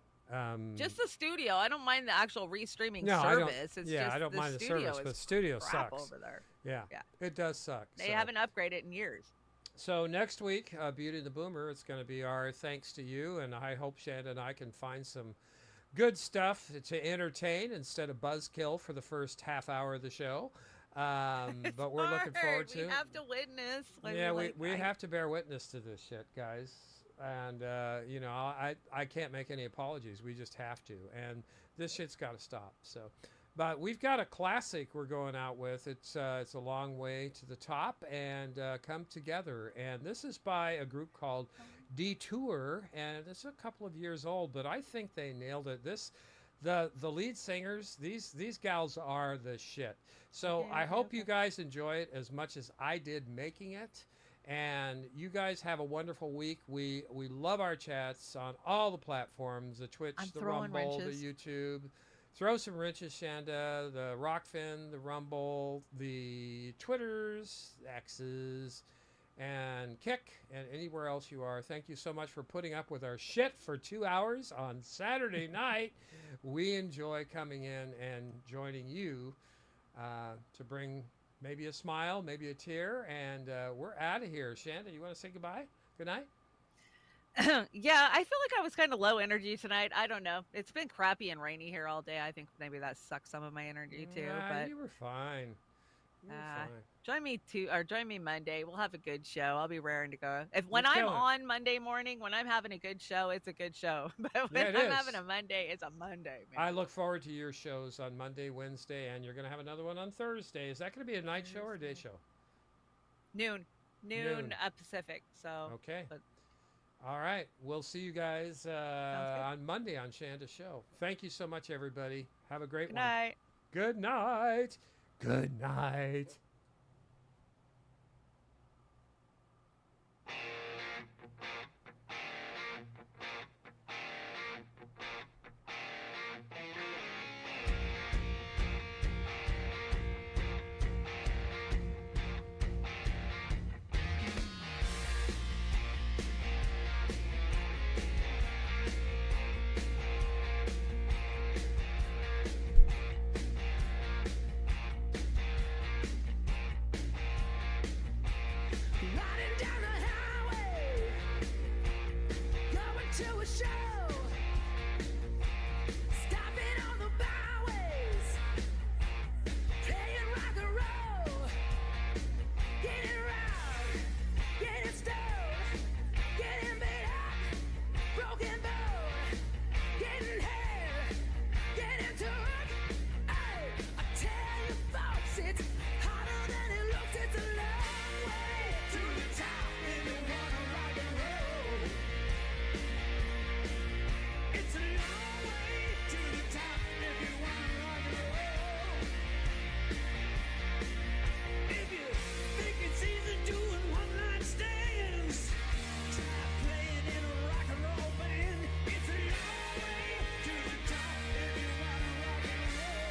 Speaker 5: Just the studio. I don't mind the actual Restreaming service.
Speaker 4: I don't mind the service, but studio sucks.
Speaker 5: Over there.
Speaker 4: Yeah, it does suck.
Speaker 5: They haven't upgraded in years.
Speaker 4: So next week, Beauty and the Boomer, it's going to be our thanks to you, and I hope Shanda and I can find some good stuff to entertain instead of buzzkill for the first half hour of the show. But we're looking forward to it.
Speaker 5: We have to witness.
Speaker 4: Yeah, we have to bear witness to this shit, guys. And, I can't make any apologies. We just have to. And this shit's got to stop. But we've got a classic we're going out with. It's a long way to the top, and Come Together. And this is by a group called Detour, and it's a couple of years old, but I think they nailed it. The lead singers, these gals are the shit. So I hope you guys enjoy it as much as I did making it. And you guys have a wonderful week. We love our chats on all the platforms, the Twitch, the Rumble, the YouTube. Throw some wrenches, Shanda, the Rokfin, the Rumble, the Twitters, X's, and and Kick and anywhere else you are. Thank you so much for putting up with our shit for 2 hours on Saturday night. We enjoy coming in and joining you to bring maybe a smile, maybe a tear, and we're out of here. Chanda, you want to say goodbye? Good night?
Speaker 5: Yeah, I feel like I was kind of low energy tonight. I don't know. It's been crappy and rainy here all day. I think maybe that sucked some of my energy too.
Speaker 4: Nah,
Speaker 5: But
Speaker 4: you were fine. You were fine.
Speaker 5: join me Monday. We'll have a good show. I'll be raring to go. When I'm
Speaker 4: killing it.
Speaker 5: on Monday morning, when I'm having a good show, it's a good show. But when
Speaker 4: it
Speaker 5: I'm
Speaker 4: is.
Speaker 5: having a Monday, it's a Monday, man.
Speaker 4: I look forward to your shows on Monday, Wednesday, and you're going to have another one on Thursday. Is that going to be a night show or a day show?
Speaker 5: Noon Pacific. So
Speaker 4: okay.
Speaker 5: But,
Speaker 4: all right. We'll see you guys on Monday on Shanda's show. Thank you so much, everybody. Have a great
Speaker 5: good
Speaker 4: one.
Speaker 5: night.
Speaker 4: Good night. Good night.
Speaker 14: Riding down the highway, going to a show, stopping on the byways, playing rock and roll, getting round, getting stoned, getting beat up, broken bone, getting hair, getting took. Hey, I tell you folks, it's harder than it looks. It's a long way to the top if you wanna rock and roll. It's a long way to the top if you wanna rock and roll. If you think it's easy doing one-night stands, try playing in a rock and roll band. It's a long way to the top if you wanna rock and roll.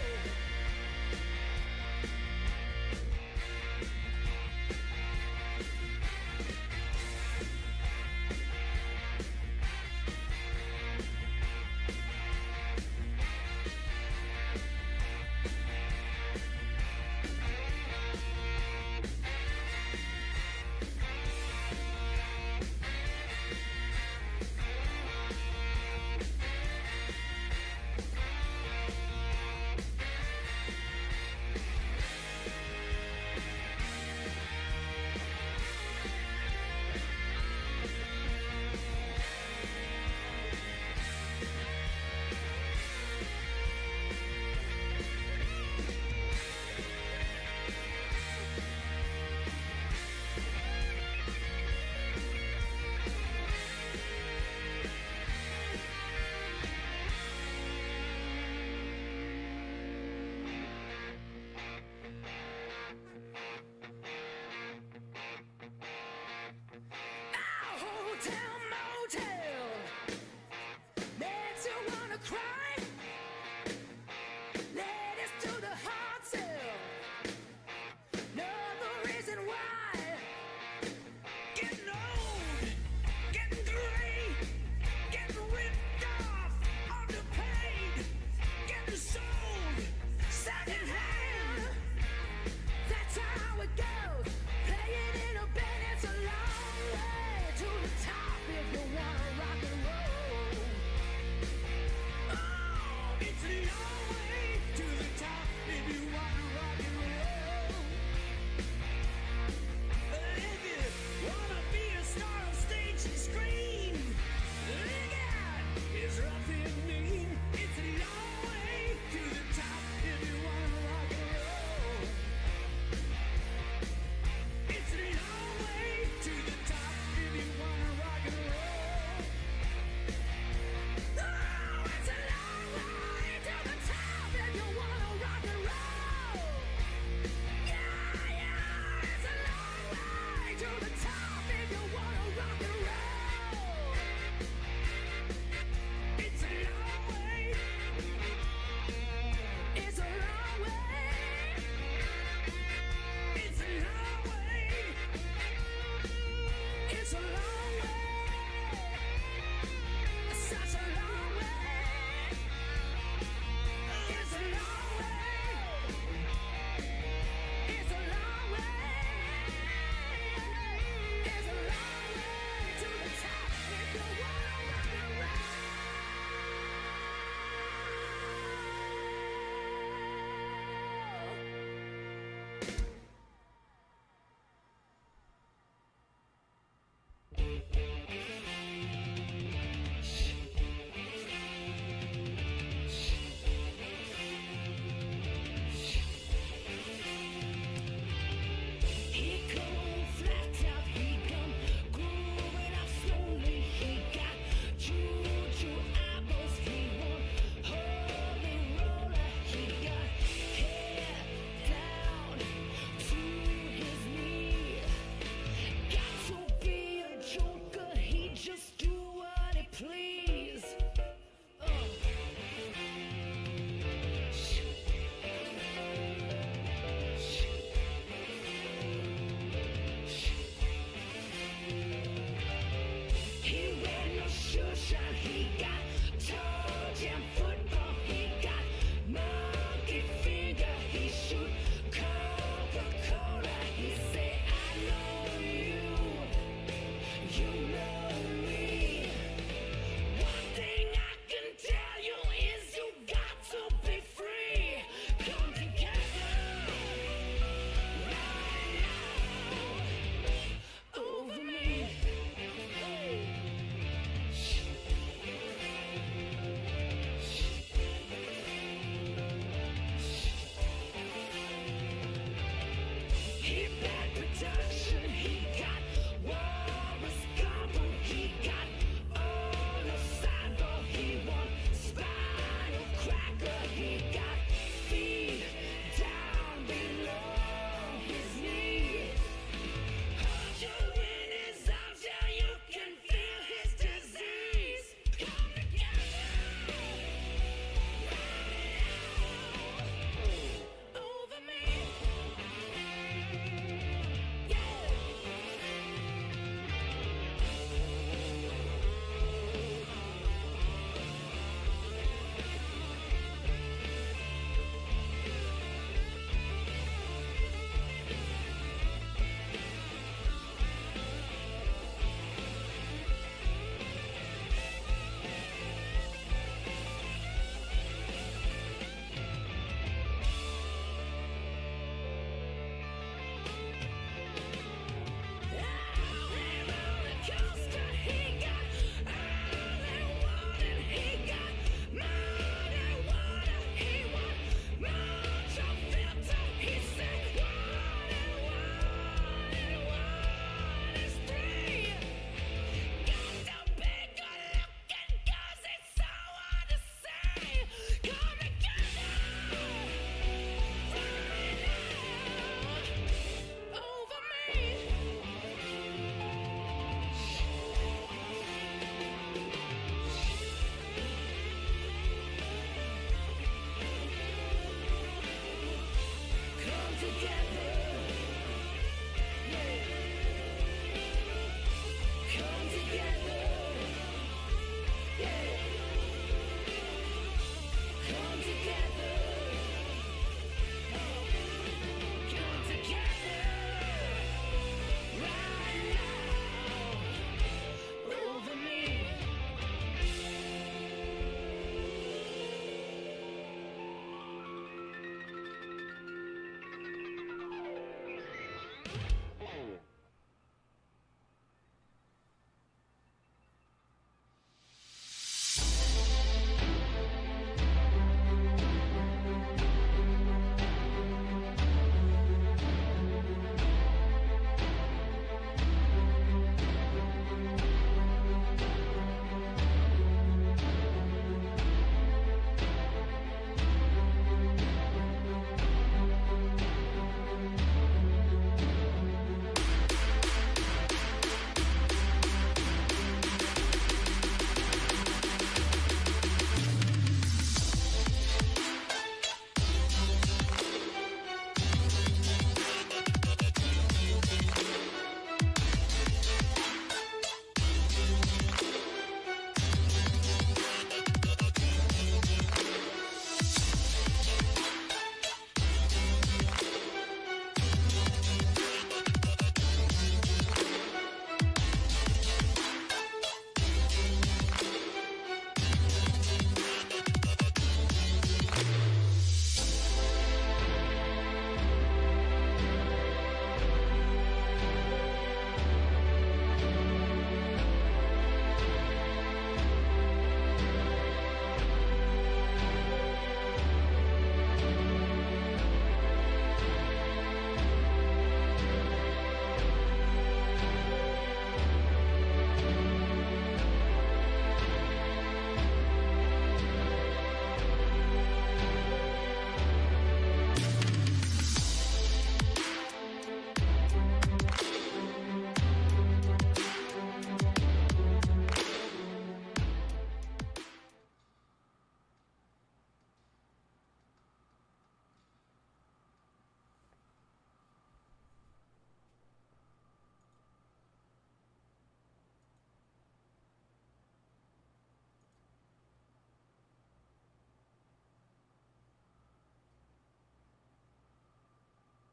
Speaker 14: Hotel motel makes you wanna cry. Ladies to the hard sell, no the reason why. Getting